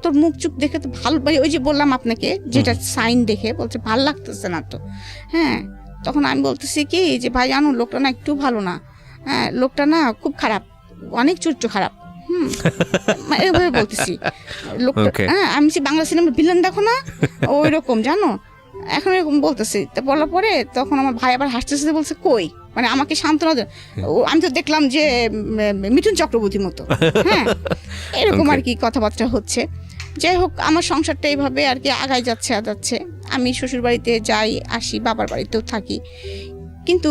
তোর মুখ চুখ দেখে তো ভালো, ওই যে বললাম আপনাকে যেটা সাইন দেখে, বলছে ভালো লাগতেছে না তো। হ্যাঁ, তখন আমি বলতেছি কি যে ভাই জানো লোকটা না একটু ভালো না, হ্যাঁ লোকটা না খুব খারাপ, অনেক চরিত্র খারাপ। এভাবে বলতেছি লোকটা। হ্যাঁ, আমি বাংলা সিনেমার ভিলেন দেখো না, ওই রকম জানো, এখন এরকম বলতেছি। তো বলার পরে তখন আমার ভাই আবার হাসতেছে, বলছে কই, মানে আমাকে সান্ত্বনা, আমি তো দেখলাম যে মিঠুন চক্রবর্তীর মতো। হ্যাঁ, এরকম আর কি কথাবার্তা হচ্ছে। যাই হোক, আমার সংসারটা এইভাবে আর কি আগায় যাচ্ছে। আমি শ্বশুর বাড়িতে যাই আসি, বাবার বাড়িতেও থাকি, কিন্তু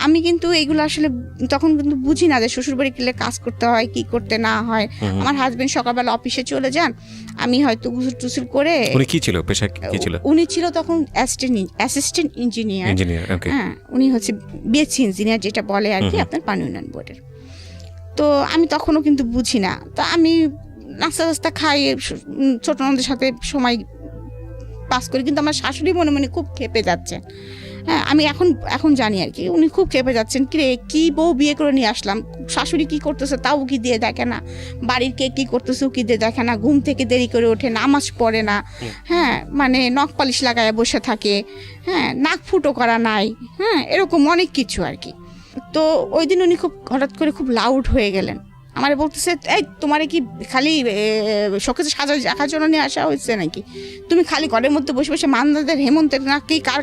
আমি কিন্তু এইগুলো আসলে তখন কিন্তু বুঝি না যে শ্বশুর বাড়ি গেলে কাজ করতে হয় কি করতে না হয়। আমার হাজবেন্ড সকালবেলা অফিসে চলে যান, আমি হয়তো গুসল টুসুল করে। উনি কি ছিল, পেশা কি ছিল? উনি ছিল তখন অ্যাসিস্ট্যান্ট ইঞ্জিনিয়ার। হ্যাঁ, উনি হচ্ছে বিএসসি ইঞ্জিনিয়ার যেটা বলে আর কি আপনার পানি উন্নয়ন বোর্ডের। তো আমি তখনও কিন্তু বুঝি না, তো আমি নাস্তা খাই, ছোট ননদের সাথে সময় পাস করি, কিন্তু আমার শাশুড়ি মনে মনে খুব খেপে যাচ্ছেন। হ্যাঁ, আমি এখন জানি আর কি উনি খুব খেপে যাচ্ছেন, কি বউ বিয়ে করে নিয়ে আসলাম, শাশুড়ি কি করতেছে তাও কি দিয়ে দেখে না, বাড়ির কে কি করতেছে কি দিয়ে দেখে না, ঘুম থেকে দেরি করে ওঠে, নামাজ পড়ে না, হ্যাঁ মানে নখ পালিশ লাগায় বসে থাকে, হ্যাঁ নাক ফুটো করা নাই, হ্যাঁ এরকম অনেক কিছু আর কি। তো ওই দিন উনি খুব হঠাৎ করে খুব লাউড হয়ে গেলেন, আমারে বলতেছে, এই তোমারে কি খালি শোকেসে সাজা রাখার জন্য নিয়ে আসা হয়েছে নাকি, তুমি খালি ঘরের মধ্যে বসে বসে মান্দাদের হেমন্তের না কি কার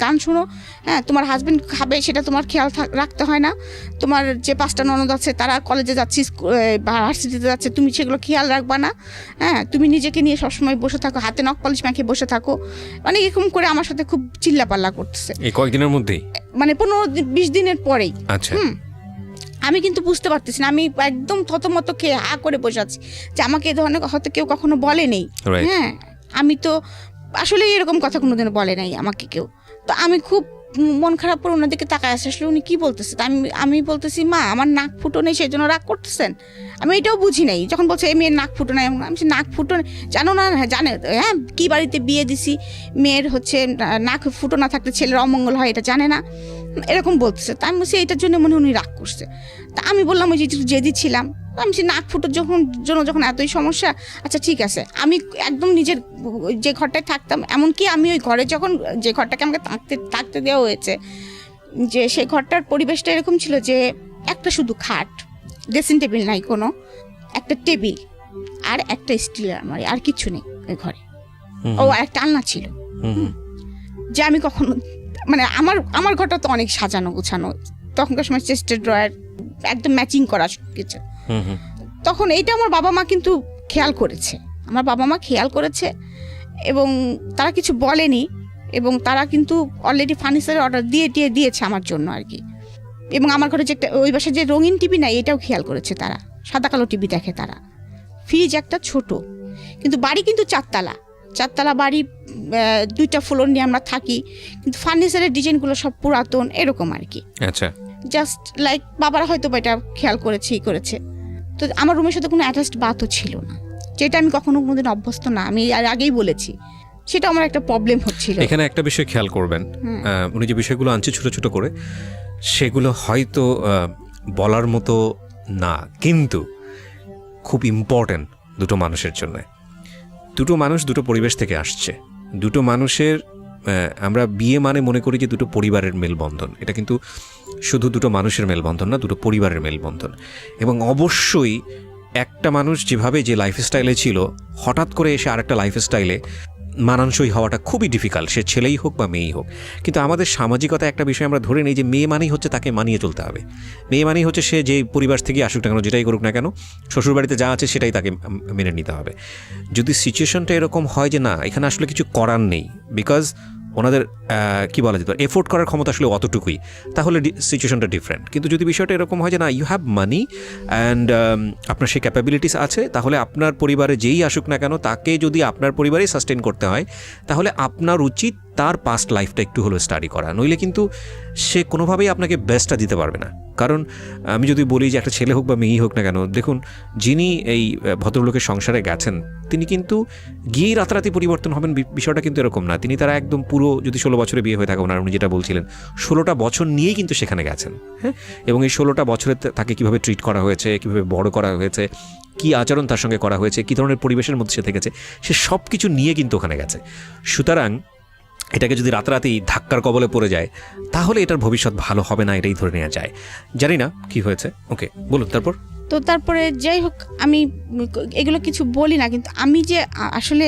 গান শুনো, হ্যাঁ তোমার হাজবেন্ড খাবে সেটা তোমার খেয়াল রাখতে হয় না, তোমার যে 5টা ননদ আছে তারা কলেজে যাচ্ছে ভার্সিটিতে যাচ্ছে, তুমি সেগুলো খেয়াল রাখবা না, হ্যাঁ তুমি নিজেকে নিয়ে সবসময় বসে থাকো, হাতে নখ পালিশ মাখিয়ে বসে থাকো, মানে এরকম করে আমার সাথে খুব চিল্লাপাল্লা করতেছে। এই কয়েকদিনের মধ্যেই, মানে 15-20 দিনের পরেই। আচ্ছা, আমি কিন্তু বুঝতে পারতেছি না, আমি একদম থতমত খেয়ে হা করে বসে আছি যে আমাকে এ ধরনের হয়তো কেউ কখনো বলে নেই। হ্যাঁ, আমি তো আসলে এরকম কথা কোনোদিনও বলে নাই আমাকে কেউ। তো আমি খুব মন খারাপ করে ওনার দিকে তাকায় আসে, আসলে উনি কি বলতেছে, আমি বলতেছি মা আমার নাক ফুটো নেই সেই জন্য রাগ করতেছেন, আমি এটাও বুঝি নাই। যখন বলছে এই মেয়ের নাক ফুটো নেই, আমি নাক ফুটো জানো না, জানে হ্যাঁ কি বাড়িতে বিয়ে দিছি, মেয়ের হচ্ছে নাক ফুটো না থাকলে ছেলের অমঙ্গল হয় এটা জানে না, এরকম বলতেছে। তা আমি বলছি এটার জন্য মনে উনি রাগ করছে। তা আমি বললাম ওই যে জেদি ছিলাম, আমি নাক ফুটোর যখন এতই সমস্যা, আচ্ছা ঠিক আছে, আমি একদম নিজের যে ঘরটায় থাকতাম, এমনকি আমি ওই ঘরে যখন যে ঘরটাকে আমাকে থাকতে দেওয়া হয়েছে, যে সেই ঘরটার পরিবেশটা এরকম ছিল যে একটা শুধু খাট, ড্রেসিং টেবিল নাই কোনো, একটা টেবিল আর একটা স্টিলের আলমারি, আর কিছু নেই ওই ঘরে। ও একটা আলনা ছিল, যে আমি কখনো মানে আমার ঘরটা তো অনেক সাজানো গোছানো, তখনকার সময় চেস্টের ড্রয়ার একদম ম্যাচিং করা কিছু। তখন এইটা আমার বাবা মা কিন্তু খেয়াল করেছে, এবং তারা কিছু বলেনি, এবং তারা কিন্তু অলরেডি ফার্নিচারের অর্ডার দিয়েছে আমার জন্য আর কি। এবং আমার ঘরে যে একটা ওই বাসায় যে রঙিন টিভি নাই এটাও খেয়াল করেছে তারা, সাদা কালো টিভি দেখে তারা, ফ্রিজ একটা ছোট, কিন্তু বাড়ি কিন্তু 4 বাড়ি, 2টা ফ্লোর নিয়ে আমরা থাকি, কিন্তু ফার্নিচারের ডিজাইনগুলো সব পুরাতন এরকম আর কি। আচ্ছা, জাস্ট লাইক বাবারা হয়তো এটা খেয়াল করেছে। তো আমার রুমের সাথে কোনো অ্যাটাচড বাথও ছিল না, যেটা আমি কোনোদিন অভ্যস্ত না, আমি আগেই বলেছি, সেটা আমার একটা প্রবলেম হচ্ছিল। এখানে একটা বিষয় খেয়াল করবেন, উনি যে বিষয়গুলো আনছে ছোট ছোট করে, সেগুলো হয়তো বলার মতো না, কিন্তু খুব ইম্পর্টেন্ট দুটো মানুষের জন্য। দুটো মানুষ দুটো পরিবেশ থেকে আসছে, দুটো মানুষের আমরা বিয়ে মানে মনে করি যে দুটো পরিবারের মেলবন্ধন, এটা কিন্তু শুধু দুটো মানুষের মেলবন্ধন না, দুটো পরিবারের মেলবন্ধন। এবং অবশ্যই একটা মানুষ যেভাবে যে লাইফস্টাইলে ছিল, হঠাৎ করে এসে আরেকটা লাইফস্টাইলে মানানসই হওয়াটা খুবই ডিফিকাল্ট, সে ছেলেই হোক বা মেয়েই হোক। কিন্তু আমাদের সামাজিকতা একটা বিষয় আমরা ধরে নিই যে মেয়ে মানেই হচ্ছে তাকে মানিয়ে চলতে হবে, মেয়ে মানেই হচ্ছে সে যে পরিবার থেকে আসুক না কেন, যেটাই করুক না কেন, শ্বশুরবাড়িতে যা আছে সেটাই তাকে মেনে নিতে হবে। যদি সিচুয়েশনটা এরকম হয় যে না এখানে আসলে কিছু করার নেই, বিকজ ওনাদের কী বলা যেত এফোর্ড করার ক্ষমতা আসলে অতটুকুই, তাহলে সিচুয়েশনটা ডিফারেন্ট। কিন্তু যদি বিষয়টা এরকম হয় যে না ইউ হ্যাভ মানি অ্যান্ড আপনার সেই ক্যাপাবিলিটিস আছে, তাহলে আপনার পরিবারে যেই আসুক না কেন তাকে যদি আপনার পরিবারেই সাস্টেন করতে হয়, তাহলে আপনার উচিত তার পাস্ট লাইফটা একটু হলেও স্টাডি করা। নইলে কিন্তু সে কোনোভাবেই আপনাকে বেস্টটা দিতে পারবে না। কারণ আমি যদি বলি যে একটা ছেলে হোক বা মেয়েই হোক না কেন, দেখুন যিনি এই ভদ্রলোকের সংসারে গেছেন তিনি কিন্তু গিয়েই রাতারাতি পরিবর্তন হবেন, বিষয়টা কিন্তু এরকম না। তিনি তারা একদম পুরো, যদি 16 বছরে বিয়ে হয়ে থাকে ওনার, উনি যেটা বলছিলেন 16টা বছর নিয়েই কিন্তু সেখানে গেছেন, হ্যাঁ। এবং এই 16টা বছরে তাকে কীভাবে ট্রিট করা হয়েছে, কীভাবে বড় করা হয়েছে, কী আচরণ তার সঙ্গে করা হয়েছে, কী ধরনের পরিবেশের মধ্যে সে থেকেছে, সে সব কিছু নিয়ে কিন্তু ওখানে গেছে। সুতরাং এটাকে যদি রাতারাতি ধাক্কার কবলে পড়ে যায় তাহলে এটার ভবিষ্যৎ ভালো হবে না, এটাই ধরে নেওয়া যায়। জানি না কি হয়েছে, ওকে বলুন তারপর। তো তারপরে যাই হোক আমি এগুলো কিছু বলি না, কিন্তু আমি যে আসলে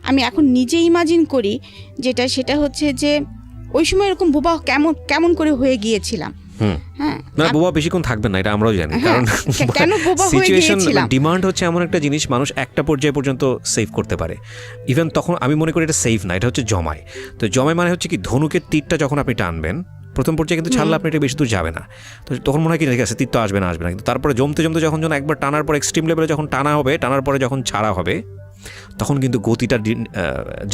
আমি এখন নিজে ইমাজিন করি যেটা, সেটা হচ্ছে যে ওই সময় এরকম বোবা কেমন করে হয়ে গিয়েছিলাম। হ্যাঁ, না বোবা বেশিক্ষণ থাকবেন না, এটা আমরাও জানি। কারণ সিচুয়েশন ডিমান্ড হচ্ছে এমন একটা জিনিস মানুষ একটা পর্যায়ে পর্যন্ত সেভ করতে পারে। ইভেন তখন আমি মনে করি এটা সেভ না, এটা হচ্ছে জমায়। তো জমায় মানে হচ্ছে কি, ধনুকের তীরটা যখন আপনি টানবেন প্রথম পর্যায়ে কিন্তু ছাড়লে আপনি এটা বেশি দূর যাবে না, তো তখন মনে হয় কি ঠিক আছে তীর তো আসবে না, কিন্তু তারপরে জমতে জমতে যখন একবার টানার পর এক্সট্রিম লেভেলে যখন টানা হবে, টানার পরে যখন ছাড়া হবে তখন কিন্তু গতিটা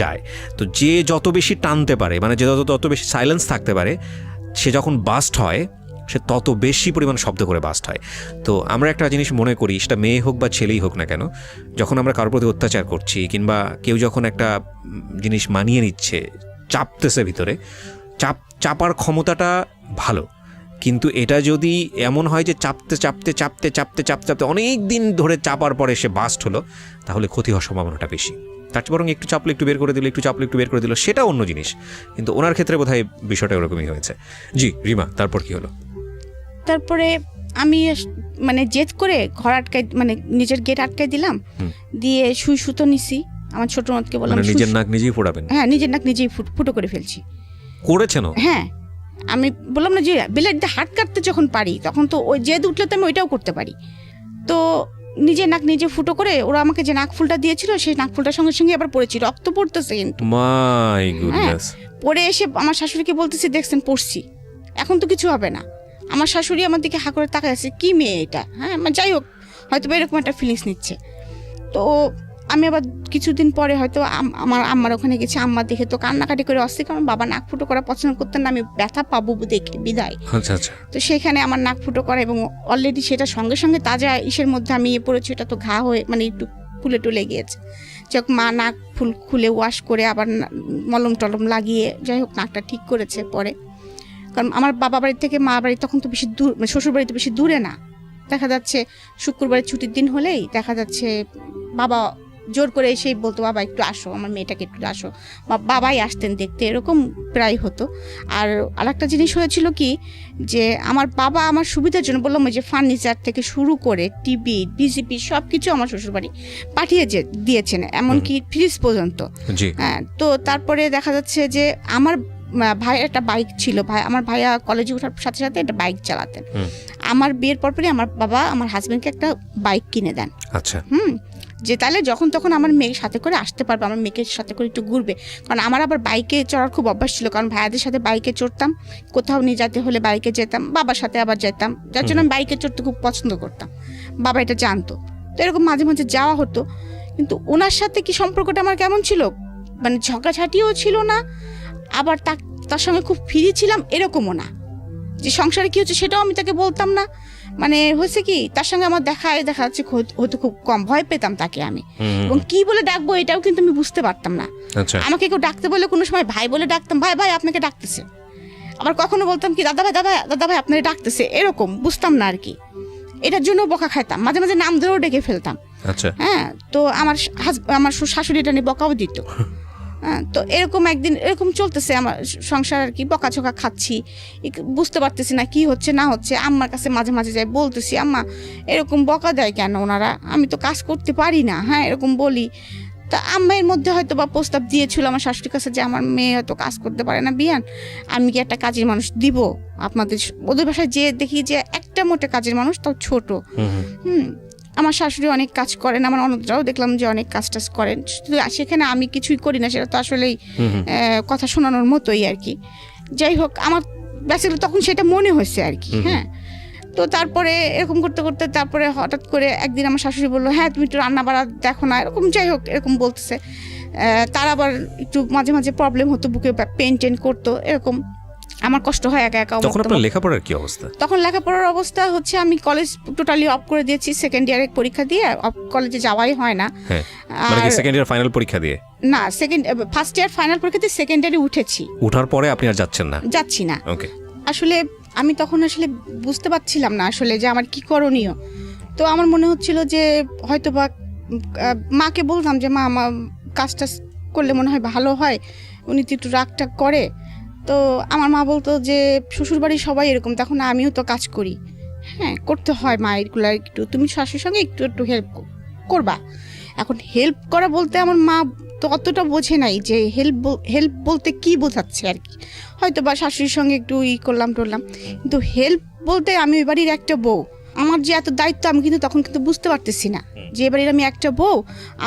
যায়। তো যে যত বেশি টানতে পারে, মানে যে যত বেশি সাইলেন্স থাকতে পারে, সে যখন বাস্ট হয় সে তত বেশি পরিমাণ শব্দ করে বাস্ট হয়। তো আমরা একটা জিনিস মনে করি, সেটা মেয়ে হোক বা ছেলেই হোক না কেন, যখন আমরা কারোর প্রতি অত্যাচার করছি কিংবা কেউ যখন একটা জিনিস মানিয়ে নিচ্ছে, চাপতেছে ভিতরে, চাপার ক্ষমতাটা ভালো, কিন্তু এটা যদি এমন হয় যে চাপতে চাপতে চাপতে চাপতে চাপতে চাপতে অনেক দিন ধরে চাপার পরে সে বাস্ট হলো, তাহলে ক্ষতি হওয়ার সম্ভাবনাটা বেশি। তার বরং একটু চাপলে একটু বের করে দিল, একটু চাপলে একটু বের করে দিল, সেটা অন্য জিনিস। কিন্তু ওনার ক্ষেত্রে বোধহয় বিষয়টা ওরকমই হয়েছে। জি রিমা, তারপর কি হলো? তারপরে আমি মানে জেদ করে ঘর আটকাই, মানে নিজের গেট আটকাই দিলাম, দিয়ে সুতো নিছি। আমার ছোট নদকে বললাম নিজের নাক নিজেই ফোড়াবেন। হ্যাঁ, নিজের নাক নিজেই ফুটো করে ফেলছি। করেছেন? হ্যাঁ, আমি বললাম না যে ব্লেড দিয়ে হাত কাটতে যখন পারি তখন তো ওই জেদ উঠলে তো আমি ওইটাও করতে পারি। তো নিজের নাক নিজে ফুটো করে, ওরা আমাকে যে নাক ফুলটা দিয়েছিল সেই নাক ফুলটার সঙ্গে সঙ্গে আবার পড়েছি, রক্ত পড়তেছে কিন্তু। My goodness. পরে এসে আমার শাশুড়িকে বলতেছি, দেখছেন পড়ছি, এখন তো কিছু হবে না। আমার শাশুড়ি আমার দিকে হা করে তাকায় আছে, কি মেয়ে এটা। হ্যাঁ, যাই হোক, হয়তো এরকম একটা ফিলিংস নিচ্ছে। তো আমি আবার কিছুদিন পরে হয়তো আমার আম্মার ওখানে গেছি, আম্মা দেখে তো কান্নাকাটি করে অস্থির, কারণ বাবা নাক ফুটো করা পছন্দ করতেন না, আমি ব্যথা পাবো দেখে বিদায়। তো সেখানে আমার নাক ফুটো করা, এবং অলরেডি সেটা সঙ্গে সঙ্গে তাজা ইসের মধ্যে আমি পড়েছি, এটা তো ঘা হয়ে মানে একটু ফুলে টুলে গিয়েছে। যাক, মা নাক খুলে ওয়াশ করে আবার মলম টলম লাগিয়ে যাই হোক নাকটা ঠিক করেছে পরে। কারণ আমার বাবা বাড়ি থেকে মা বাড়ি তখন তো বেশি দূর, মানে শ্বশুর বাড়িতে বেশি দূরে না, দেখা যাচ্ছে শুক্রবারের ছুটির দিন হলেই দেখা যাচ্ছে বাবা জোর করে এসেই বলতো, বাবা একটু আসো, আমার মেয়েটাকে একটু আসো, বাবাই আসতেন দেখতে, এরকম প্রায় হতো। আর আরেকটা জিনিস হয়েছিল কি, যে আমার বাবা আমার সুবিধার জন্য, বললাম যে ফার্নিচার থেকে শুরু করে টিভি বিসিপি সব কিছু আমার শ্বশুরবাড়ি পাঠিয়ে দিয়েছেন, এমনকি ফ্রিজ পর্যন্ত। হ্যাঁ, তো তারপরে দেখা যাচ্ছে যে আমার ভাইয়ের একটা বাইক ছিল, আমার ভাইয়া কলেজে ওঠার সাথে সাথে একটা বাইক চালাতেন। আমার বিয়ের পরপরই আমার বাবা আমার হাজবেন্ডকে একটা বাইক কিনে দেন। আচ্ছা। যে তাহলে যখন তখন আমার মেয়ের সাথে করে আসতে পারবে, আমার মেয়েকে সাথে করে একটু ঘুরবে। কারণ আমার আবার বাইকে চড়ার খুব অভ্যাস ছিল, কারণ ভাইয়াদের সাথে বাইকে চড়তাম, কোথাও নিয়ে যেতে হলে বাইকে যেতাম, বাবার সাথে আবার যেতাম, যার জন্য আমি বাইকে চড়তে খুব পছন্দ করতাম। বাবা এটা জানতো, তো এরকম মাঝে মাঝে যাওয়া হতো। কিন্তু ওনার সাথে কি সম্পর্কটা আমার কেমন ছিল, মানে ঝগড়াঝাটিও ছিল না, আবার তার সঙ্গে খুব ফ্রি ছিলাম এরকমও না। যে সংসারে কি হচ্ছে সেটাও আমি তাকে বলতাম না। মানে হয়েছে কি, তার সঙ্গে আমার দেখা যাচ্ছে হয়তো খুব কম, ভয় পেতাম তাকে আমি, এবং কি বলে ডাকবো এটাও কিন্তু আমি বুঝতে পারতাম না। আমাকে কেউ ডাকতে বলে কোনো সময় ভাই বলে ডাকতাম, ভাই ভাই আপনাকে ডাকতেছে, আবার কখনো বলতাম কি দাদা ভাই আপনাকে ডাকতেছে, এরকম বুঝতাম না আর কি। এটার জন্য বকা খাইতাম, মাঝে মাঝে নাম ধরেও ডেকে ফেলতাম। হ্যাঁ, তো আমার শাশুড়ি এটা নিয়ে বকাও দিত। তো এরকম একদিন এরকম চলতেছে আমার সংসার আর কি, বকাঝকা খাচ্ছি, বুঝতে পারতেছি না কি হচ্ছে না হচ্ছে। আম্মার কাছে মাঝে মাঝে যাই, বলতেছি আম্মা এরকম বকা দেয় কেন ওনারা, আমি তো কাজ করতে পারি না, হ্যাঁ এরকম বলি। তা আম্মাইয়ের মধ্যে হয়তো বা প্রস্তাব দিয়েছিল আমার শাশুড়ির কাছে যে আমার মেয়ে হয়তো কাজ করতে পারে না বিয়ান, আমি কি একটা কাজের মানুষ দিব আপনাদের ওদের বাসায়, যে দেখি যে একটা মোটে কাজের মানুষ, তাও ছোট। আমার শাশুড়ি অনেক কাজ করেন, আমার অন্যরাও দেখলাম যে অনেক কাজ টাজ করেন, সেখানে আমি কিছুই করি না, সেটা তো আসলেই কথা শোনানোর মতোই আর কি। যাই হোক, আমার বেসিক্যালি তখন সেটা মনে হয়েছে আর কি। হ্যাঁ, তো তারপরে এরকম করতে করতে তারপরে হঠাৎ করে একদিন আমার শাশুড়ি বললো, হ্যাঁ তুমি একটু রান্না বাড়া দেখো না, এরকম যাই হোক এরকম বলতেছে। তার আবার একটু মাঝে মাঝে প্রবলেম হতো, বুকে পেন টেন করতো, এরকম আমার কষ্ট হয় একা একা। তখন আপনার লেখাপড়ার কি অবস্থা? তখন লেখাপড়ার অবস্থা হচ্ছে আমি কলেজ টোটালি অফ করে দিয়েছি, সেকেন্ড ইয়ারে পরীক্ষা দিয়ে কলেজে যাওয়াই হয় না। মানে কি সেকেন্ড ইয়ার ফাইনাল পরীক্ষা দিয়ে? না, ফার্স্ট ইয়ার ফাইনাল পরীক্ষা দিয়ে সেকেন্ড ইয়ারে উঠেছি। উঠার পরে আপনি আর যাচ্ছেন না? যাচ্ছি না। ওকে। আসলে আমি তখন আসলে বুঝতে পারছিলাম না আসলে যে আমার কি করণীয়। তো আমার মনে হচ্ছিল যে হয়তো বা মাকে বলতাম যে মা, আমার কাজটা করলে মনে হয় ভালো হয়, উনি তো একটু রাগটা করে। তো আমার মা বলতো যে শ্বশুরবাড়ির সবাই এরকম, তখন আমিও তো কাজ করি, হ্যাঁ করতে হয় মা এগুলো, একটু তুমি শাশুড়ির সঙ্গে একটু একটু হেল্প করবা। এখন হেল্প করা বলতে আমার মা তো অতটা বোঝে নাই যে হেল্প বলতে কি বোঝাচ্ছে আর কি, হয়তো বা শাশুড়ির সঙ্গে একটু করলাম টরলাম, কিন্তু হেল্প বলতে আমি ওই বাড়ির একটা বউ, আমার যে এত দায়িত্ব আমি কিন্তু তখন কিন্তু বুঝতে পারতেছি না যে এবারে আমি একটা বউ,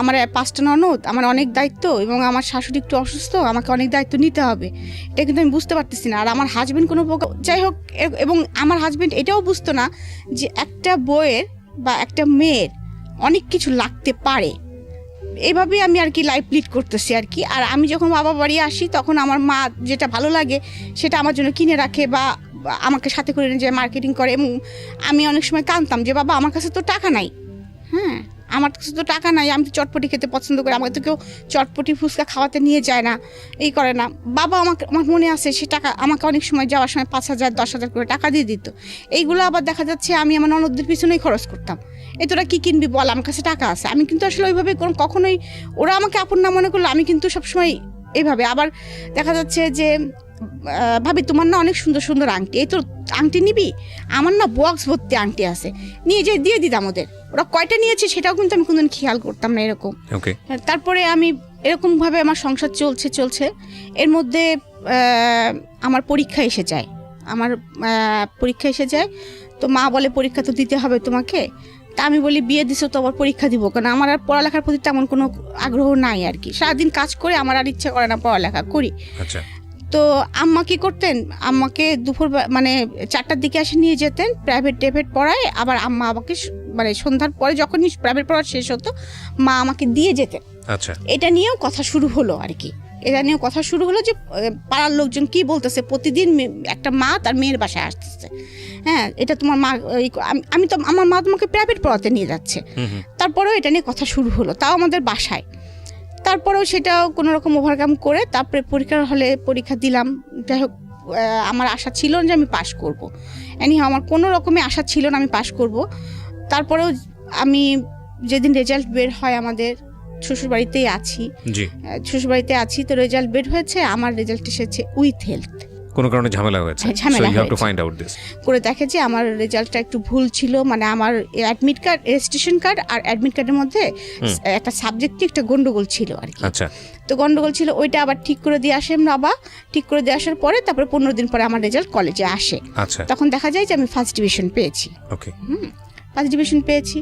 আমার 5টা ননদ, আমার অনেক দায়িত্ব, এবং আমার শাশুড়ি একটু অসুস্থ, আমাকে অনেক দায়িত্ব নিতে হবে, এটা কিন্তু আমি বুঝতে পারতেছি না। আর আমার হাজবেন্ড কোনো যাই হোক, এবং আমার হাজবেন্ড এটাও বুঝতো না যে একটা বউয়ের বা একটা মেয়ের অনেক কিছু লাগতে পারে। এইভাবেই আমি আর কি লাইফ লিড করতেছি আর কি। আর আমি যখন বাবা বাড়ি আসি তখন আমার মা যেটা ভালো লাগে সেটা আমার জন্য কিনে রাখে বা আমাকে সাথে করে নিয়ে যায় মার্কেটিং করে, এবং আমি অনেক সময় কাঁদতাম যে বাবা আমার কাছে তো টাকা নাই, হ্যাঁ আমার কাছে তো টাকা নাই, আমি তো চটপটি খেতে পছন্দ করি, আমাকে তো কেউ চটপটি ফুচকা খাওয়াতে নিয়ে যায় না, এই করে না। বাবা আমার মনে আছে সে টাকা আমাকে অনেক সময় যাওয়ার সময় 5,000 10,000 করে টাকা দিয়ে দিত। এইগুলো আবার দেখা যাচ্ছে আমি আমার ননদদের পিছনেই খরচ করতাম, এই তোরা কী কিনবি বল, আমার কাছে টাকা আছে। আমি কিন্তু আসলে ওইভাবে কখনোই, ওরা আমাকে আপন না মনে করলো, আমি কিন্তু সবসময় এইভাবে। আবার দেখা যাচ্ছে যে ভাবি তোমার না অনেক সুন্দর সুন্দর আংটি, এই তো আংটি নিবি, আমার না বক্স ভর্তি আংটি আছে, নিয়ে যেয়ে দিয়ে দিতাম ওদের, ওরা কয়টা নিয়েছে সেটাও কিন্তু আমি কোনোদিন খেয়াল করতাম না এরকম। তারপরে আমি এরকমভাবে আমার সংসার চলছে। এর মধ্যে আমার পরীক্ষা এসে যায়, তো মা বলে পরীক্ষা তো দিতে হবে তোমাকে। তা আমি বলি বিয়ে দিছো তো আবার পরীক্ষা দিব কেন, আমার আর পড়ালেখার প্রতি তেমন কোনো আগ্রহ নাই আর কি, সারাদিন কাজ করে আমার আর ইচ্ছা করে না পড়ালেখা করি। আচ্ছা। তো আম্মা কি করতেন, আম্মাকে দুপুর মানে 4টার দিকে এসে নিয়ে যেতেন, প্রাইভেট পড়ায়, আবার আম্মা আমাকে মানে সন্ধ্যার পরে যখনই প্রাইভেট পড়া শেষ হতো মা আমাকে দিয়ে যেতেন। আচ্ছা। এটা নিয়েও কথা শুরু হলো আর কি, যে পাড়ার লোকজন কি বলতেছে, প্রতিদিন একটা মা তার মেয়ের বাসায় আসতেছে, হ্যাঁ এটা তোমার মা, আমার মা তোমাকে প্রাইভেট পড়াতে নিয়ে যাচ্ছে। তারপরেও এটা নিয়ে কথা শুরু হলো, তাও আমাদের বাসায়। তারপরেও সেটাও কোনো রকম ওভারকাম করে তারপরে পরীক্ষার হলে পরীক্ষা দিলাম। যাই হোক, আমার আশা ছিল না যে আমি পাশ করব, আমার কোনো রকমে আশা ছিল না আমি পাশ করব। তারপরেও আমি যেদিন রেজাল্ট বের হয়, আমাদের শ্বশুরবাড়িতেই আছি, তো রেজাল্ট বের হয়েছে, আমার রেজাল্ট এসেছে উইথ হেলথ। কোনো কারণে ঝামেলা হয়েছে, করে দেখে যে আমার রেজাল্টটা একটু ভুল ছিল, মানে আমার অ্যাডমিট কার্ড, রেজিস্ট্রেশন কার্ড আর অ্যাডমিট কার্ডের মধ্যে একটা সাবজেক্টে একটা গন্ডগোল ছিল আর কি। আচ্ছা। তো গন্ডগোল ছিল, ওইটা আবার ঠিক করে দিয়ে আসে বাবা, ঠিক করে দিয়ে আসার পরে তারপরে 15 দিন পরে আমার রেজাল্ট কলেজে আসে। আচ্ছা। তখন দেখা যায় যে আমি ফার্স্ট ডিভিশন পেয়েছি। ওকে। ফার্স্ট ডিভিশন পেয়েছি।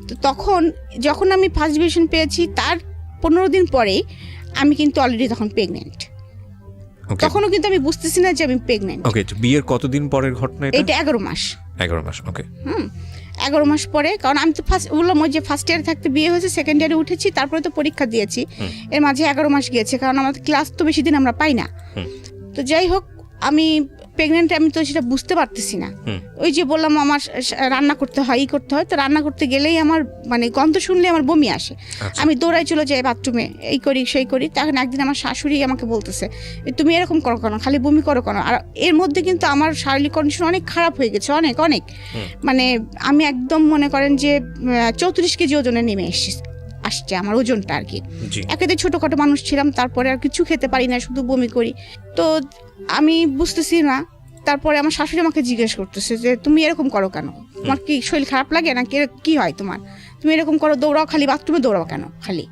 তো তখন যখন আমি ফার্স্ট ডিভিশন পেয়েছি তার 15 দিন পরেই আমি কিন্তু অলরেডি তখন প্রেগনেন্ট। তখনও কিন্তু আমি বুঝতেছি না যে আমি প্রেগনেন্ট। ওকে, বিয়ের কতদিন পরের ঘটনা এটা? এটা 11 মাস। 11 মাস, ওকে। 11 মাস পরে, কারণ আমি তো ফার্স্ট ইয়ার থাকতে বিয়ে হয়েছে, সেকেন্ড ইয়ারে উঠেছি, তারপরে তো পরীক্ষা দিয়েছি, এর মাঝে 11 মাস গিয়েছে, কারণ আমাদের ক্লাস তো বেশি দিন আমরা পাই না। তো যাই হোক, আমি প্রেগনেন্ট, আমি তো সেটা বুঝতে পারতেছি না। ওই যে বললাম আমার রান্না করতে হয়, তো রান্না করতে গেলেই আমার মানে গন্ধ শুনলে আমার বমি আসে। আমি দৌড়াই চলে যাই বাথরুমে, এই করি সেই করি। তখন একদিন আমার শাশুড়ি আমাকে বলতেছে, তুমি এরকম করো কেন, খালি বমি করো কেন? আর এর মধ্যে কিন্তু আমার শারীরিক কন্ডিশন অনেক খারাপ হয়ে গেছে, অনেক মানে আমি একদম মনে করেন যে 34 কেজি ওজনে নেমে আসছে আমার ওজনটা আর কি। একেতে ছোটখাটো মানুষ ছিলাম, তারপরে আর কিছু খেতে পারি না, শুধু বমি করি। তো আমি বুঝতেছি না। তারপরে আমার শাশুড়ি আমাকে জিজ্ঞেস করতেছে যে তুমি এরকম করো কেন, তোমার কি শরীর খারাপ লাগে না, কি হয় তোমার, তুমি এরকম করো, দৌড়াও, খালি বাথরুমে দৌড়াও কেন খালি?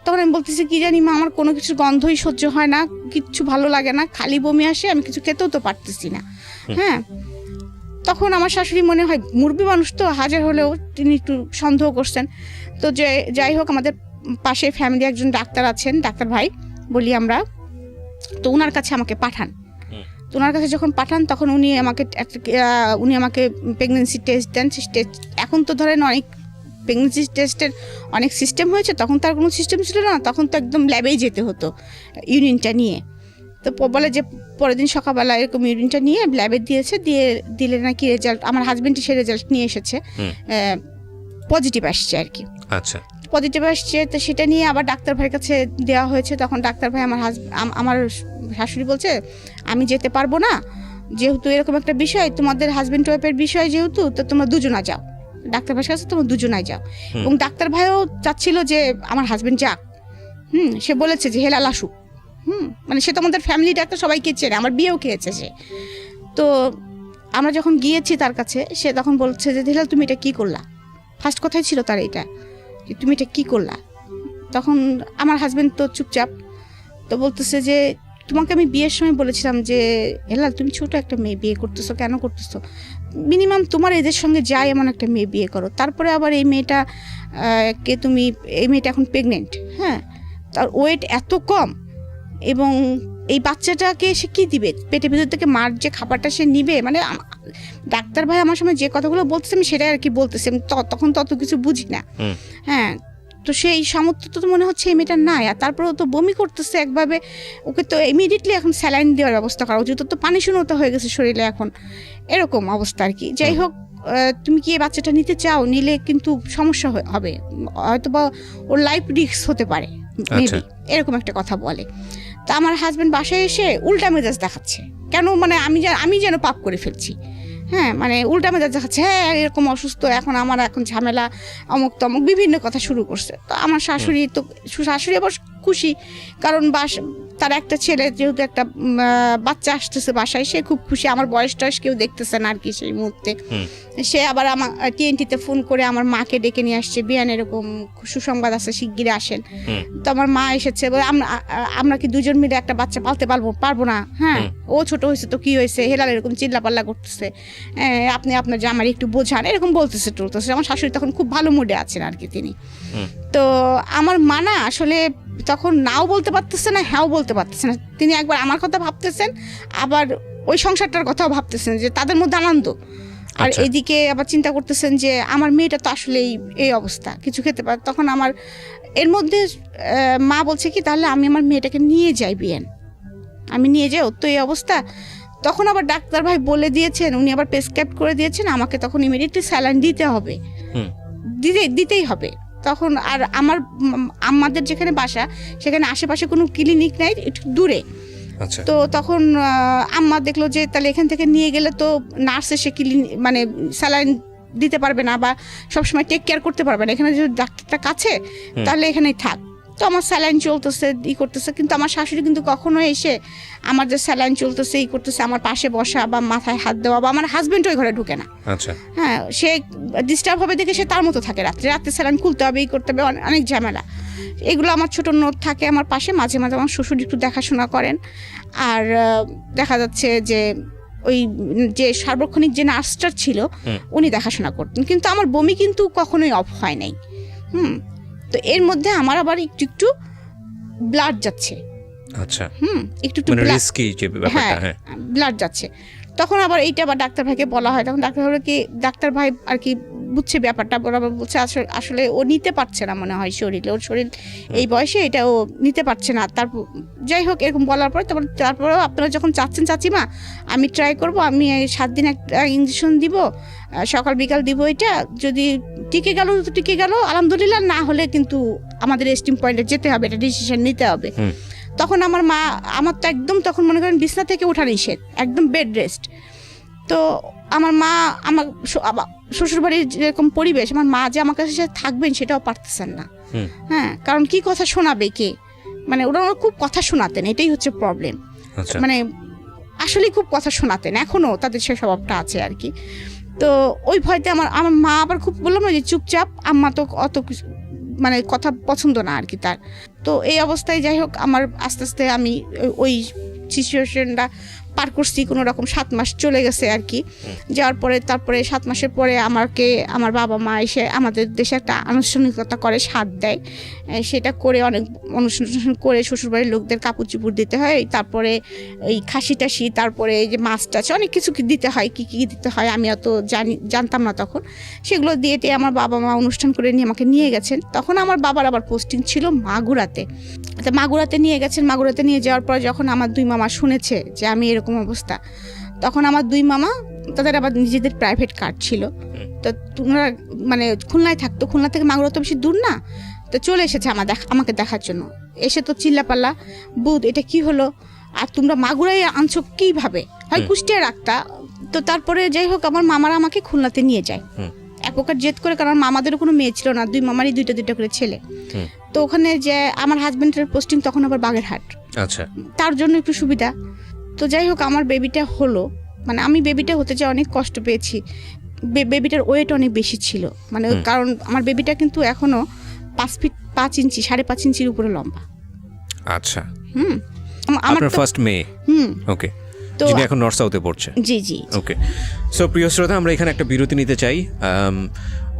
তখন আমি বলতেছি কি জানি মা, আমার কোনো কিছুর গন্ধই সহ্য হয় না, কিচ্ছু ভালো লাগে না, খালি বমি আসে, আমি কিছু খেতেও তো পারতেছি না। হ্যাঁ, তখন আমার শাশুড়ি মনে হয় মুরব্বী মানুষ তো, হাজার হলেও তিনি একটু সন্দেহ করছেন। তো যাই হোক, আমাদের পাশে ফ্যামিলি একজন ডাক্তার আছেন, ডাক্তার ভাই বলি আমরা, তো ওনার কাছে আমাকে পাঠান। তো ওনার কাছে যখন পাঠান তখন উনি আমাকে প্রেগনেন্সি টেস্ট দেন। এখন তো ধরেন অনেক প্রেগনেন্সি টেস্টের অনেক সিস্টেম হয়েছে, তখন তার কোনো সিস্টেম ছিল না, তখন তো একদম ল্যাবেই যেতে হতো ইউরিনটা নিয়ে। তো বলে যে পরের দিন সকালবেলা এরকম ইউরিনটা নিয়ে ল্যাবে দিলে নাকি রেজাল্ট, আমার হাজবেন্ডই সে রেজাল্ট নিয়ে এসেছে, পজিটিভ আসছে আর কি। আচ্ছা, পজিটিভ আসছে, তো সেটা নিয়ে আবার ডাক্তার ভাইয়ের কাছে দেওয়া হয়েছে। তখন ডাক্তার ভাই আমার শাশুড়ি বলছে আমি যেতে পারবো না, যেহেতু এরকম একটা বিষয়, তোমাদের হাজবেন্ড ওয়াইফের বিষয় যেহেতু, তো তোমরা দুজনা যাও, ডাক্তার ভাইয়ের কাছে তোমরা দুজনাই যাও। এবং ডাক্তার ভাইও চাচ্ছিল যে আমার হাজবেন্ড যাক। সে বলেছে যে হেলাল আসুক। মানে সে তো আমাদের ফ্যামিলি ডাক্তার, সবাইকে চেনে, আমার বিয়েও খেয়েছে সে। তো আমরা যখন গিয়েছি তার কাছে, সে তখন বলছে যে হেলাল তুমি এটা কী করলা, ফার্স্ট কথাই ছিল তার এইটা, যে তুমি এটা কী করলা। তখন আমার হাজবেন্ড তো চুপচাপ, তো বলতেছে যে তোমাকে আমি বিয়ের সময় বলেছিলাম যে হেলাল তুমি ছোট একটা মেয়ে বিয়ে করতেছো, কেন করতেছো, মিনিমাম তোমার এদের সঙ্গে যায় এমন একটা মেয়ে বিয়ে করো, তারপরে আবার এই মেয়েটা এখন প্রেগনেন্ট। হ্যাঁ, তার ওয়েট এত কম, এবং এই বাচ্চাটাকে সে কী দিবে, পেটের ভিতর থেকে মার যে খাবারটা সে নিবে। মানে ডাক্তার ভাই আমার সময় যে কথাগুলো বলতেছে আমি সেটাই আর কি বলতেছি, আমি তখন তত কিছু বুঝি না। হ্যাঁ, তো সেই সামর্থ্য তো মনে হচ্ছে এই মেয়েটার নাই। আর তারপরেও তো বমি করতেছে একভাবে, ওকে তো ইমিডিয়েটলি এখন স্যালাইন দেওয়ার ব্যবস্থা করা উচিত, তো পানি শূন্যতা হয়ে গেছে শরীরে এখন, এরকম অবস্থা আর কি। যাই হোক, তুমি কি এই বাচ্চাটা নিতে চাও, নিলে কিন্তু সমস্যা হবে, হয়তো বা ওর লাইফ রিস্ক হতে পারে, মেবি এরকম একটা কথা বলে। তা আমার হাজবেন্ড বাসায় এসে উল্টা মেজাজ দেখাচ্ছে, কেন মানে আমি যেন পাপ করে ফেলছি। হ্যাঁ, মানে উল্টা মেজাজ দেখাচ্ছে, হ্যাঁ এরকম অসুস্থ, এখন আমার এখন ঝামেলা, অমুক তমুক বিভিন্ন কথা শুরু করছে। তো আমার শাশুড়ি আবার খুশি, কারণ তার একটা ছেলে, যেহেতু একটা বাচ্চা আসতেছে বাসায়, সে খুব খুশি। আমার বয়স টয়স কেউ দেখতেছে না আর কি সেই মুহূর্তে। সে আবার আমার TNT-তে ফোন করে আমার মাকে ডেকে নিয়ে আসছে, বিয়ান এরকম সুসংবাদ আছে, শিগগিরই আসেন। তো আমার মা এসেছে, বলে আমরা কি দুজন মিলে একটা বাচ্চা পালতে পারবো না? হ্যাঁ, ও ছোট হয়েছে তো কি হয়েছে, হেলাল এরকম চিল্লাপাল্লা করতেছে, আপনি আপনার জামাই একটু বোঝান, এরকম বলতেছে। আমার শাশুড়ি তখন খুব ভালো মুডে আছেন আর কি তিনি। তো আমার মা না আসলে তখন নাও বলতে পারতেছে না, হ্যাঁও বলতে পারতেছে না। তিনি একবার আমার কথা ভাবতেছেন, আবার ওই সংসারটার কথাও ভাবতেছেন, যে তাদের মধ্যে আনন্দ, আর এদিকে আবার চিন্তা করতেছেন যে আমার মেয়েটা তো আসলে এই অবস্থা, কিছু খেতে পারে। তখন আমার এর মধ্যে মা বলছে কি, তাহলে আমি আমার মেয়েটাকে নিয়ে যাই বিয়ান, আমি নিয়ে যাই, ওর তো এই অবস্থা। তখন আবার ডাক্তার ভাই বলে দিয়েছেন, উনি আবার প্রেসক্রাইব করে দিয়েছেন আমাকে তখন ইমিডিয়েটলি স্যালাইন দিতে হবে, দিতেই হবে। তখন আর আমাদের যেখানে বাসা সেখানে আশেপাশে কোনো ক্লিনিক নাই, একটু দূরে। তো তখন আম্মা দেখলো যে তাহলে এখান থেকে নিয়ে গেলে তো নার্স এসে মানে স্যালাইন দিতে পারবে না, বা সবসময় টেক কেয়ার করতে পারবে না, এখানে যদি ডাক্তারটা কাছে, তাহলে এখানেই থাক। তো আমার স্যালাইন চলতেছে, করতেছে, কিন্তু আমার শাশুড়ি কিন্তু কখনো এসে আমার যে স্যালাইন চলতেছে করতেছে আমার পাশে বসা বা মাথায় হাত দেওয়া, বা আমার হাজবেন্ড ওই ঘরে ঢুকে না। হ্যাঁ, সে ডিস্টার্ব হবে দেখে সে তার মতো থাকে, রাত্রে স্যালাইন খুলতে হবে, করতে হবে, অনেক ঝামেলা। এগুলো আমার ছোট নোট থাকে আমার পাশে, মাঝে মাঝে আমার শ্বশুর একটু দেখাশোনা করেন। আর দেখা যাচ্ছে যে ওই যে সার্বক্ষণিক যে নার্সটা ছিল উনি দেখাশোনা করতেন, কিন্তু আমার বমি কিন্তু কখনোই অফ হয় নাই। তো এর মধ্যে আমার আবার একটু ব্লাড যাচ্ছে। আচ্ছা, একটু ব্লাড যাচ্ছে। তখন আবার এইটা আবার ডাক্তার ভাইকে বলা হয়, তখন ডাক্তার ভাই আর কি বুঝছে ব্যাপারটা, বরাবর বলছে আসলে ও নিতে পারছে না মনে হয় শরীরে, ওর শরীর এই বয়সে এটা ও নিতে পারছে না। তারপর যাই হোক এরকম বলার পরে তারপরেও আপনারা যখন চাচ্ছেন চাচিমা, আমি ট্রাই করব, আমি 7 দিন একটা ইঞ্জেকশন দিব, সকাল বিকাল দিব, এটা যদি টিকে গেল তো টিকে গেল, আলহামদুলিল্লাহ, না হলে কিন্তু আমাদের এস্টিম পয়েন্টে যেতে হবে, এটা ডিসিশন নিতে হবে। তখন আমার মা, আমার তো একদম তখন মনে করেন বিছনা থেকে ওঠা নিষেধ, একদম বেড রেস্ট। তো আমার মা, আমার শ্বশুরবাড়ির যেরকম পরিবেশ, আমার মা যে আমার কাছে থাকবেন সেটাও পারতেছেন না। হ্যাঁ, কারণ কি কথা শোনাবে কে, মানে ওরা খুব কথা শোনাতেন, এটাই হচ্ছে প্রবলেম। মানে আসলে খুব কথা শোনাতেন, এখনো তাদের সেই স্বভাবটা আছে আর কি। তো ওই ভয়তে আমার মা আবার খুব বললাম না যে চুপচাপ, আম্মা তো অত মানে কথা পছন্দ না আর কি তার। তো এই অবস্থায় যাই হোক আমার আস্তে আস্তে আমি ওই সিচুয়েশনটা পার করছি, কোনো রকম 7 মাস চলে গেছে আর কি। যাওয়ার পরে তারপরে 7 মাসের পরে আমাকে আমার বাবা মা এসে আমাদের দেশে একটা আনুষ্ঠানিকতা করে, সাথ দেয়। সেটা করে অনেক অনুষ্ঠান করে শ্বশুরবাড়ির লোকদের কাপড় চুপড় দিতে হয়, তারপরে এই খাসি টাসি, তারপরে এই যে মাছ টাছ অনেক কিছু দিতে হয়, কী কী দিতে হয় আমি অত জানতাম না তখন। সেগুলো দিয়ে আমার বাবা মা অনুষ্ঠান করে নিয়ে আমাকে নিয়ে গেছেন। তখন আমার বাবার আবার পোস্টিং ছিল মাগুরাতে। তো মাগুরাতে নিয়ে গেছেন। মাগুরাতে নিয়ে যাওয়ার পর যখন আমার 2 মামা শুনেছে যে আমি এরকম অবস্থা, তখন আমার 2 মামা, তাদের আবার নিজেদের প্রাইভেট কার ছিল, তো তোমরা মানে খুলনায় থাকতো, খুলনা থেকে মাগুরা তো বেশি দূর না, তো চলে এসেছে আমাকে দেখার জন্য। এসে তো চিল্লাপাল্লা, বুধ এটা কি হলো, আর তোমরা মাগুরায় আনছো কিভাবে, হয় কুষ্টিয়া রাখতা। তো তারপরে যাই হোক আমার মামারা আমাকে খুলনাতে নিয়ে যায় এক প্রকার জেদ করে, কারণ মামাদেরও কোনো মেয়ে ছিল না, 2 মামারই 2টা করে ছেলে। তো ওখানে যে আমার হাজবেন্ডের পোস্টিং তখন আবার বাগেরহাট, আচ্ছা, তার জন্য একটু সুবিধা। তো যাই হোক আমার বেবিটা হলো, মানে আমি বেবিটা হতে যে অনেক কষ্ট পেয়েছি। বেবিটার ওয়েট অনেক বেশি ছিল, মানে কারণ আমার বেবিটা কিন্তু এখনো 5 ফিট 5 ইঞ্চি 5.5 ইঞ্চির উপরে লম্বা। আচ্ছা, আমার ফার্স্ট মেয়ে। ওকে, যিনি এখন নর্থ সাউথে পড়ছে। জি জি, ওকে। সো প্রিয় শ্রোতা, আমরা এখানে একটা বিরতি নিতে চাই।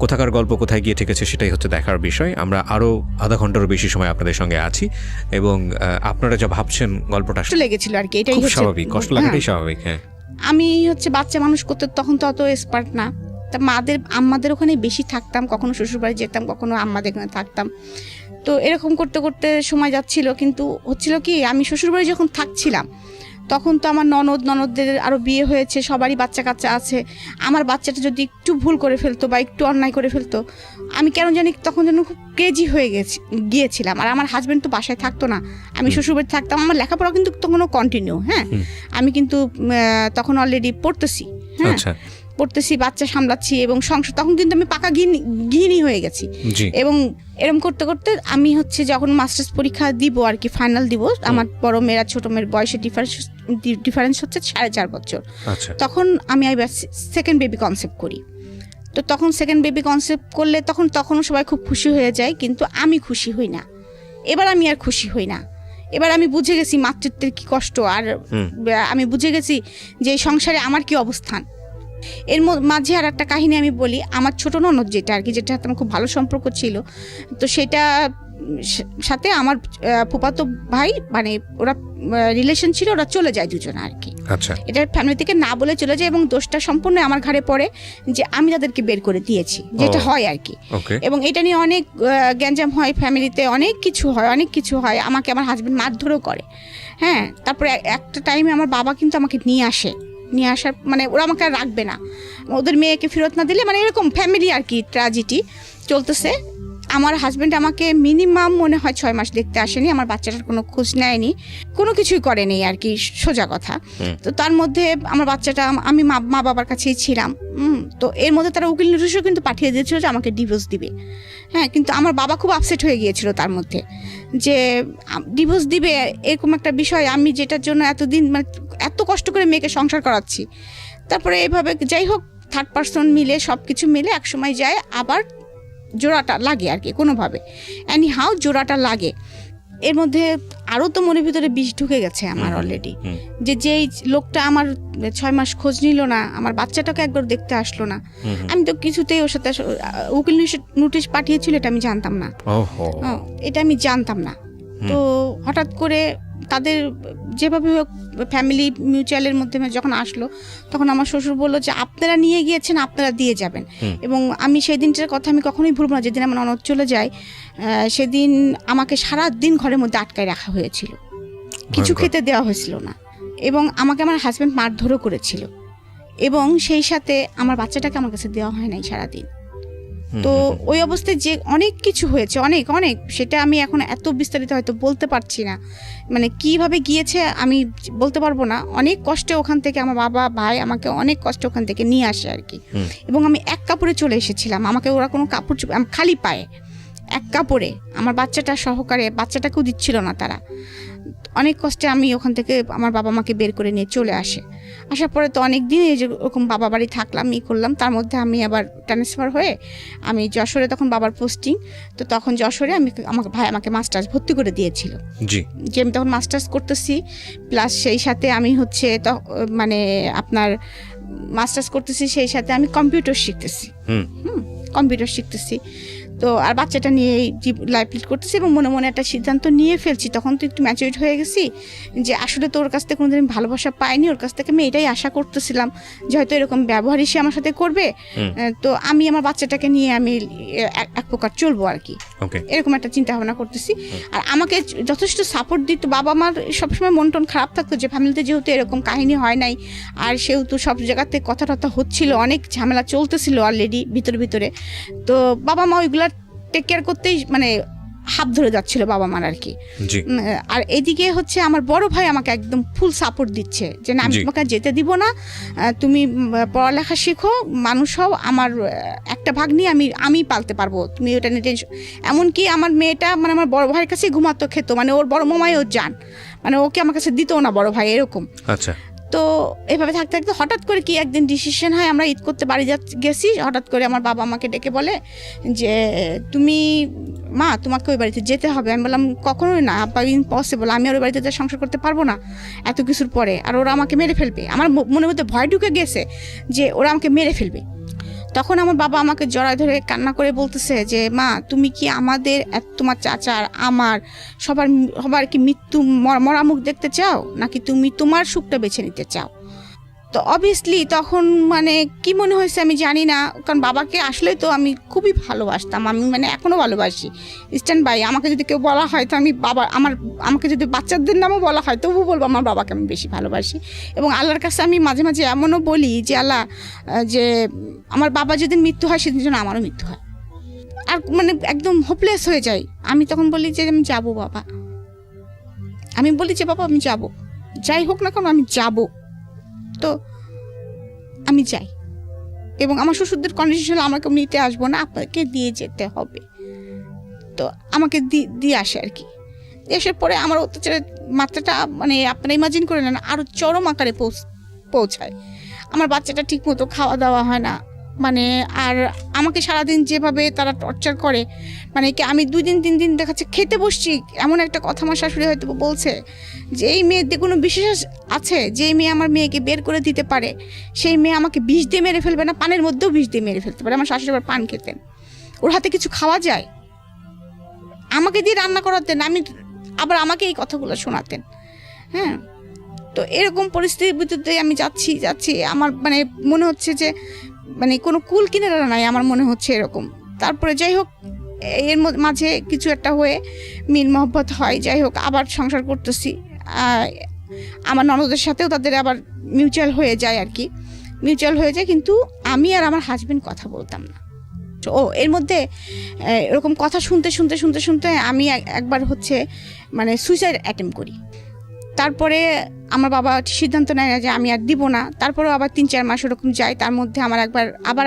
কোথাকার গল্প কোথায় গিয়ে ঠেকেছে সেটাই হচ্ছে দেখার বিষয়। আমরা আরও আধা ঘন্টারও বেশি সময় আপনাদের সঙ্গে আছি, এবং আপনারা যা ভাবছেন গল্পটা লেগেছিল আর কি, এটাই খুব স্বাভাবিক, কষ্ট লাগাটাই স্বাভাবিক। হ্যাঁ, আমি হচ্ছে বাচ্চা মানুষ করতে তখন তো অত এক্সপার্ট না, তা আম্মাদের ওখানে বেশি থাকতাম, কখনো শ্বশুরবাড়ি যেতাম, কখনো আম্মাদের ওখানে থাকতাম। তো এরকম করতে করতে সময় যাচ্ছিল, কিন্তু হচ্ছিল কি আমি শ্বশুরবাড়ি যখন থাকছিলাম তখন তো আমার ননদদের আরও বিয়ে হয়েছে, সবারই বাচ্চা কাচ্চা আছে। আমার বাচ্চাটা যদি একটু ভুল করে ফেলতো বা একটু অন্যায় করে ফেলতো, আমি কেন জানি তখন যেন খুব ক্রেজি হয়ে গিয়েছিলাম। আর আমার হাজব্যান্ড তো বাসায় থাকতো না, আমি শ্বশুরবাড়ি থাকতাম। আমার লেখাপড়া কিন্তু তখনও কন্টিনিউ। হ্যাঁ, আমি কিন্তু তখন অলরেডি পড়তেছি। হ্যাঁ, পড়তেছি, বাচ্চা সামলাচ্ছি এবং সংসার, তখন কিন্তু আমি পাকা গৃহিণী হয়ে গেছি। এবং এরকম করতে করতে আমি হচ্ছে যখন মাস্টার্স পরীক্ষা দিব আর কি, ফাইনাল দিব, আমার বড় মেয়েরা ছোট মেয়ের বয়সে ডিফারেন্স হচ্ছে 4.5 বছর। তখন আমি সেকেন্ড বেবি কনসেপ্ট করি। তো তখন সেকেন্ড বেবি কনসেপ্ট করলে তখনও সবাই খুব খুশি হয়ে যায়, কিন্তু আমি খুশি হই না। এবার আমি আর খুশি হই না। এবার আমি বুঝে গেছি মাতৃত্বের কি কষ্ট, আর আমি বুঝে গেছি যে এই সংসারে আমার কি অবস্থান। এর মাঝে আর একটা কাহিনী আমি বলি। আমার ছোট ননদ যেটা আর কি, যেটা আমার খুব ভালো সম্পর্ক ছিল, তো সেটা সাথে আমার ফুফাতো ভাই, মানে ওরা রিলেশন ছিল, ওরা চলে যায় দুজনে আর কি। আচ্ছা, এটা ফ্যামিলি থেকে না বলে চলে যায়, এবং দোষটা সম্পূর্ণ আমার ঘাড়ে পড়ে যে আমি তাদেরকে বের করে দিয়েছি, যেটা হয় আর কি। এবং এটা নিয়ে অনেক গ্যাঞ্জাম হয় ফ্যামিলিতে, অনেক কিছু হয়। আমাকে আমার হাজবেন্ড মারধরও করে। হ্যাঁ, তারপরে একটা টাইমে আমার বাবা কিন্তু আমাকে নিয়ে আসার মানে ওরা আমাকে আর রাখবে না, ওদের মেয়েকে ফেরত না দিলে, মানে এরকম ফ্যামিলি আর কি ট্র্যাজেডি চলতেছে। আমার হাজব্যান্ড আমাকে মিনিমাম মনে হয় 6 মাস দেখতে আসেনি, আমার বাচ্চাটার কোনো খোঁজ নেয়নি, কোনো কিছুই করেনি আর কি, সোজা কথা। তো তার মধ্যে আমার বাচ্চাটা, আমি মা বাবার কাছেই ছিলাম। তো এর মধ্যে তারা উকিল নোটিশও কিন্তু পাঠিয়ে দিয়েছিল যে আমাকে ডিভোর্স দিবে। হ্যাঁ, কিন্তু আমার বাবা খুব আপসেট হয়ে গিয়েছিল তার মধ্যে, যে ডিভোর্স দিবে এরকম একটা বিষয়, আমি যেটার জন্য এতদিন মানে এত কষ্ট করে মেয়েকে সংসার করাচ্ছি। তারপরে এইভাবে যাই হোক থার্ড পার্সন মিলে সব কিছু মিলে একসময় যায়, আবার জোড়াটা লাগে আর কি, কোনোভাবে এনি হাউ জোড়াটা লাগে। এর মধ্যে আরও তো মনের ভিতরে বিষ ঢুকে গেছে আমার অলরেডি, যে যেই লোকটা আমার 6 মাস খোঁজ নিল না, আমার বাচ্চাটাকে একবার দেখতে আসলো না, আমি তো কিছুতেই ওর সাথে উকিল নোটিশ পাঠিয়েছিল, এটা আমি জানতাম না। তো হঠাৎ করে তাদের যেভাবে হোক ফ্যামিলি মিউচুয়ালের মধ্যে যখন আসলো, তখন আমার শ্বশুর বললো যে আপনারা নিয়ে গিয়েছেন, আপনারা দিয়ে যাবেন। এবং আমি সেই দিনটার কথা আমি কখনোই ভুলব না, যেদিন আমার ননদ চলে যায়, সেদিন আমাকে সারাদিন ঘরের মধ্যে আটকায় রাখা হয়েছিল, কিছু খেতে দেওয়া হয়েছিল না, এবং আমাকে আমার হাজব্যান্ড মারধরও করেছিল, এবং সেই সাথে আমার বাচ্চাটাকে আমার কাছে দেওয়া হয় নাই সারাদিন। তো ওই অবস্থায় যে অনেক কিছু হয়েছে, অনেক সেটা আমি এখন এত বিস্তারিত হয়তো বলতে পারছি না, মানে কিভাবে গিয়েছে আমি বলতে পারবো না। অনেক কষ্টে ওখান থেকে আমার বাবা ভাই আমাকে অনেক কষ্টে ওখান থেকে নিয়ে আসে আর কি। এবং আমি এক কাপড়ে চলে এসেছিলাম, আমাকে ওরা কোনো কাপড় খালি পায়ে এক কাপড়ে আমার বাচ্চাটা সহকারে, বাচ্চাটাকেও দিচ্ছিল না তারা। অনেক কষ্টে আমি ওখান থেকে আমার বাবা মাকে বের করে নিয়ে চলে আসার পরে তো অনেক দিন এই যে ওরকম বাবা বাড়ি থাকলাম করলাম। তার মধ্যে আমি আবার ট্রান্সফার হয়ে আমি যশোরে, তখন বাবার পোস্টিং, তো তখন যশোরে আমাকে ভাই আমাকে মাস্টার্স ভর্তি করে দিয়েছিল, যে আমি তখন মাস্টার্স করতেছি, প্লাস সেই সাথে আমি হচ্ছে মানে আপনার মাস্টার্স করতেছি, সেই সাথে আমি কম্পিউটার শিখতেছি। তো আর বাচ্চাটা নিয়ে লাইফ লিড করতেছি এবং মনে মনে একটা সিদ্ধান্ত নিয়ে ফেলছি। তখন তো একটু ম্যাচুরিট হয়ে গেছি যে আসলে তো ওর কাছ থেকে কোনোদিন ভালোবাসা পাইনি, ওর কাছ থেকে আমি এটাই আশা করতেছিলাম যে হয়তো এরকম ব্যবহারই সে আমার সাথে করবে, তো আমি আমার বাচ্চাটাকে নিয়ে আমি এক প্রকার চলবো আর কি, এরকম একটা চিন্তা ভাবনা করতেছি। আর আমাকে যথেষ্ট সাপোর্ট দিত বাবা মার, সবসময় মন টন খারাপ থাকতো যে ফ্যামিলিতে যেহেতু এরকম কাহিনী হয় নাই, আর সেহেতু সব জায়গাতে কথা টথা হচ্ছিল, অনেক ঝামেলা চলতেছিল অলরেডি ভিতরে, তো বাবা মা ওইগুলা টেক কেয়ার করতেই মানে হাত ধরে যাচ্ছিল বাবা মার আর কি। আর এদিকে হচ্ছে আমার বড় ভাই আমাকে একদম ফুল সাপোর্ট দিচ্ছে যে না, আমি তোমাকে যেতে দিব না, তুমি পড়ালেখা শিখো, মানুষ হও, আমার একটা ভাগ নিয়ে আমি পালতে পারবো, তুমি ওটা নিয়ে টেনশন। এমনকি আমার মেয়েটা মানে আমার বড় ভাইয়ের কাছে ঘুমাতো, খেত, মানে ওর বড় মামাইও যান, মানে ওকে আমার কাছে দিতও না বড় ভাই, এরকম। আচ্ছা। তো এভাবে থাকতে থাকতে হঠাৎ করে কি একদিন ডিসিশন হয়, আমরা ঈদ করতে বাড়ি গেছি, হঠাৎ করে আমার বাবা আমাকে ডেকে বলে যে তুমি মা তোমাকে ওই বাড়িতে যেতে হবে। আমি বললাম কখনোই না আব্বা, ইম্পসিবল, আমি আর ওই বাড়িতে সংসার করতে পারবো না এত কিছুর পরে, আর ওরা আমাকে মেরে ফেলবে। আমার মনের মধ্যে ভয় ঢুকে গেছে যে ওরা আমাকে মেরে ফেলবে। তখন আমার বাবা আমাকে জড়ায় ধরে কান্না করে বলতেছে যে মা তুমি কি আমাদের, তোমার চাচার, আমার সবার কি মৃত্যু মরা মুখ দেখতে চাও, নাকি তুমি তোমার সুখটা বেছে নিতে চাও? তো অবভিয়াসলি তখন মানে কি মনে হয়েছে আমি জানি না, কারণ বাবাকে আসলেই তো আমি খুবই ভালোবাসতাম, আমি মানে এখনও ভালোবাসি। স্ট্যান্ড বাই, আমাকে যদি কেউ বলা হয় তো আমি আমাকে যদি বাচ্চাদের নামও বলা হয় তবু বলবো আমার বাবাকে আমি বেশি ভালোবাসি। এবং আল্লাহর কাছে আমি মাঝে মাঝে এমনও বলি যে আল্লাহ, যে আমার বাবা যেদিন মৃত্যু হয় সেদিন যেন আমারও মৃত্যু হয়। আর মানে একদম হোপলেস হয়ে যাই। আমি তখন বলি যে আমি যাবো বাবা, আমি বলি যে বাবা আমি যাবো, যাই হোক না কেন আমি যাবো। তো আমি যাই, এবং আমার শ্বশুরদের কন্ডিশন আমাকে নিতে আসবো না, আপনাকে দিয়ে যেতে হবে। তো আমাকে দিয়ে আসে আর কি। এসে পরে আমার অত্যাচারের মাত্রাটা মানে আপনারা ইমাজিন করে নেন, আরও চরম আকারে পৌঁছায়। আমার বাচ্চাটা ঠিক মতো খাওয়া দাওয়া হয় না, মানে আর আমাকে সারাদিন যেভাবে তারা টর্চার করে, মানে কি আমি 2 দিন 3 দিন দেখাচ্ছে খেতে বসছি, এমন একটা কথা আমার শাশুড়ি হয়তো বলছে যে এই মেয়েদের কোনো বিশেষ আছে, যে মেয়ে আমার মেয়েকে বের করে দিতে পারে সেই মেয়ে আমাকে বিষ দিয়ে মেরে ফেলবে না, পানের মধ্যেও বিষ দিয়ে মেরে ফেলতে পারে। আমার শাশুড়ি আবার পান খেতেন, ওর হাতে কিছু খাওয়া যায়, আমাকে দিয়ে রান্না করাতেন, আবার আমাকে এই কথাগুলো শোনাতেন। হ্যাঁ, তো এরকম পরিস্থিতির ভিতরে আমি যাচ্ছি, আমার মানে মনে হচ্ছে যে মানে কোনো কুল কিনারা নাই, আমার মনে হচ্ছে এরকম। তারপরে যাই হোক এর মাঝে কিছু একটা হয়ে মিল মহব্বত হয়, যাই হোক আবার সংসার করতেছি। আমার ননদের সাথেও তাদের আবার মিউচুয়াল হয়ে যায় আর কি, কিন্তু আমি আর আমার হাজবেন্ড কথা বলতাম না। এর মধ্যে এরকম কথা শুনতে আমি একবার হচ্ছে মানে সুইসাইড অ্যাটেম্প করি। তারপরে আমার বাবা সিদ্ধান্ত নেয় যে আমি আর দিব না। তারপরেও আবার 3-4 মাস ওরকম যায়, তার মধ্যে আমার আবার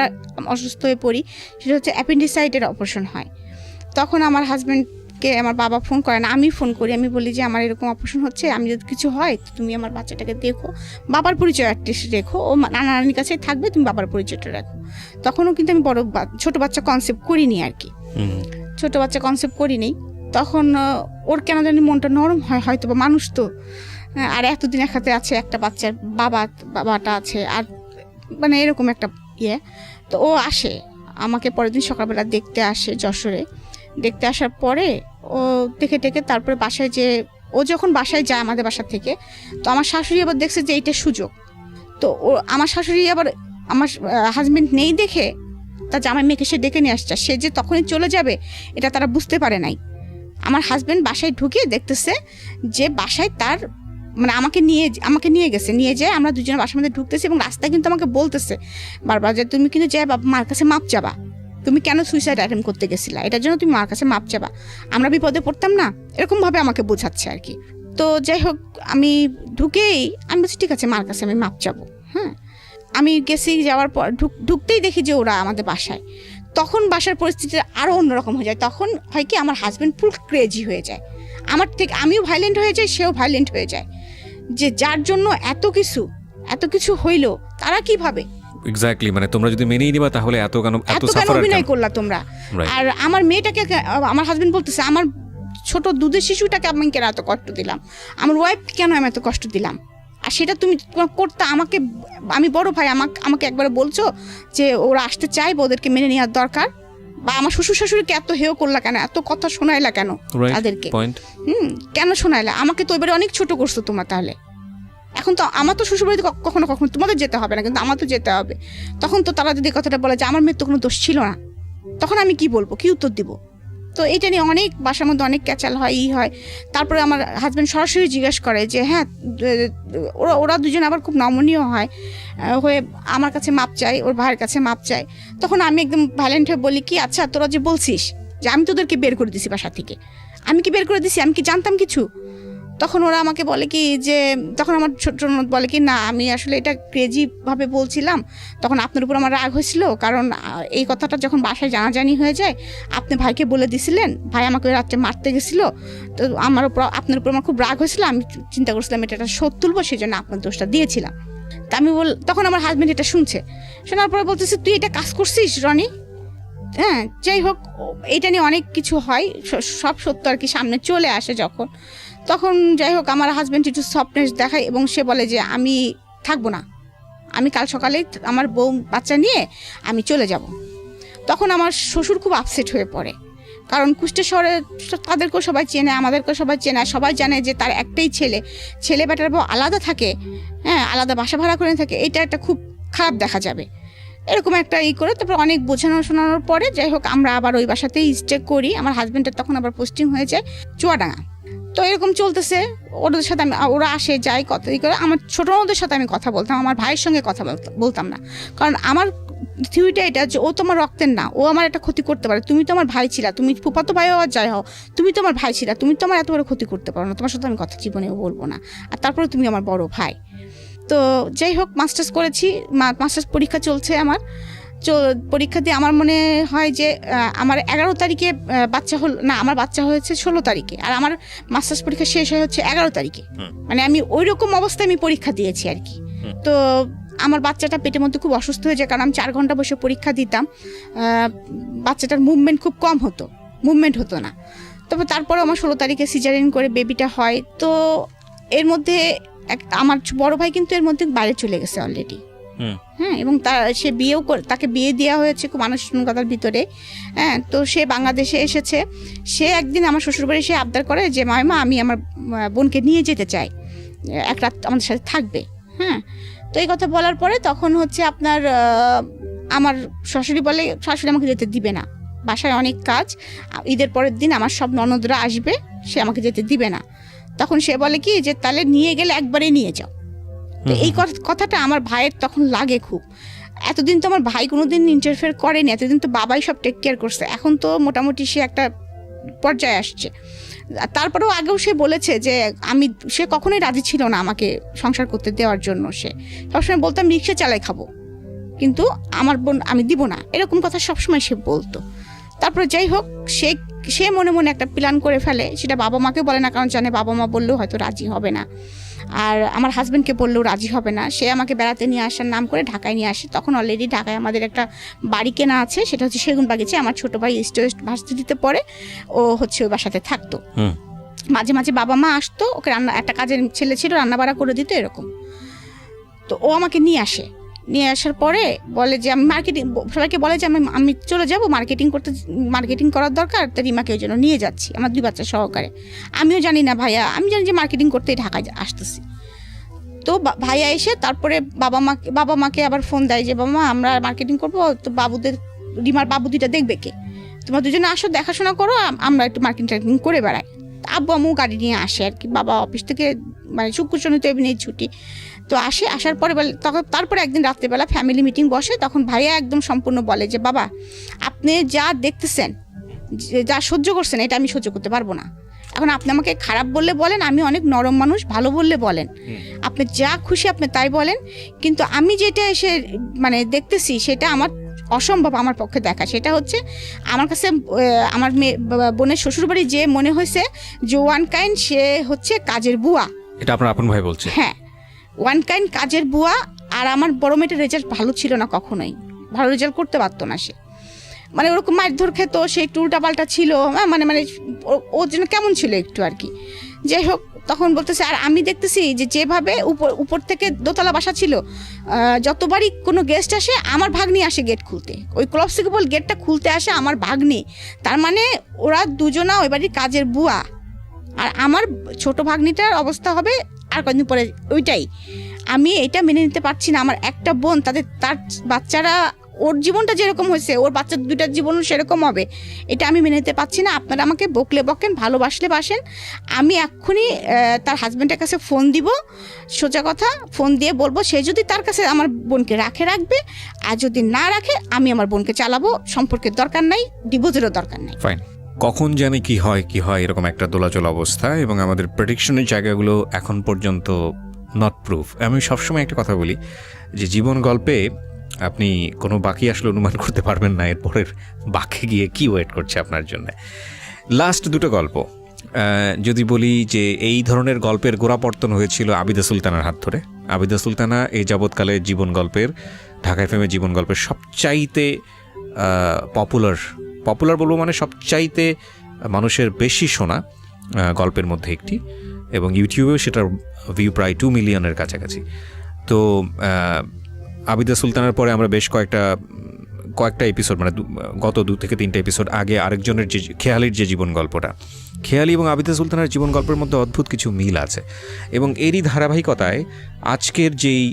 অসুস্থ হয়ে পড়ি, সেটা হচ্ছে অ্যাপেন্ডিসাইটের অপারেশন হয়। তখন আমার হাজব্যান্ডকে আমার বাবা ফোন করে না, আমি ফোন করি, আমি বলি যে আমার এরকম অপারেশন হচ্ছে, আমি যদি কিছু হয় তুমি আমার বাচ্চাটাকে দেখো, বাবার পরিচয় অ্যাটলিস্ট রেখো, ও নানির কাছে থাকবে, তুমি বাবার পরিচয়টা রাখো। তখনও কিন্তু আমি ছোট বাচ্চা কনসেপ্ট করিনি আর কি, তখন ওর কেন জানি মনটা নরম হয় হয়তো, বা মানুষ তো, আর এতদিন একসাথে আছে, একটা বাচ্চার বাবাটা আছে, আর মানে এরকম একটা তো ও আসে আমাকে পরের দিন সকালবেলা দেখতে আসে যশোরে। দেখতে আসার পরে ও দেখে তারপরে বাসায়, যে ও যখন বাসায় যায় আমাদের বাসা থেকে, তো আমার শাশুড়ি আবার দেখছে যে এইটা সুযোগ। তো আমার শাশুড়ি আবার আমার হাজবেন্ড নেই দেখে তার জামাই মেয়েকে সে ডেকে নিয়ে আসছে, সে যে তখনই চলে যাবে এটা তারা বুঝতে পারে নাই। আমার হাজবেন্ড বাসায় ঢুকে দেখতেছে যে বাসায় তার মানে আমাকে নিয়ে গেছে, নিয়ে যায়, আমরা দুজনে বাসার মধ্যে ঢুকতেছি, এবং রাস্তায় কিন্তু আমাকে বলতেছে বারবার যে তুমি কিন্তু যাই মার কাছে মাপ চাবা, তুমি কেন সুইসাইড অ্যাটেম্প করতে গেছিলা, এটার জন্য তুমি মার কাছে মাপ চাবা, আমরা বিপদে পড়তাম না, এরকমভাবে আমাকে বোঝাচ্ছে আর কি। তো যাই হোক আমি ঢুকেই আমি বলছি ঠিক আছে মার কাছে আমি মাপ চাবো। হ্যাঁ, আমি গেছি, যাওয়ার পর ঢুকতেই দেখি যে ওরা আমাদের বাসায়। তখন বাসার পরিস্থিতি আরও অন্যরকম হয়ে যায়। তখন হয় কি আমার হাজব্যান্ড ফুল ক্রেজি হয়ে যায়, আমার থেকে আমিও ভাইলেন্ট হয়ে যাই, সেও ভাইলেন্ট হয়ে যায়, যে যার জন্য এত কিছু হইলো তারা কিভাবে এক্স্যাক্টলি, মানে তোমরা যদি মেনেই নিবা তাহলে এত কেন অভিনয় করলা তোমরা। আর আমার মেয়েটাকে, আমার হাজবেন্ড বলতেছে আমার ছোট দুধের শিশুটাকে আমি কেন এত কষ্ট দিলাম, আমার ওয়াইফ কেন আমি এত কষ্ট দিলাম, আর সেটা তুমি করতে আমাকে, আমি বড় ভাই, আমাকে একবার বলছো যে ওরা আসতে চাইবে, ওদেরকে মেনে নেওয়ার দরকার, বা আমার শ্বশুর শাশুড়িকে এত হেয় করলা কেন, এত কথা শোনাইলা কেন তাদেরকে, কেন শোনাইলা আমাকে? তো এবারে অনেক ছোট করছো তোমরা। তাহলে এখন তো আমার তো শ্বশুরবাড়িতে কখনো তোমাদের যেতে হবে না, কিন্তু আমার তো যেতে হবে। তখন তো তারা যদি কথাটা বলে যে আমার মেয়ের তো কোনো দোষ ছিল না, তখন আমি কি বলবো, কি উত্তর দিব? তো এটা নিয়ে অনেক বাসার মধ্যে অনেক ক্যাচাল হয়, হয়। তারপরে আমার হাজব্যান্ড সরাসরি জিজ্ঞেস করে যে হ্যাঁ, ওরা দুজন আবার খুব নমনীয় হয়, হয়ে আমার কাছে মাপ চাই, ওর ভাইয়ের কাছে মাপ চাই। তখন আমি একদম ভাইলেন্ট হয়ে বলি কি, আচ্ছা তোরা যে বলছিস যে আমি তোদেরকে বের করে দিছি বাসা থেকে, আমি কি বের করে দিছি? আমি কি জানতাম কিছু? তখন ওরা আমাকে বলে কি যে, তখন আমার ছোট ননদ বলে কি না, আমি আসলে এটা ক্রেজিভাবে বলছিলাম, তখন আপনার উপর আমার রাগ হয়েছিল, কারণ এই কথাটা যখন বাসায় জানাজানি হয়ে যায়, আপনি ভাইকে বলে দিছিলেন, ভাই আমাকে রাত্রে মারতে গেছিল, তো আপনার উপর আমার খুব রাগ হয়েছিল, আমি চিন্তা করছিলাম এটা শোধ তুলবো, সেই জন্য আপনার দোষটা দিয়েছিলাম। তা আমি তখন আমার হাজব্যান্ড এটা শুনছে, শোনার পরে বলতেছে তুই এটা কাজ করছিস রনি। হ্যাঁ, যাই হোক, এটা নিয়ে অনেক কিছু হয়, সব সত্য আর কি সামনে চলে আসে যখন, তখন যাই হোক আমার হাজব্যান্ড একটু সফটনেস দেখায় এবং সে বলে যে আমি থাকবো না, আমি কাল সকালে আমার বউ বাচ্চা নিয়ে আমি চলে যাব। তখন আমার শ্বশুর খুব আপসেট হয়ে পড়ে, কারণ কুষ্টিয়া শহরে তাদেরকেও সবাই চেনে, আমাদেরকেও সবাই চেনে, সবাই জানে যে তার একটাই ছেলে বেটার বউ আলাদা থাকে, হ্যাঁ, আলাদা বাসা ভাড়া করে থাকে, এটা একটা খুব খারাপ দেখা যাবে, এরকম একটা করে। তারপর অনেক শোনানোর পরে যাই হোক আমরা আবার ওই বাসাতেই স্টে করি। আমার হাজব্যান্ডের তখন আবার পোস্টিং হয়ে যায় চুয়াডাঙ্গা। তো এরকম চলতেছে, ওদের সাথে ওরা আসে যায়, কথা করে। আমার ছোট ননদের সাথে আমি কথা বলতাম, আমার ভাইয়ের সঙ্গে কথা বলতাম না, কারণ আমার থিওরিটা এটা যে ও তোমার রক্তের না, ও আমার একটা ক্ষতি করতে পারে, তুমি তো আমার ভাই ছিলা, তুমি ফুফাতো ভাই হওয়ার যাই হও, তুমি তো আমার ভাই ছিলা, তুমি তো আমার এত বড় ক্ষতি করতে পারো না, তোমার সাথে আমি কথা জীবনেও বলবো না, আর তারপরে তুমি আমার বড় ভাই। তো যাই হোক মাস্টার্স করেছি, মাস্টার্স পরীক্ষা চলছে আমার, পরীক্ষা দিয়ে আমার মনে হয় যে আমার 11 তারিখে বাচ্চা হল না, আমার বাচ্চা হয়েছে 16 তারিখে, আর আমার মাস্টার্স পরীক্ষা শেষ হচ্ছে 11 তারিখে, মানে আমি ওই রকম অবস্থায় আমি পরীক্ষা দিয়েছি আর কি। তো আমার বাচ্চাটা পেটের মধ্যে খুব অসুস্থ হয়ে যায়, কারণ আমি 4 ঘন্টা বসে পরীক্ষা দিতাম, বাচ্চাটার মুভমেন্ট খুব কম হতো, মুভমেন্ট হতো না। তবে তারপরে আমার 16 তারিখে সিজারিন করে বেবিটা হয়। তো এর মধ্যে আমার বড় ভাই কিন্তু এর মধ্যে বাইরে চলে গেছে অলরেডি, হ্যাঁ, এবং সে তাকে বিয়ে দেওয়া হয়েছে খুব আনুষ্ঠানিকতার ভিতরে, হ্যাঁ। তো সে বাংলাদেশে এসেছে, সে একদিন আমার শ্বশুরবাড়ি এসে আবদার করে যে মামা আমি আমার বোনকে নিয়ে যেতে চাই, এক রাত আমাদের সাথে থাকবে, হ্যাঁ। তো এই কথা বলার পরে তখন হচ্ছে আপনার আমার শাশুড়ি আমাকে যেতে দিবে না, বাসায় অনেক কাজ, ঈদের পরের দিন আমার সব ননদরা আসবে, সে আমাকে যেতে দিবে না। তখন সে বলে কি যে তাহলে নিয়ে গেলে একবারে নিয়ে যাও। তো এই কথাটা আমার ভাইয়ের তখন লাগে খুব, এতদিন তো আমার ভাই কোনোদিন ইন্টারফেয়ার করেনি, এতদিন তো বাবাই সব টেক কেয়ার করছে, এখন তো মোটামুটি সে একটা পর্যায়ে আসছে। তারপরেও আগেও সে বলেছে যে সে কখনোই রাজি ছিল না আমাকে সংসার করতে দেওয়ার জন্য, সে সবসময় বলতাম রিক্সা চালাই খাবো, কিন্তু আমার বোন আমি দিব না, এরকম কথা সবসময় সে বলতো। তারপরে যাই হোক সে মনে মনে একটা প্ল্যান করে ফেলে, সেটা বাবা মাকে বলে না, কারণ জানে বাবা মা বললেও হয়তো রাজি হবে না, আর আমার হাজব্যান্ডকে বললেও রাজি হবে না। সে আমাকে বেড়াতে নিয়ে আসার নাম করে ঢাকায় নিয়ে আসে। তখন অলরেডি ঢাকায় আমাদের একটা বাড়ি কেনা আছে, সেটা হচ্ছে সেগুনবাগিচে। আমার ছোট ভাই ইস্ট ওয়েস্ট ভার্সিটিতে পড়ে, ও হচ্ছে ওই বাসাতে থাকতো, মাঝে মাঝে বাবা মা আসতো, ওকে একটা কাজের ছেলে ছিল, রান্না বাড়া করে দিত এরকম। তো ও আমাকে নিয়ে আসার পরে বলে যে আমি সবাইকে বলে যে আমি চলে যাব মার্কেটিং করার দরকার, তো রিমাকে ওই জন্য নিয়ে যাচ্ছি আমার 2 বাচ্চা সহকারে। আমিও জানি না ভাইয়া, আমি জানি যে মার্কেটিং করতেই ঢাকায় আসতেছি। তো ভাইয়া এসে তারপরে বাবা মাকে আবার ফোন দেয় যে বাবা মা আমরা মার্কেটিং করবো, তো রিমার বাবু 2টা দেখবে কে, তোমরা দুজনে আসো, দেখাশোনা করো, আমরা একটু মার্কেটিং করে বেড়াই। আব্বু আম্মু গাড়ি নিয়ে আসে আর কি, বাবা অফিস থেকে মানে শুক্র শনি তো এমনি ছুটি, তো আসার পরে তারপরে একদিন রাত্রেবেলা ফ্যামিলি মিটিং বসে, তখন ভাইয়া একদম সম্পূর্ণ বলে যে বাবা আপনি যা দেখতেছেন, যা সহ্য করছেন, এটা আমি সহ্য করতে পারবো না। এখন আপনি আমাকে খারাপ বললে বলেন, আমি অনেক নরম মানুষ, ভালো বললে বলেন, আপনি যা খুশি আপনি তাই বলেন, কিন্তু আমি যেটা এসে মানে দেখতেছি সেটা আমার অসম্ভব আমার পক্ষে দেখা। সেটা হচ্ছে আমার কাছে আমার বোনের শ্বশুরবাড়ি যে মনে হয়েছে যে ওয়ান কাইন্ড সে হচ্ছে কাজের বুয়া। এটা আপনার আপন ভাই বলছে? হ্যাঁ, ওয়ান কাইন্ড কাজের বুয়া। আর আমার বড় মেয়েটার রেজাল্ট ভালো ছিল না, কখনোই ভালো রেজাল্ট করতে পারতো না। সে মানে ওরকম মারধর খেত, সে একটু উল্টাপাল্টা ছিল, মানে মানে ওর জন্য কেমন ছিল একটু আর কি। যাই হোক, তখন বলতেছে আর আমি দেখতেছি যে যেভাবে উপর থেকে দোতলা বাসা ছিল, যতবারই কোনো গেস্ট আসে আমার ভাগ্নি আসে গেট খুলতে, ওই ক্লপসিকেবল গেটটা খুলতে আসে আমার ভাগ্নি। তার মানে ওরা দুজনা ওই বাড়ির কাজের বুয়া। আর আমার ছোট ভাগ্নিটার অবস্থা হবে আর কয়েকদিন পরে ওইটাই। আমি এটা মেনে নিতে পারছি না। আমার একটা বোন, তার বাচ্চারা, ওর জীবনটা যেরকম হয়েছে ওর বাচ্চা দুটার জীবনও সেরকম হবে, এটা আমি মেনে নিতে পারছি না। আপনারা আমাকে বকলে বকেন, ভালোবাসলে বাসেন। আমি এক্ষুনি তার হাজব্যান্ডের কাছে ফোন দিব, সোজা কথা ফোন দিয়ে বলবো সে যদি তার কাছে আমার বোনকে রাখবে, আর যদি না রাখে আমি আমার বোনকে চালাবো। সম্পর্কের দরকার নাই, ডিভোর্সেরও দরকার নাই। ফাইন। কখন জানি কি হয় এরকম একটা দোলাচল অবস্থা, এবং আমাদের প্রেডিকশনের জায়গাগুলো এখন পর্যন্ত নট প্রুফ। আমি সবসময় একটা কথা বলি যে জীবন গল্পে আপনি কোনো বাকি আসলে অনুমান করতে পারবেন না এরপরের বাকি গিয়ে কি ওয়েট করছে আপনার জন্য। লাস্ট দুটো গল্প যদি বলি যে এই ধরনের গল্পের গোড়াপর্তন হয়েছিল আবিদা সুলতানার হাত ধরে। আবিদা সুলতানা এই যাবৎকালে জীবন গল্পের, ঢাকা এফএমে জীবন গল্পের সবচাইতে পপুলার বলবো, মানে সবচাইতে মানুষের বেশি শোনা গল্পের মধ্যে একটি, এবং ইউটিউবেও সেটার ভিউ প্রায় 2 মিলিয়নের কাছাকাছি। তো আবিদা সুলতানার পরে আমরা বেশ কয়েকটা এপিসোড, মানে গত 2 থেকে 3টা এপিসোড আগে আরেকজনের যে খেয়ালির যে জীবন গল্পটা, খেয়ালি এবং আবিদা সুলতানার জীবন গল্পের মধ্যে অদ্ভুত কিছু মিল আছে। এবং এরই ধারাবাহিকতায় আজকের যেই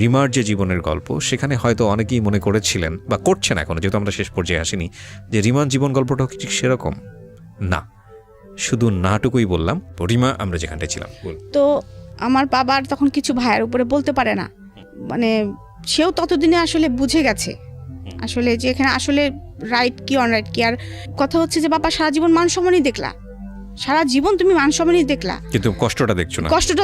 রিমার যে জীবনের গল্প, সেখানে হয়তো অনেকেই মনে করেছিলেন বা করছেন এখনও, যেহেতু আমরা শেষ পর্যায়ে আসিনি, যে রিমার জীবন গল্পটাও ঠিক সেরকম না। শুধু নাটুকুই বললাম। রিমা, আমরা যেখানটায় ছিলাম, তো আমার বাবার তখন কিছু ভাইয়ের উপরে বলতে পারে না, মানে সেও ততদিনে আসলে বুঝে গেছে আসলে যে এখানে আসলে রাইট কি অনরাইট কি। আর কথা হচ্ছে যে বাবা সারা জীবন মান সম্মানই দেখলা, সারা জীবন তুমি মান সম্মানই দেখলা, কিন্তু কষ্টটা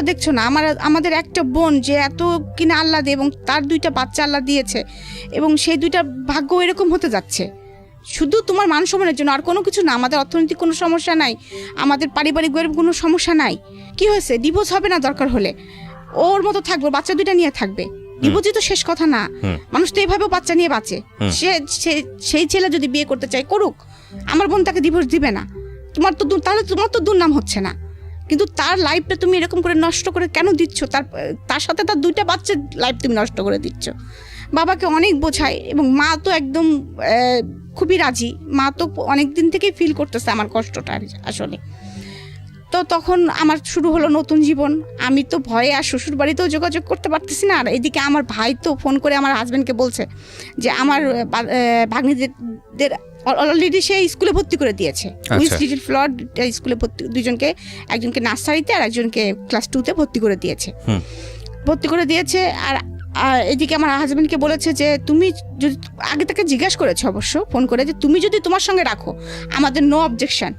দেখছো না। আমাদের একটা বোন যে এত কিনা আল্লাহ দিয়ে, এবং তার 2টা বাচ্চা আল্লাহ দিয়েছে, এবং সেই 2টা ভাগ্য এরকম হতে যাচ্ছে শুধু তোমার মান সম্মানের জন্য, আর কোনো কিছু না। আমাদের অর্থনৈতিক কোনো সমস্যা নাই, আমাদের পারিবারিক কোনো সমস্যা নাই। কি হয়েছে, ডিভোর্স হবে না, দরকার হলে ওর মতো থাকবে, বাচ্চা 2টা নিয়ে থাকবে। ডিভোর্সই তো শেষ কথা না, মানুষ তো এইভাবেও বাচ্চা নিয়ে বাঁচে। সেই ছেলে যদি বিয়ে করতে চায় করুক, আমার বোন তাকে ডিভোর্স দিবে না। তাহলে তোমার তো দুর্নাম হচ্ছে না, কিন্তু তার লাইফটা তুমি এরকম করে নষ্ট করে কেন দিচ্ছ? তার সাথে তার 2টা বাচ্চার লাইফ তুমি নষ্ট করে দিচ্ছ। বাবাকে অনেক বোঝায়, এবং মা তো একদম খুবই রাজি। মা তো অনেক দিন থেকেই ফিল করতেছে আমার কষ্টটা আসলে। তো তখন আমার শুরু হলো নতুন জীবন। আমি তো ভয়ে আর শ্বশুর বাড়িতেও যোগাযোগ করতে পারতেছি না। আর এদিকে আমার ভাই তো ফোন করে আমার হাজব্যান্ডকে বলছে যে আমার ভাগ্নিদের অলরেডি সে স্কুলে ভর্তি করে দিয়েছে, ফ্লোর স্কুলে দুজনকে, একজনকে নার্সারিতে আর একজনকে ক্লাস 2তে ভর্তি করে দিয়েছে। আর এদিকে আমার হাজব্যান্ডকে বলেছে যে তুমি যদি, আগে তাকে জিজ্ঞাসা করেছে অবশ্য ফোন করে, যে তুমি যদি তোমার সঙ্গে রাখো আমাদের নো অবজেকশন,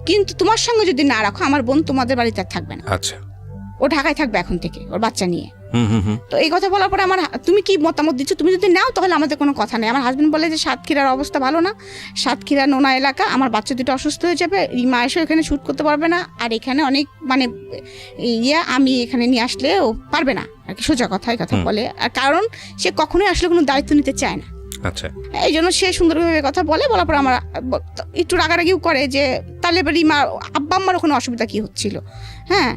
কিন্তু তোমার সঙ্গে যদি না রাখো আমার বোন তোমাদের বাড়িতে আর থাকবে না। আচ্ছা, ও ঢাকায় থাকবে এখন থেকে ওর বাচ্চা নিয়ে। তো এই কথা বলার পরে তুমি কি মতামত দিচ্ছ? তুমি যদি নাও তাহলে আমাদের কোনো কথা নেই। আমার হাজব্যান্ড বলে যে সাতক্ষীরার অবস্থা ভালো না, সাতক্ষীরা নোনা এলাকা, আমার বাচ্চা 2টা অসুস্থ হয়ে যাবে, রিমা এসে এখানে শ্যুট করতে পারবে না, আর এখানে অনেক মানে আমি এখানে নিয়ে আসলে ও পারবে না আর কি, সোজা কথা এই কথা বলে। আর কারণ সে কখনোই আসলে কোনো দায়িত্ব নিতে চায় না। আচ্ছা, এই জন্য সে সুন্দরভাবে কথা বলার পর আমার একটু রাগারাগিও করে যে তাহলে রিমা আব্বা আম্মার ওখানে অসুবিধা কি হচ্ছিল। হ্যাঁ,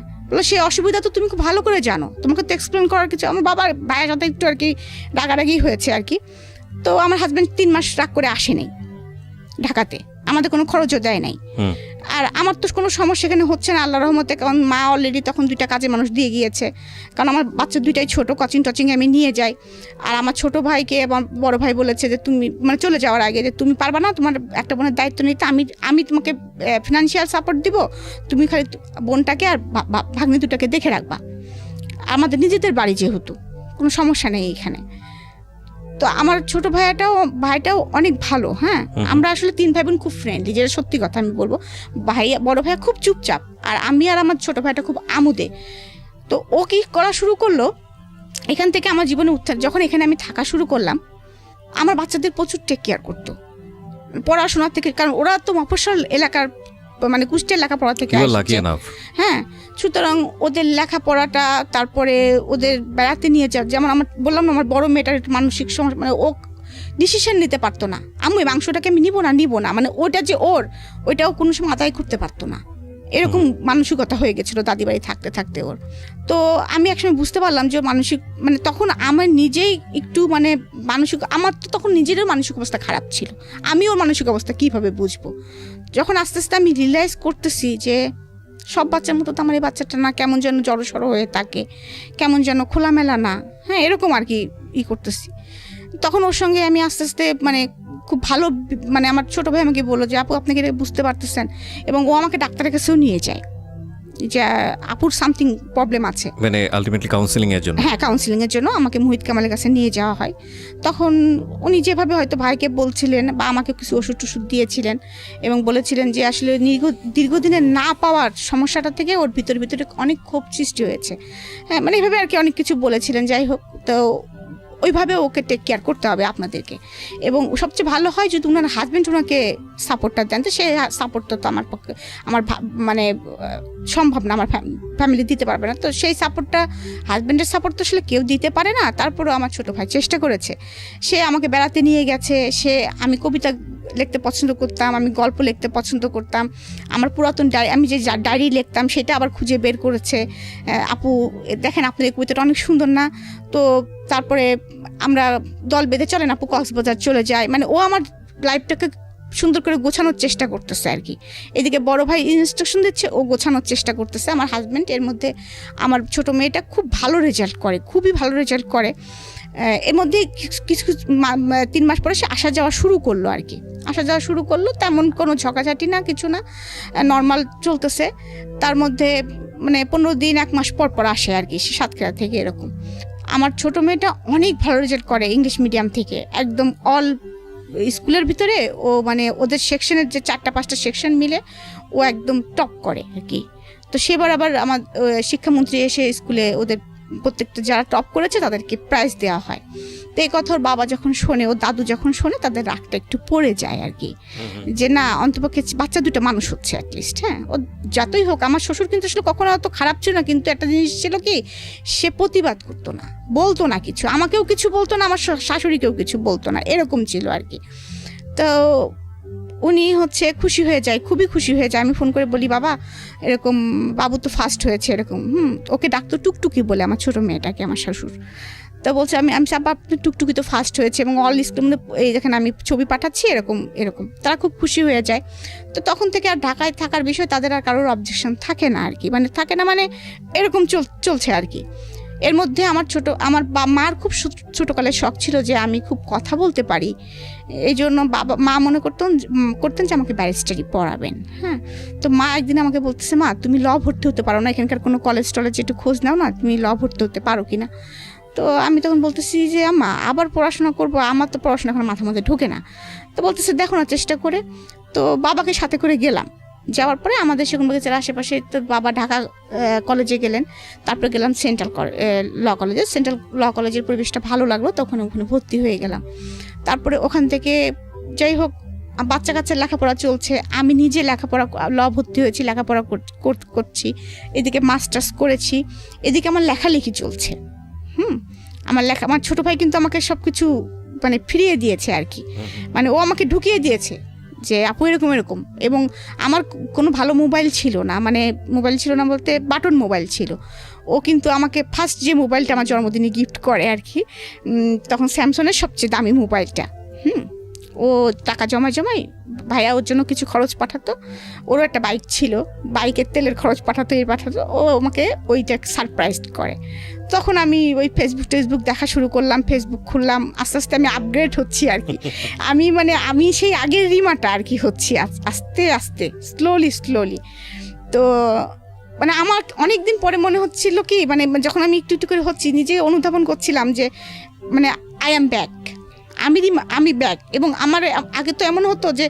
সে অসুবিধা তো তুমি খুব ভালো করে জানো, তোমাকে তো এক্সপ্লেন করার কিছু। আমার বাবার ভাইয়ের সাথে একটু আর কি রাগারাগি হয়েছে আর কি। তো আমার হাজব্যান্ড 3 মাস রাগ করে আসেনি ঢাকাতে, আমাদের কোনো খরচও দেয় নাই। আর আমার তো কোনো সমস্যা এখানে হচ্ছে না আল্লাহর রহমতে, কারণ মা অলরেডি তখন 2টা কাজে মানুষ দিয়ে গিয়েছে। কারণ আমার বাচ্চা 2টাই ছোট, কোচিং আমি নিয়ে যাই। আর আমার ছোট ভাইকে এবং বড় ভাই বলেছে যে তুমি মানে চলে যাওয়ার আগে যে তুমি পারবা না তোমার একটা বোনের দায়িত্ব নিতে, আমি তোমাকে ফিনান্সিয়াল সাপোর্ট দিব, তুমি খালি বোনটাকে আর ভাগ্নি 2টাকে দেখে রাখবা। আমাদের নিজেদের বাড়ি যেহেতু কোনো সমস্যা নেই এখানে। তো আমার ছোট ভাইটাও অনেক ভালো। হ্যাঁ, আমরা আসলে 3 ভাই বোন খুব ফ্রেন্ডলি, যেটা সত্যি কথা আমি বলবো। বড় ভাই খুব চুপচাপ, আর আমি আর আমার ছোট ভাইটা খুব আমোদে। তো ও কি করা শুরু করলো, এখান থেকে আমার জীবনে উত্থান, যখন এখানে আমি থাকা শুরু করলাম আমার বাচ্চাদের প্রচুর টেক কেয়ার করতো পড়াশোনা থেকে, কারণ ওরা তো মফস্বল এলাকার মানে কুষ্টিয়ার লেখাপড়া থেকে হ্যাঁ, সুতরাং ওদের লেখাপড়াটা, তারপরে ওদের বেড়াতে নিয়ে যাওয়া, যেমন আমার বললাম না আমার বড় মেয়েটার একটু মানসিক সমস্যা, মানে ও ডিসিশন নিতে পারতো না, আমি মাংসটাকে আমি নিব না, মানে ওটা যে ওইটাও কোনো সময় আদায় করতে পারতো না, এরকম মানসিকতা হয়ে গেছিলো দাদি বাড়ি থাকতে থাকতে ওর। তো আমি একসময় বুঝতে পারলাম যে মানসিক, মানে তখন আমার নিজেই একটু মানে মানসিক, আমার তো তখন নিজেরও মানসিক অবস্থা খারাপ ছিল, আমি ওর মানসিক অবস্থা কিভাবে বুঝবো। যখন আস্তে আস্তে আমি রিয়েলাইজ করতেছি যে সব বাচ্চার মতো তো আমার এই বাচ্চাটা না, কেমন যেন জড়সড় হয়ে থাকে, কেমন যেন খোলামেলা না, হ্যাঁ এরকম আর কি করতেছি, তখন ওর সঙ্গে আমি আস্তে আস্তে মানে খুব ভালো, মানে আমার ছোটো ভাই আমাকে বললো যে আপু আপনি কি বুঝতে পারতেছেন, এবং ও আমাকে ডাক্তারের কাছেও নিয়ে যায় যে আপুর সামথিং প্রবলেম আছে, মানে আলটিমেটলি কাউন্সেলিং এর জন্য, হ্যাঁ কাউন্সেলিং এর জন্য আমাকে মুহিত কামালের কাছে নিয়ে যাওয়া হয়। তখন উনি যেভাবে হয়তো ভাইকে বলছিলেন বা আমাকে কিছু ওষুধ টষুধ দিয়েছিলেন এবং বলেছিলেন যে আসলে দীর্ঘদিনে না পাওয়ার সমস্যাটা থেকে ওর ভিতরে অনেক ক্ষোভ সৃষ্টি হয়েছে, হ্যাঁ মানে এইভাবে আর কি অনেক কিছু বলেছিলেন। যাই হোক, তো ওইভাবে ওকে টেক কেয়ার করতে হবে আপনাদেরকে, এবং সবচেয়ে ভালো হয় যদি ওনার হাজব্যান্ড ওনাকে সাপোর্টটা দেন, তো সেই সাপোর্টটা তো আমার পক্ষে মানে সম্ভব না, আমার ফ্যামিলি দিতে পারবে না, তো সেই সাপোর্টটা হাজব্যান্ডের সাপোর্ট তো আসলে কেউ দিতে পারে না। তারপরেও আমার ছোটো ভাই চেষ্টা করেছে, সে আমাকে বেড়াতে নিয়ে গেছে, আমি কবিতা লিখতে পছন্দ করতাম, আমি গল্প লিখতে পছন্দ করতাম, আমার পুরাতন আমি যে ডায়েরি লিখতাম সেটা আবার খুঁজে বের করেছে, আপু দেখেন আপনার এই কবিতাটা অনেক সুন্দর না, তো তারপরে আমরা দল বেঁধে চলেন আপু কক্সবাজার চলে যায়, মানে ও আমার লাইফটাকে সুন্দর করে গোছানোর চেষ্টা করতেছে আর কি। এদিকে বড় ভাই ইনস্ট্রাকশন দিচ্ছে, ও গোছানোর চেষ্টা করতেছে। আমার হাজব্যান্ড এর মধ্যে আমার ছোট মেয়েটা খুব ভালো রেজাল্ট করে, খুবই ভালো রেজাল্ট করে, এর মধ্যে কিছু 3 মাস পরে সে আসা যাওয়া শুরু করলো আর কি, তেমন কোনো ঝগড়াঝাটি না, কিছু না, নর্মাল চলতেছে। তার মধ্যে মানে 15 দিন 1 মাস পর আসে আর কি, সে সাতক্ষীরা থেকে এরকম। আমার ছোট মেয়েটা অনেক ভালো রেজাল্ট করে ইংলিশ মিডিয়াম থেকে, একদম অল স্কুলের ভিতরে ও মানে ওদের সেকশনের যে 4-5টা সেকশন মিলে ও একদম টপ করে আর কি। তো সেবার আবার আমার শিক্ষামন্ত্রী এসে স্কুলে ওদের প্রত্যেকটা যারা টপ করেছে তাদেরকে প্রাইজ দেওয়া হয়। তো এই কথা ওর বাবা যখন শোনে, ও দাদু যখন শোনে, তাদের রাগটা একটু পড়ে যায় আর কি, যে না অন্তপক্ষে বাচ্চা দুটো মানুষ হচ্ছে অ্যাটলিস্ট, হ্যাঁ ও যতই হোক। আমার শ্বশুর কিন্তু আসলে কখনো অত খারাপ ছিল না, কিন্তু একটা জিনিস ছিল কি, সে প্রতিবাদ করতো না, বলতো না কিছু, আমাকেও কিছু বলতো না, আমার শাশুড়িকেও কিছু বলতো না, এরকম ছিল আর কি। তো উনি হচ্ছে খুশি হয়ে যায়, খুবই খুশি হয়ে যায়। আমি ফোন করে বলি বাবা এরকম বাবু তো ফার্স্ট হয়েছে এরকম, ওকে ডাকতো টুকটুকি বলে আমার ছোটো মেয়েটাকে আমার শ্বশুর। তো বলছে আমি চাপা আপনার টুকটুকি তো ফার্স্ট হয়েছে, এবং অল স্কুল এই দেখেন আমি ছবি পাঠাচ্ছি এরকম। তারা খুব খুশি হয়ে যায়। তো তখন থেকে আর ঢাকায় থাকার বিষয়ে তাদের আর কারোর অবজেকশন থাকে না আর কি, মানে থাকে না, মানে এরকম চলছে আর কি। এর মধ্যে আমার মার খুব ছোটোকালের শখ ছিল যে আমি খুব কথা বলতে পারি, এই জন্য মা মনে করতেন যে আমাকে ব্যারিস্টারি পড়াবেন। হ্যাঁ, তো মা একদিন আমাকে বলতেছে, মা তুমি ল ভর্তি হতে পারো না, এখানকার কোনো কলেজ টলেজ একটু খোঁজ নাও না, তুমি ল ভর্তি হতে পারো কিনা। তো আমি তখন বলতেছি যে আম্মা আবার পড়াশোনা করবো, আমার তো পড়াশোনা এখন মাথার মধ্যে ঢোকে না। তো বলতেছে দেখো না চেষ্টা করে। তো বাবাকে সাথে করে গেলাম, যাওয়ার পরে আমাদের সেগুন বাগিচার আশেপাশে, তো বাবা ঢাকা কলেজে গেলেন, তারপরে গেলাম সেন্ট্রাল ল কলেজে। সেন্ট্রাল ল কলেজের পরিবেশটা ভালো লাগলো, তখন ওখানে ভর্তি হয়ে গেলাম। তারপরে ওখান থেকে যাই হোক বাচ্চা কাচ্চার লেখাপড়া চলছে, আমি নিজে লেখাপড়া ল ভর্তি হয়েছি, লেখাপড়া করছি, এদিকে মাস্টার্স করেছি, এদিকে আমার লেখালেখি চলছে। আমার ছোটো ভাই কিন্তু আমাকে সব কিছু মানে ফিরিয়ে দিয়েছে আর কি, মানে ও আমাকে ঢুকিয়ে দিয়েছে যে আপু এরকম। এবং আমার কোনো ভালো মোবাইল ছিল না, মানে মোবাইল ছিল না বলতে বাটন মোবাইল ছিল। ও কিন্তু আমাকে ফার্স্ট যে মোবাইলটা আমার জন্মদিনে গিফট করে আর কি, তখন স্যামসংয়ের সবচেয়ে দামি মোবাইলটা। ও টাকা জমাই ভাইয়া ওর জন্য কিছু খরচ পাঠাতো, ওরও একটা বাইক ছিল, বাইকের তেলের খরচ পাঠাতো, ও আমাকে ওইটা সারপ্রাইজ করে। তখন আমি ওই ফেসবুক দেখা শুরু করলাম, ফেসবুক খুললাম, আস্তে আস্তে আমি আপগ্রেড হচ্ছি আর কি। আমি সেই আগের রিমাটা আর কি হচ্ছি আস্তে আস্তে, স্লোলি। তো মানে আমার অনেক দিন পরে মনে হচ্ছিল কি, মানে যখন আমি একটু করে হচ্ছি, নিজে অনুধাবন করছিলাম যে মানে আই অ্যাম ব্যাক, আমি ব্যাক। এবং আমার আগে তো এমন হতো যে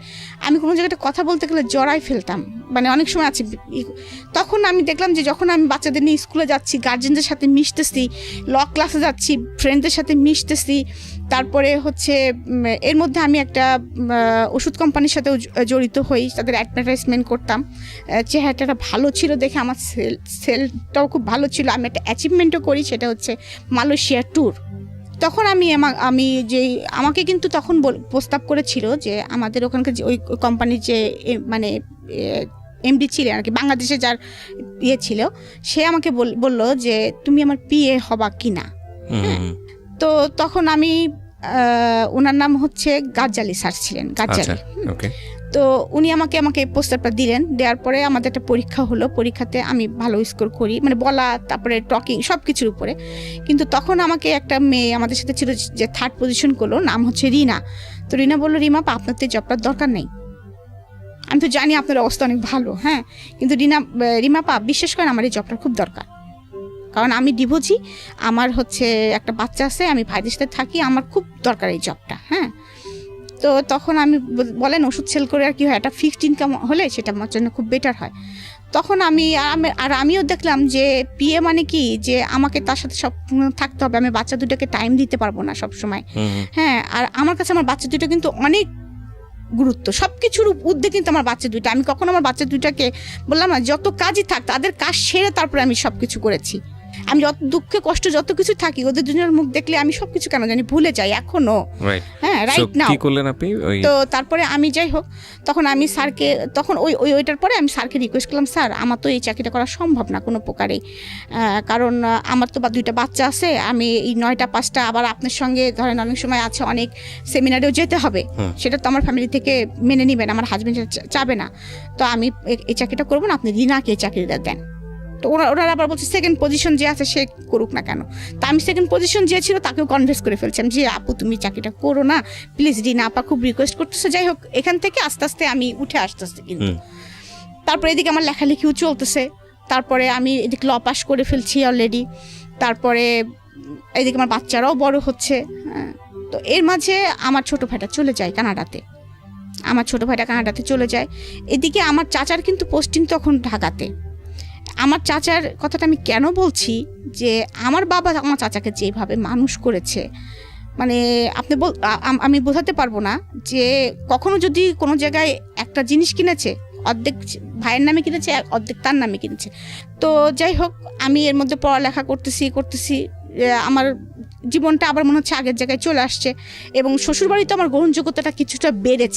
আমি কোনো জায়গাটা কথা বলতে গেলে জড়াই ফেলতাম, মানে অনেক সময় আছে। তখন আমি দেখলাম যে যখন আমি বাচ্চাদের নিয়ে স্কুলে যাচ্ছি, গার্জেনদের সাথে মিশতেছি, ল ক্লাসে যাচ্ছি, ফ্রেন্ডদের সাথে মিশতেছি, তারপরে হচ্ছে এর মধ্যে আমি একটা ওষুধ কোম্পানির সাথে জড়িত হই, তাদের অ্যাডভার্টাইজমেন্ট করতাম। চেহারাটা ভালো ছিল দেখে আমার সেলটাও খুব ভালো ছিল। আমি একটা অ্যাচিভমেন্টও করি, সেটা হচ্ছে মালয়েশিয়া ট্যুর। তখন আমি যেই আমাকে কিন্তু তখন প্রস্তাব করেছিল যে আমাদের ওখানকার যে ওই কোম্পানির যে মানে এমডি ছিলেন আর কি, বাংলাদেশে যার ইয়ে ছিল, সে আমাকে বলল যে তুমি আমার পিএ হবা কিনা। তো তখন আমি ওনার নাম হচ্ছে গাজ্জালি স্যার ছিলেন, গাজ্জালি। তো উনি আমাকে প্রস্তাবটা দিলেন। দেওয়ার পরে আমাদের একটা পরীক্ষা হলো, পরীক্ষাতে আমি ভালো স্কোর করি, মানে বলা তারপরে টকিং সব কিছুর উপরে। কিন্তু তখন আমাকে একটা মেয়ে আমাদের সাথে ছিল যে 3rd পজিশন করলো, নাম হচ্ছে রিনা। তো রিনা বললো, রিমা পা আপনার তো এই জবটার দরকার নেই, আমি তো জানি আপনার অবস্থা অনেক ভালো, হ্যাঁ, কিন্তু রিমা পা বিশ্বাস করেন আমার এই জবটার খুব দরকার, কারণ আমি ডিভোর্সি, আমার হচ্ছে একটা বাচ্চা আছে, আমি ভাইদের সাথে থাকি, আমার খুব দরকার এই জবটা। হ্যাঁ, তো তখন আমি বলেন ওষুধ সেল করে আর কি হয়, একটা ফিক্সড ইনকাম হলে সেটা আমার জন্য খুব বেটার হয়। তখন আমিও দেখলাম যে পিএ মানে কি, যে আমাকে তার সাথে সব থাকতে হবে, আমি বাচ্চা দুটোকে টাইম দিতে পারবো না সব সময়। হ্যাঁ, আর আমার কাছে আমার বাচ্চা দুটো কিন্তু অনেক গুরুত্ব, সবকিছুর ঊর্ধ্বে কিন্তু আমার বাচ্চা দুইটা। আমি কখনো আমার বাচ্চা দুইটাকে বললাম না, যত কাজই থাক তাদের কাজ সেরে তারপরে আমি সবকিছু করেছি। আমি যত দুঃখে কষ্ট যত কিছু থাকি, ওদের দুজনের মুখ দেখলে আমি সবকিছু কেন জানি ভুলে যাই এখনো। হ্যাঁ, রাইট নাও। কি করলেন আপনি? তো তারপরে আমি যাই হোক, তখন আমি স্যারকে, তখন ওইটার পরে আমি স্যারকে রিকোয়েস্ট করলাম, স্যার আমার তো এই চাকরিটা করা সম্ভব না কোনো প্রকারেই, কারণ আমার তো 2টা বাচ্চা আছে, আমি এই 9টা 5টা আবার আপনার সঙ্গে ধরেন অনেক সময় আছে অনেক সেমিনারেও যেতে হবে, সেটা তো আমার ফ্যামিলি থেকে মেনে নেবেন, আমার হাজবেন্ড চাবে না। তো আমি এই চাকরিটা করবো না, আপনি রিনাকে এই চাকরিটা দেন। তো ওরা আবার বলছে 2nd পজিশন যে আছে সে করুক না কেন। তা আমি 2nd পজিশন যে ছিল তাকেও কনভিন্স করে ফেলছিলাম যে আপু তুমি চাকরিটা করো না প্লিজ, রিনা আপা খুব রিকোয়েস্ট করতেছে। যাই হোক, এখান থেকে আস্তে আস্তে আমি উঠে আসতেছি। কিন্তু তারপরে এদিকে আমার লেখালেখিও চলতেছে, তারপরে আমি এদিকে ল পাস করে ফেলছি অলরেডি, তারপরে এদিকে আমার বাচ্চারাও বড় হচ্ছে। তো এর মাঝে আমার ছোট ভাইটা চলে যায় কানাডাতে, চলে যায়। এদিকে আমার চাচার কিন্তু পোস্টিং তখন ঢাকাতে। আমার চাচার কথাটা আমি কেন বলছি, যে আমার বাবা আমার চাচাকে যেভাবে মানুষ করেছে, মানে আমি বোঝাতে পারবো না। যে কখনো যদি কোনো জায়গায় একটা জিনিস কিনেছে, অর্ধেক ভাইয়ের নামে কিনেছে, অর্ধেক তার নামে কিনেছে। তো যাই হোক, আমি এর মধ্যে পড়ালেখা করতেছি, আমার জীবনটা আবার মনে হচ্ছে আগের জায়গায় চলে আসছে, এবং শ্বশুরবাড়িতে আমার গ্রহণযোগ্যতাটা কিছুটা বেড়েছে।